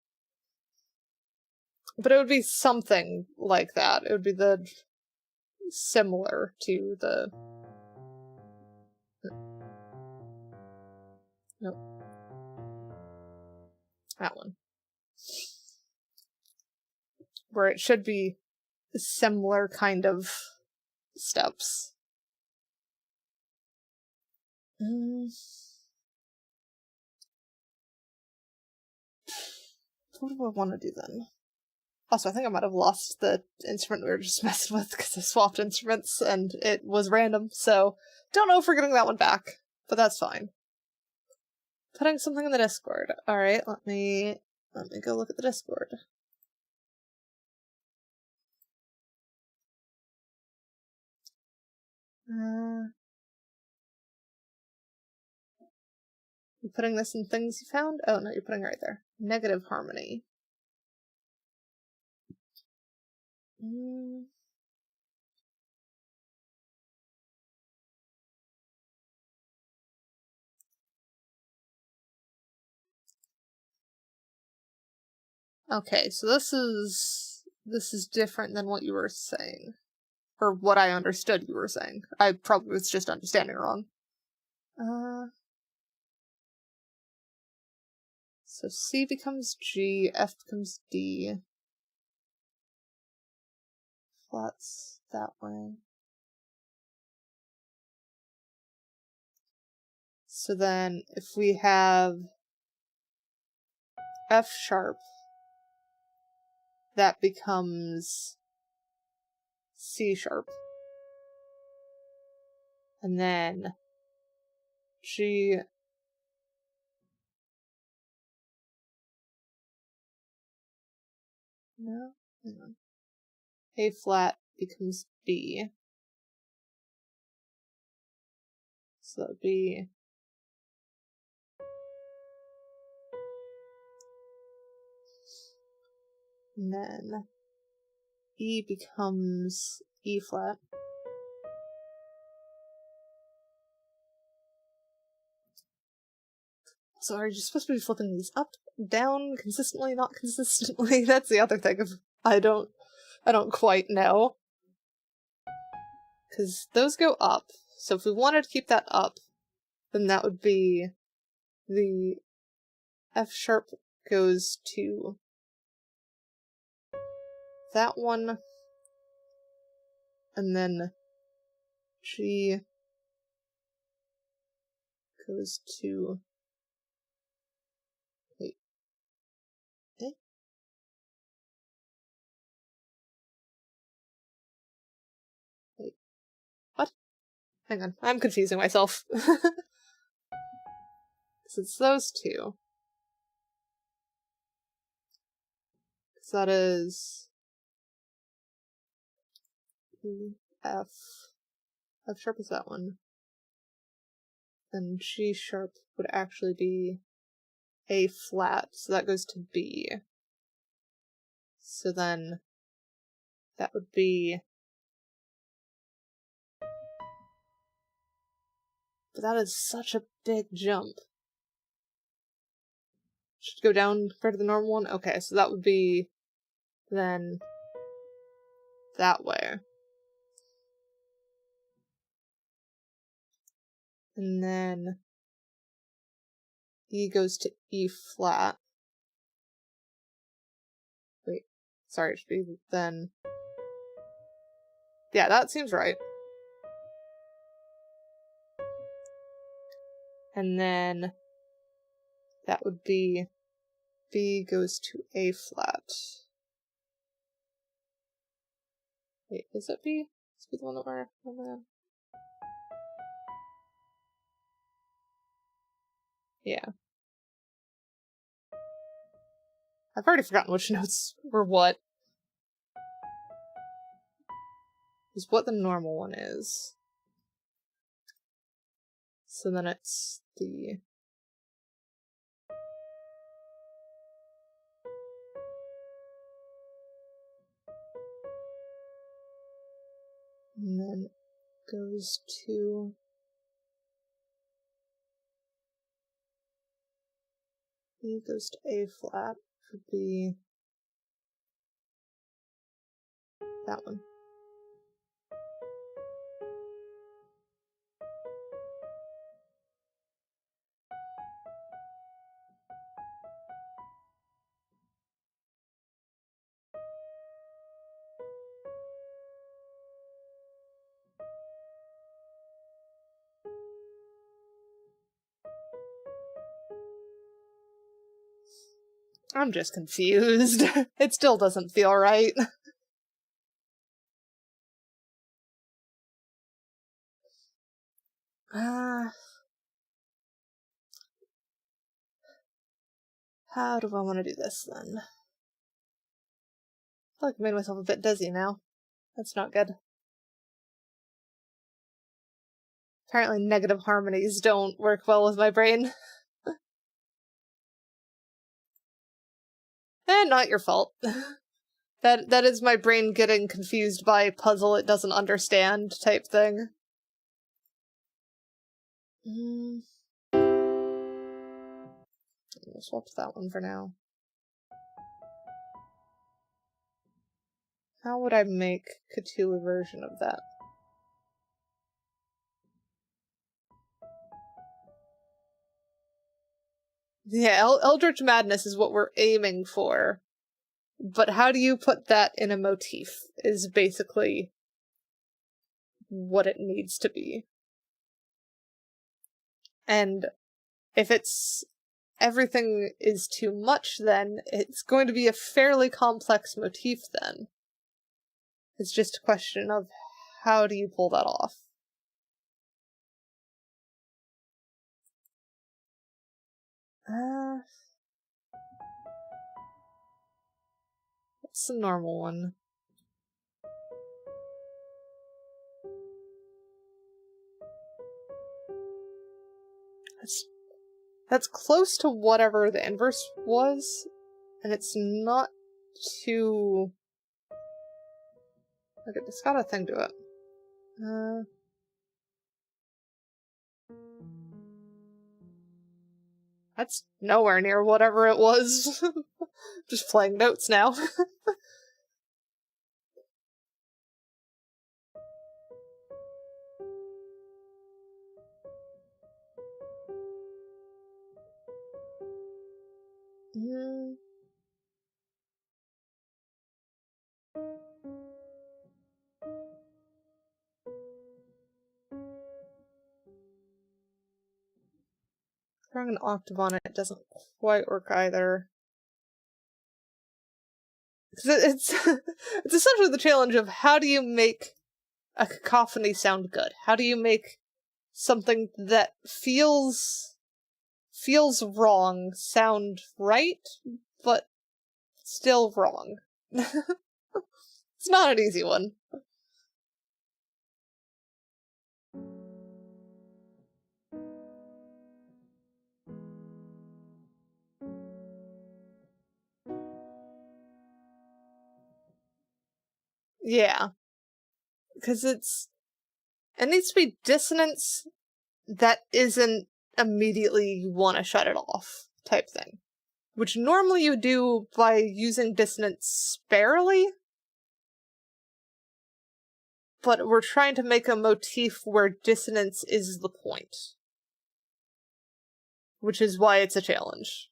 But it would be something like that. It would be the similar to the... Nope. That one. Where it should be similar kind of steps. What do I want to do then? Also, I think I might have lost the instrument we were just messing with because I swapped instruments and it was random, so don't know if we're getting that one back, but that's fine. Putting something in the Discord. Alright, let me go look at the Discord. You putting this in things you found? Oh, no, you're putting it right there. Negative harmony. Okay, so this is different than what you were saying. Or what I understood you were saying. I probably was just understanding wrong. So C becomes G, F becomes D. Flats that way. So then, if we have F sharp, that becomes C sharp. And then G... No? Hang on. A flat becomes B. So that would be... And then E becomes E flat. So are you supposed to be flipping these up, down, consistently, not consistently? That's the other thing. I don't quite know. Because those go up. So if we wanted to keep that up, then that would be the F sharp goes to that one, and then G goes to... Wait. Eh? Wait. What? Hang on, I'm confusing myself. Because it's those two. Because that is... F. F sharp is that one. Then G sharp would actually be A flat, so that goes to B. So then that would be... But that is such a big jump. Should go down compared to the normal one? Okay, so that would be then that way. And then E goes to E flat. Wait, sorry, it should be then... Yeah, that seems right. And then that would be B goes to A flat. Wait, is it B? Is B the one that we're... Oh my god. Yeah. I've already forgotten which notes were what. Is what the normal one is. So then it's the... And then it goes to... E goes to A flat, would be that one. I'm just confused. It still doesn't feel right. How do I want to do this, then? I feel like I made myself a bit dizzy now. That's not good. Apparently negative harmonies don't work well with my brain. Not your fault. That is my brain getting confused by a puzzle it doesn't understand type thing. We'll swap to that one for now. How would I make Cthulhu version of that? Yeah, Eldritch Madness is what we're aiming for. But how do you put that in a motif is basically what it needs to be. And if it's everything is too much, then it's going to be a fairly complex motif then. It's just a question of how do you pull that off? What's the normal one? That's close to whatever the inverse was, and it's not too... Okay, it's got a thing to it. That's nowhere near whatever it was. Just playing notes now. Throwing an octave on it doesn't quite work either. It's it's essentially the challenge of how do you make a cacophony sound good? How do you make something that feels wrong sound right, but still wrong? It's not an easy one. Yeah. Because it needs to be dissonance that isn't immediately you want to shut it off type thing. Which normally you do by using dissonance sparely. But we're trying to make a motif where dissonance is the point. Which is why it's a challenge.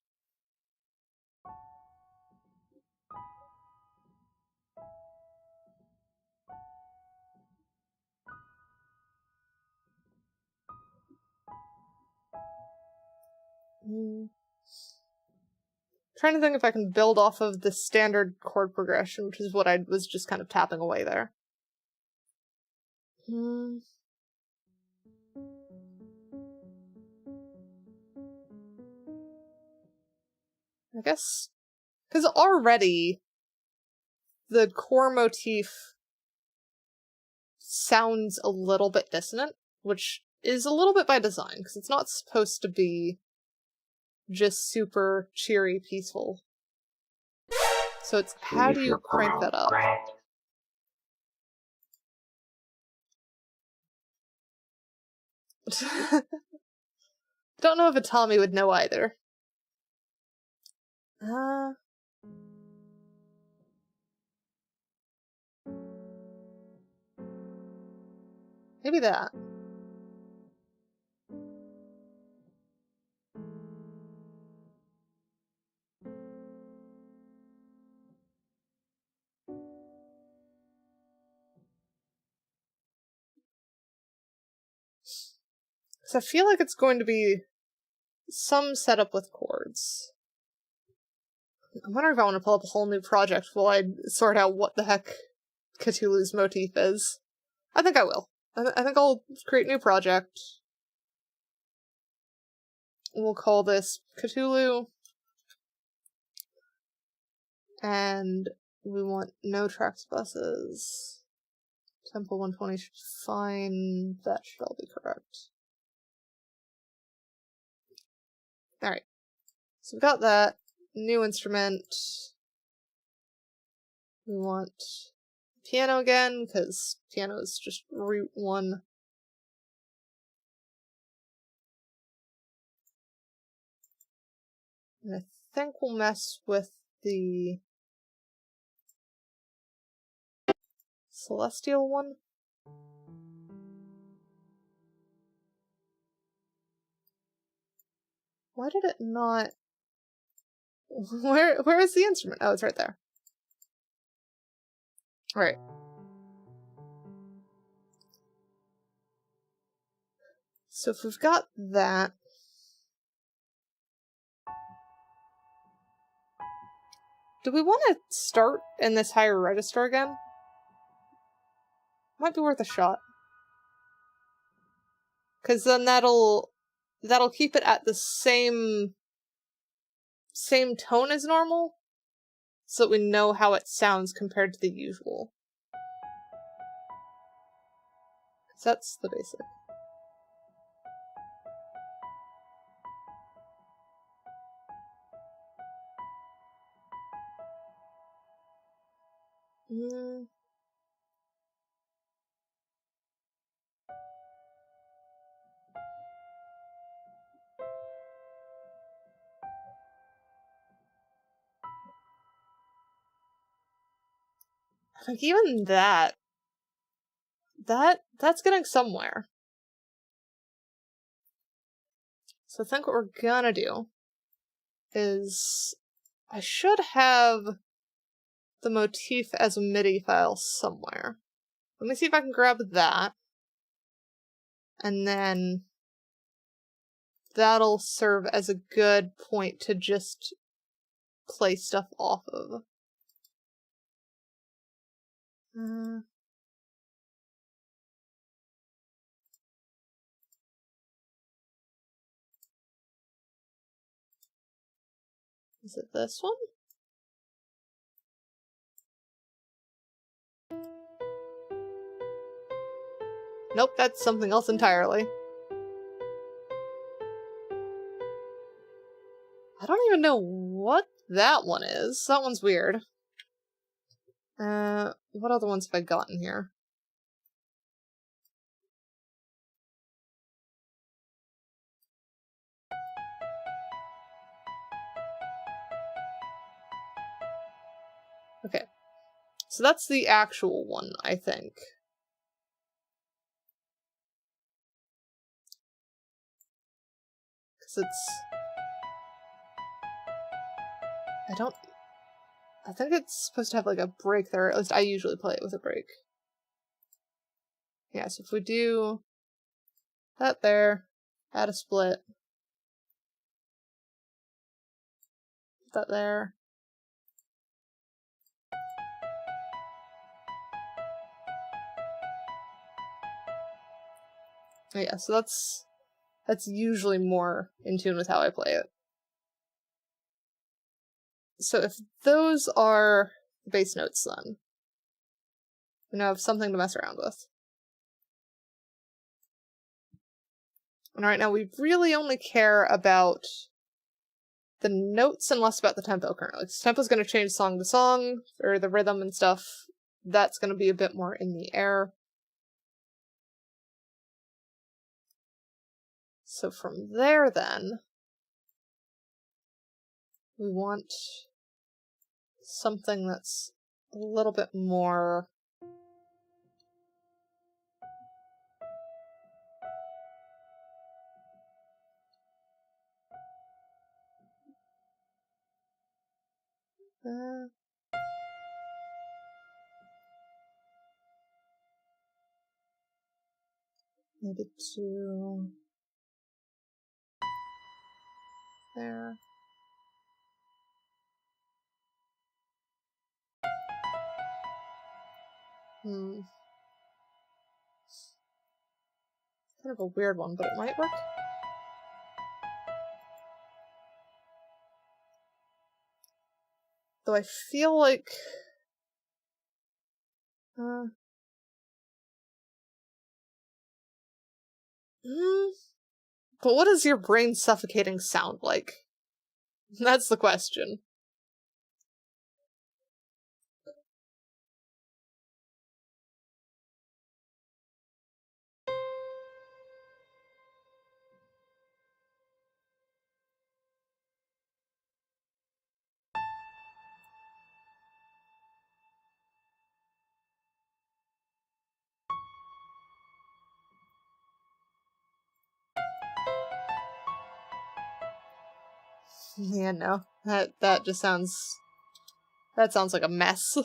Trying to think if I can build off of the standard chord progression, which is what I was just kind of tapping away there. I guess... Because already, the core motif sounds a little bit dissonant, which is a little bit by design, because it's not supposed to be just super cheery, peaceful. So it's how do you crank that up? Don't know if a Tommy would know either. Maybe that. Because I feel like it's going to be some setup with chords. I wonder if I want to pull up a whole new project while I sort out what the heck Cthulhu's motif is. I think I will. I think I'll create a new project. We'll call this Cthulhu. And we want no tracks buses. Tempo 120 should be fine. That should all be correct. Alright. So we've got that. New instrument. We want piano again, because piano is just root 1. And I think we'll mess with the celestial one. Why did it not... Where is the instrument? Oh, it's right there. Right. So if we've got that... Do we want to start in this higher register again? Might be worth a shot. Because then that'll keep it at the same tone as normal, so that we know how it sounds compared to the usual. So that's the basic. Like, even that's getting somewhere. So I think what we're gonna do is I should have the motif as a MIDI file somewhere. Let me see if I can grab that. And then that'll serve as a good point to just play stuff off of. Is it this one? Nope, that's something else entirely. I don't even know what that one is. That one's weird. What other ones have I gotten here? Okay. So that's the actual one, I think. Because I think it's supposed to have like a break there, at least I usually play it with a break. Yeah, so if we do that there, add a split, put that there. Oh yeah, so that's usually more in tune with how I play it. So if those are the bass notes, then we now have something to mess around with. And right now we really only care about the notes and less about the tempo currently. So tempo's going to change song to song, or the rhythm and stuff. That's going to be a bit more in the air. So from there then, we want something that's a little bit more... maybe to... there. Kind of a weird one, but it might work. Though I feel like... But what does your brain suffocating sound like? That's the question. Yeah, no. That just sounds... that sounds like a mess.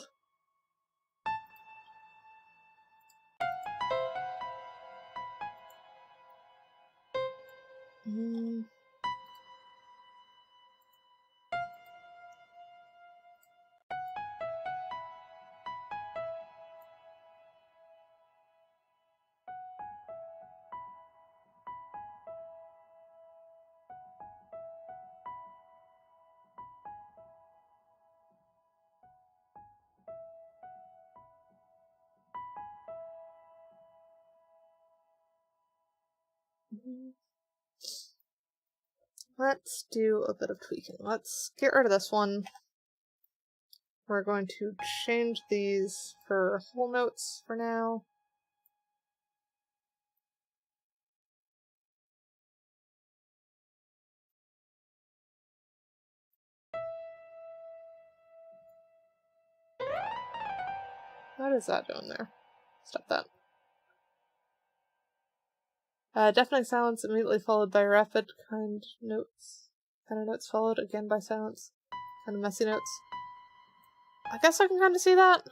Let's do a bit of tweaking. Let's get rid of this one. We're going to change these for whole notes for now. What is that doing there? Stop that. Deafening silence immediately followed by rapid kind of notes followed again by silence. Kind of messy notes. I guess I can kind of see that.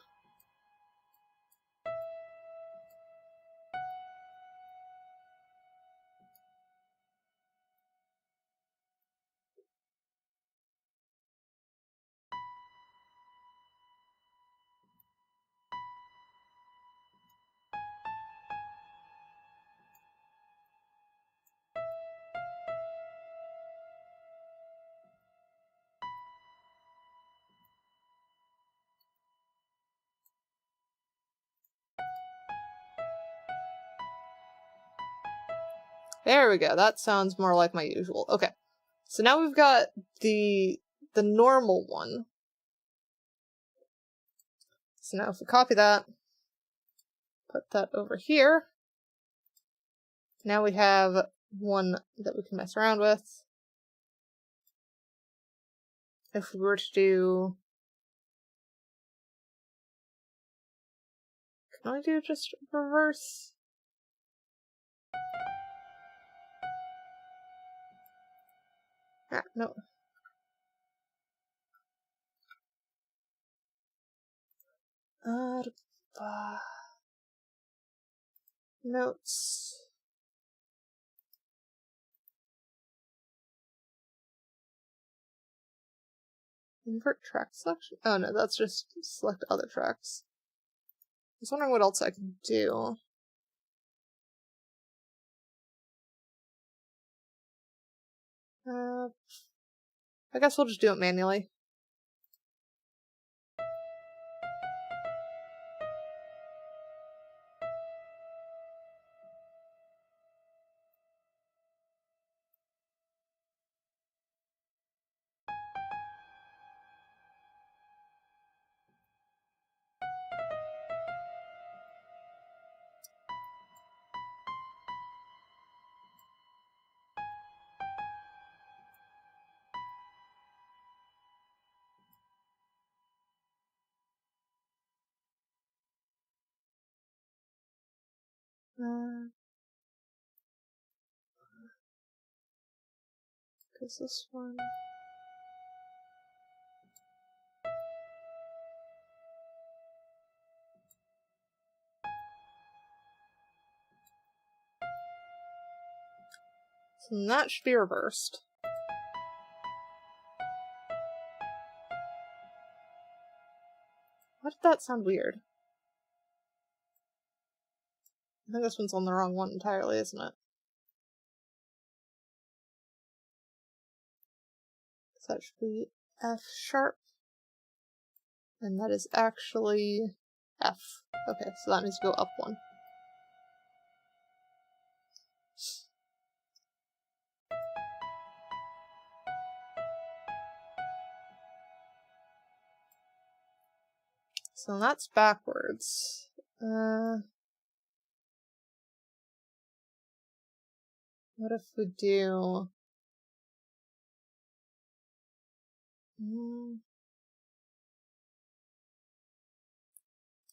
There we go. That sounds more like my usual. Okay. So now we've got the normal one. So now if we copy that, put that over here, now we have one that we can mess around with. If we were to do... can I do just reverse? Ah, no. Notes. Invert track selection? Oh no, that's just select other tracks. I was wondering what else I could do. I guess we'll just do it manually. Because this one. So that should be reversed. Why did that sound weird? I think this one's on the wrong one entirely, isn't it? So that should be F sharp. And that is actually F. Okay, so that needs to go up one. So that's backwards. What if we do...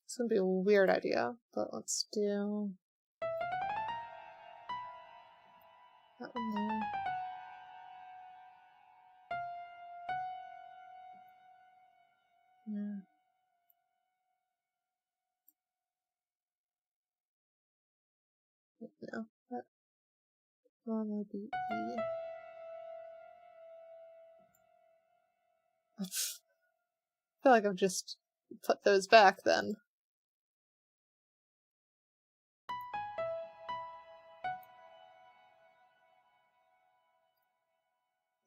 It's gonna be a weird idea, but let's do... that one there. Yeah. No, that one will be E. I feel like I've just put those back then.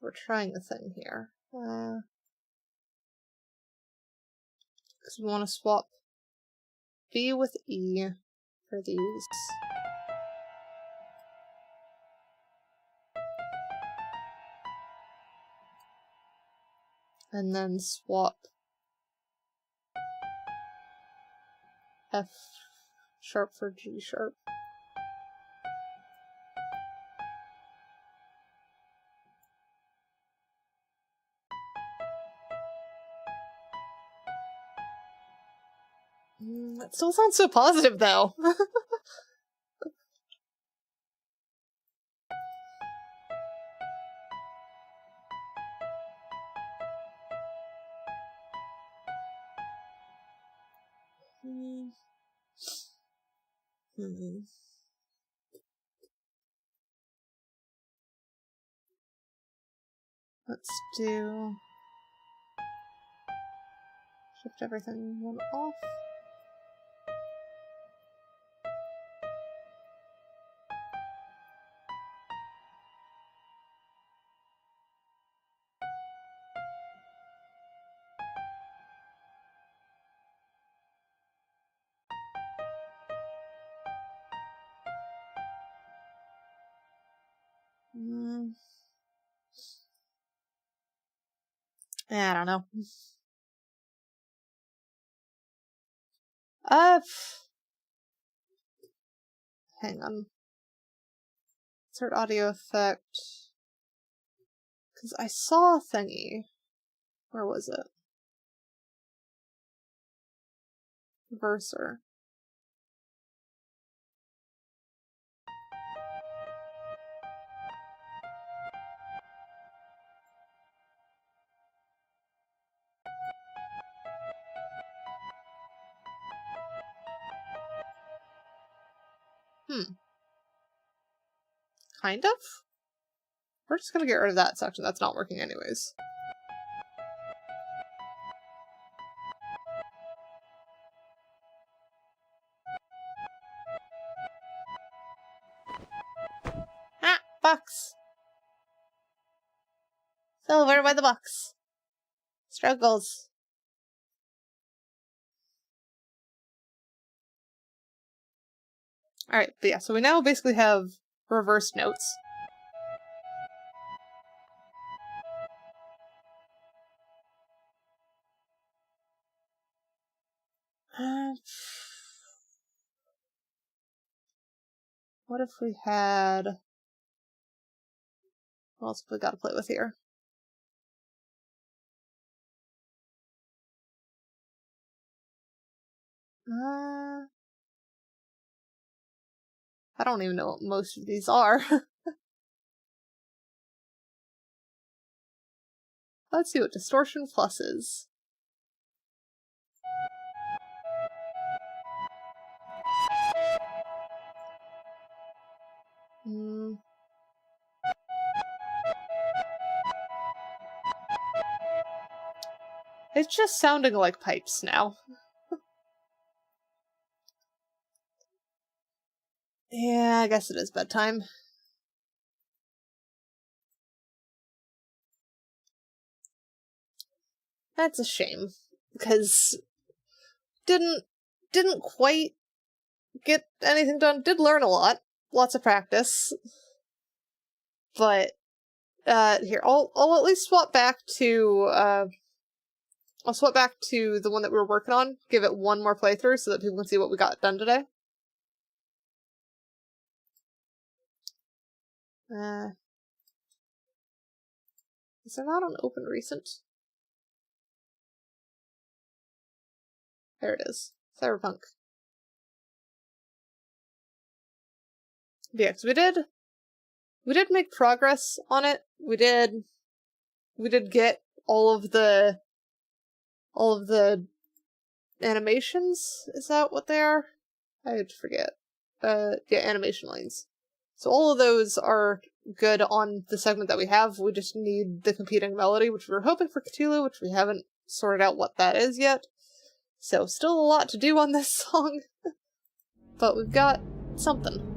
We're trying a thing here. Because we want to swap B with E for these. And then swap F sharp for G sharp. That still sounds so positive, though. Let's do... shift everything one off. I don't know. Hang on. Insert audio effect. Because I saw a thingy. Where was it? Reverser. Kind of? We're just gonna get rid of that section. That's not working anyways. Ah! Box! Silver by the box. Struggles. Alright, but yeah, so we now basically have reverse notes. What if we had... what else have we got to play with here? I don't even know what most of these are. Let's see what Distortion Plus is. It's just sounding like pipes now. Yeah, I guess it is bedtime. That's a shame, because didn't quite get anything done. Did learn a lot, lots of practice, but here I'll at least swap back to I'll swap back to the one that we were working on. Give it one more playthrough so that people can see what we got done today. Is there not an open recent? There it is. Cyberpunk. Yeah, 'cause we did make progress on it. We did get all of the animations. Is that what they are? I forget. Yeah, animation lanes. So all of those are good on the segment that we have. We just need the competing melody, which we were hoping for Cthulhu, which we haven't sorted out what that is yet. So still a lot to do on this song. But we've got something.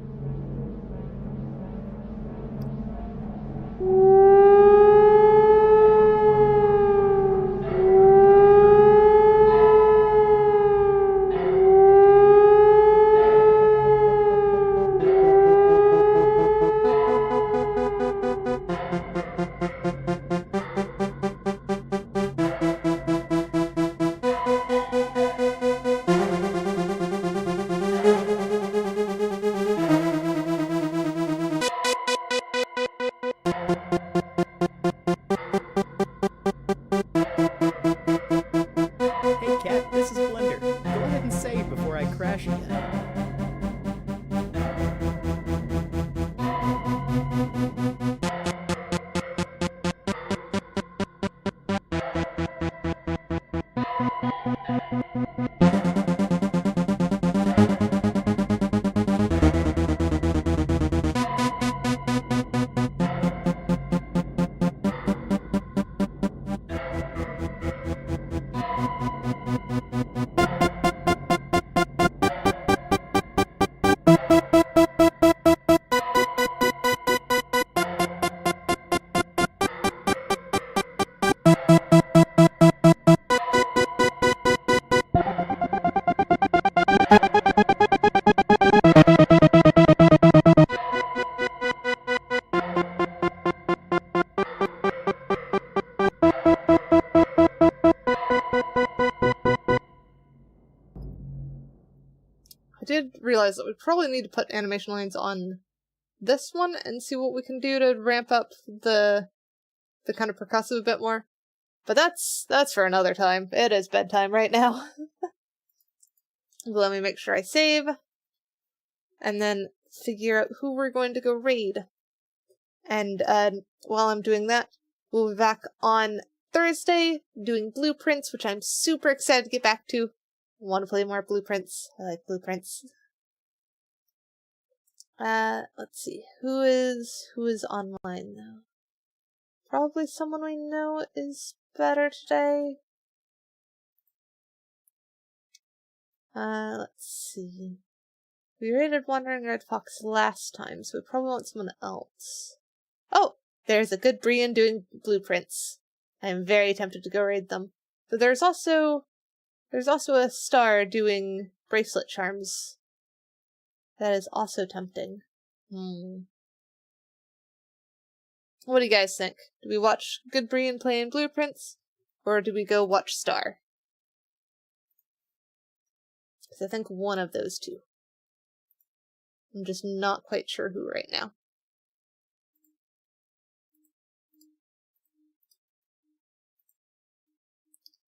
Hey cat, this is Blender. Go ahead and save before I crash again. I did realize that we probably need to put animation lines on this one and see what we can do to ramp up the kind of percussive a bit more. But that's for another time. It is bedtime right now. Let me make sure I save. And then figure out who we're going to go raid. And while I'm doing that, we'll be back on Thursday doing blueprints, which I'm super excited to get back to. I want to play more blueprints. I like blueprints. Let's see. Who is online though? Probably someone we know is better today. Let's see. We raided Wandering Red Fox last time, so we probably want someone else. Oh! There's a good Brian doing blueprints. I am very tempted to go raid them. But there's also a star doing bracelet charms. That is also tempting. What do you guys think? Do we watch good Brian playing blueprints? Or do we go watch Star? Because I think one of those two. I'm just not quite sure who right now.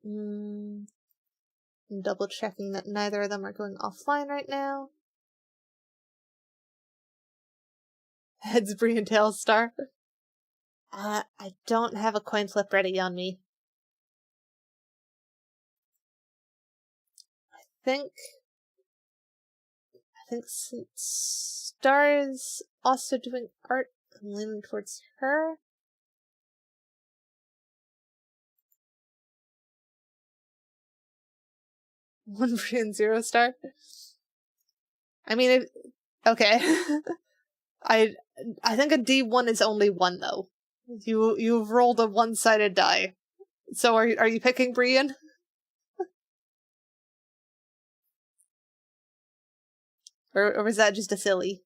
I'm double checking that neither of them are going offline right now. Heads, Bree, and tails star. I don't have a coin flip ready on me. I think since Star is also doing art, I'm leaning towards her. One Bree and 0 star. I mean, okay. I think a D1 is only one though. You've rolled a one-sided die. So are you picking Brian? or was that just a silly?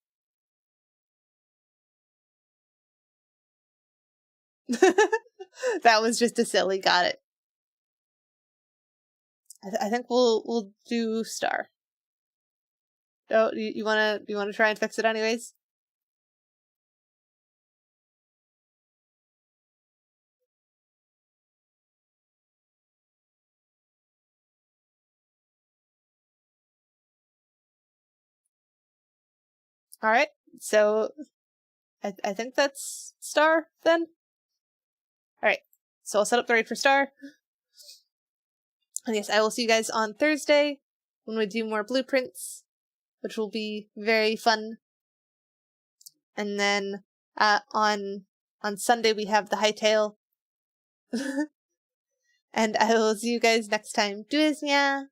That was just a silly. Got it. I think we'll do Star. Oh, you wanna try and fix it anyways? All right. So I think that's Star then. All right. So I'll set up the raid for Star. And yes, I will see you guys on Thursday when we do more blueprints, which will be very fun. And then on Sunday we have the hightail. And I will see you guys next time. Do it, yeah.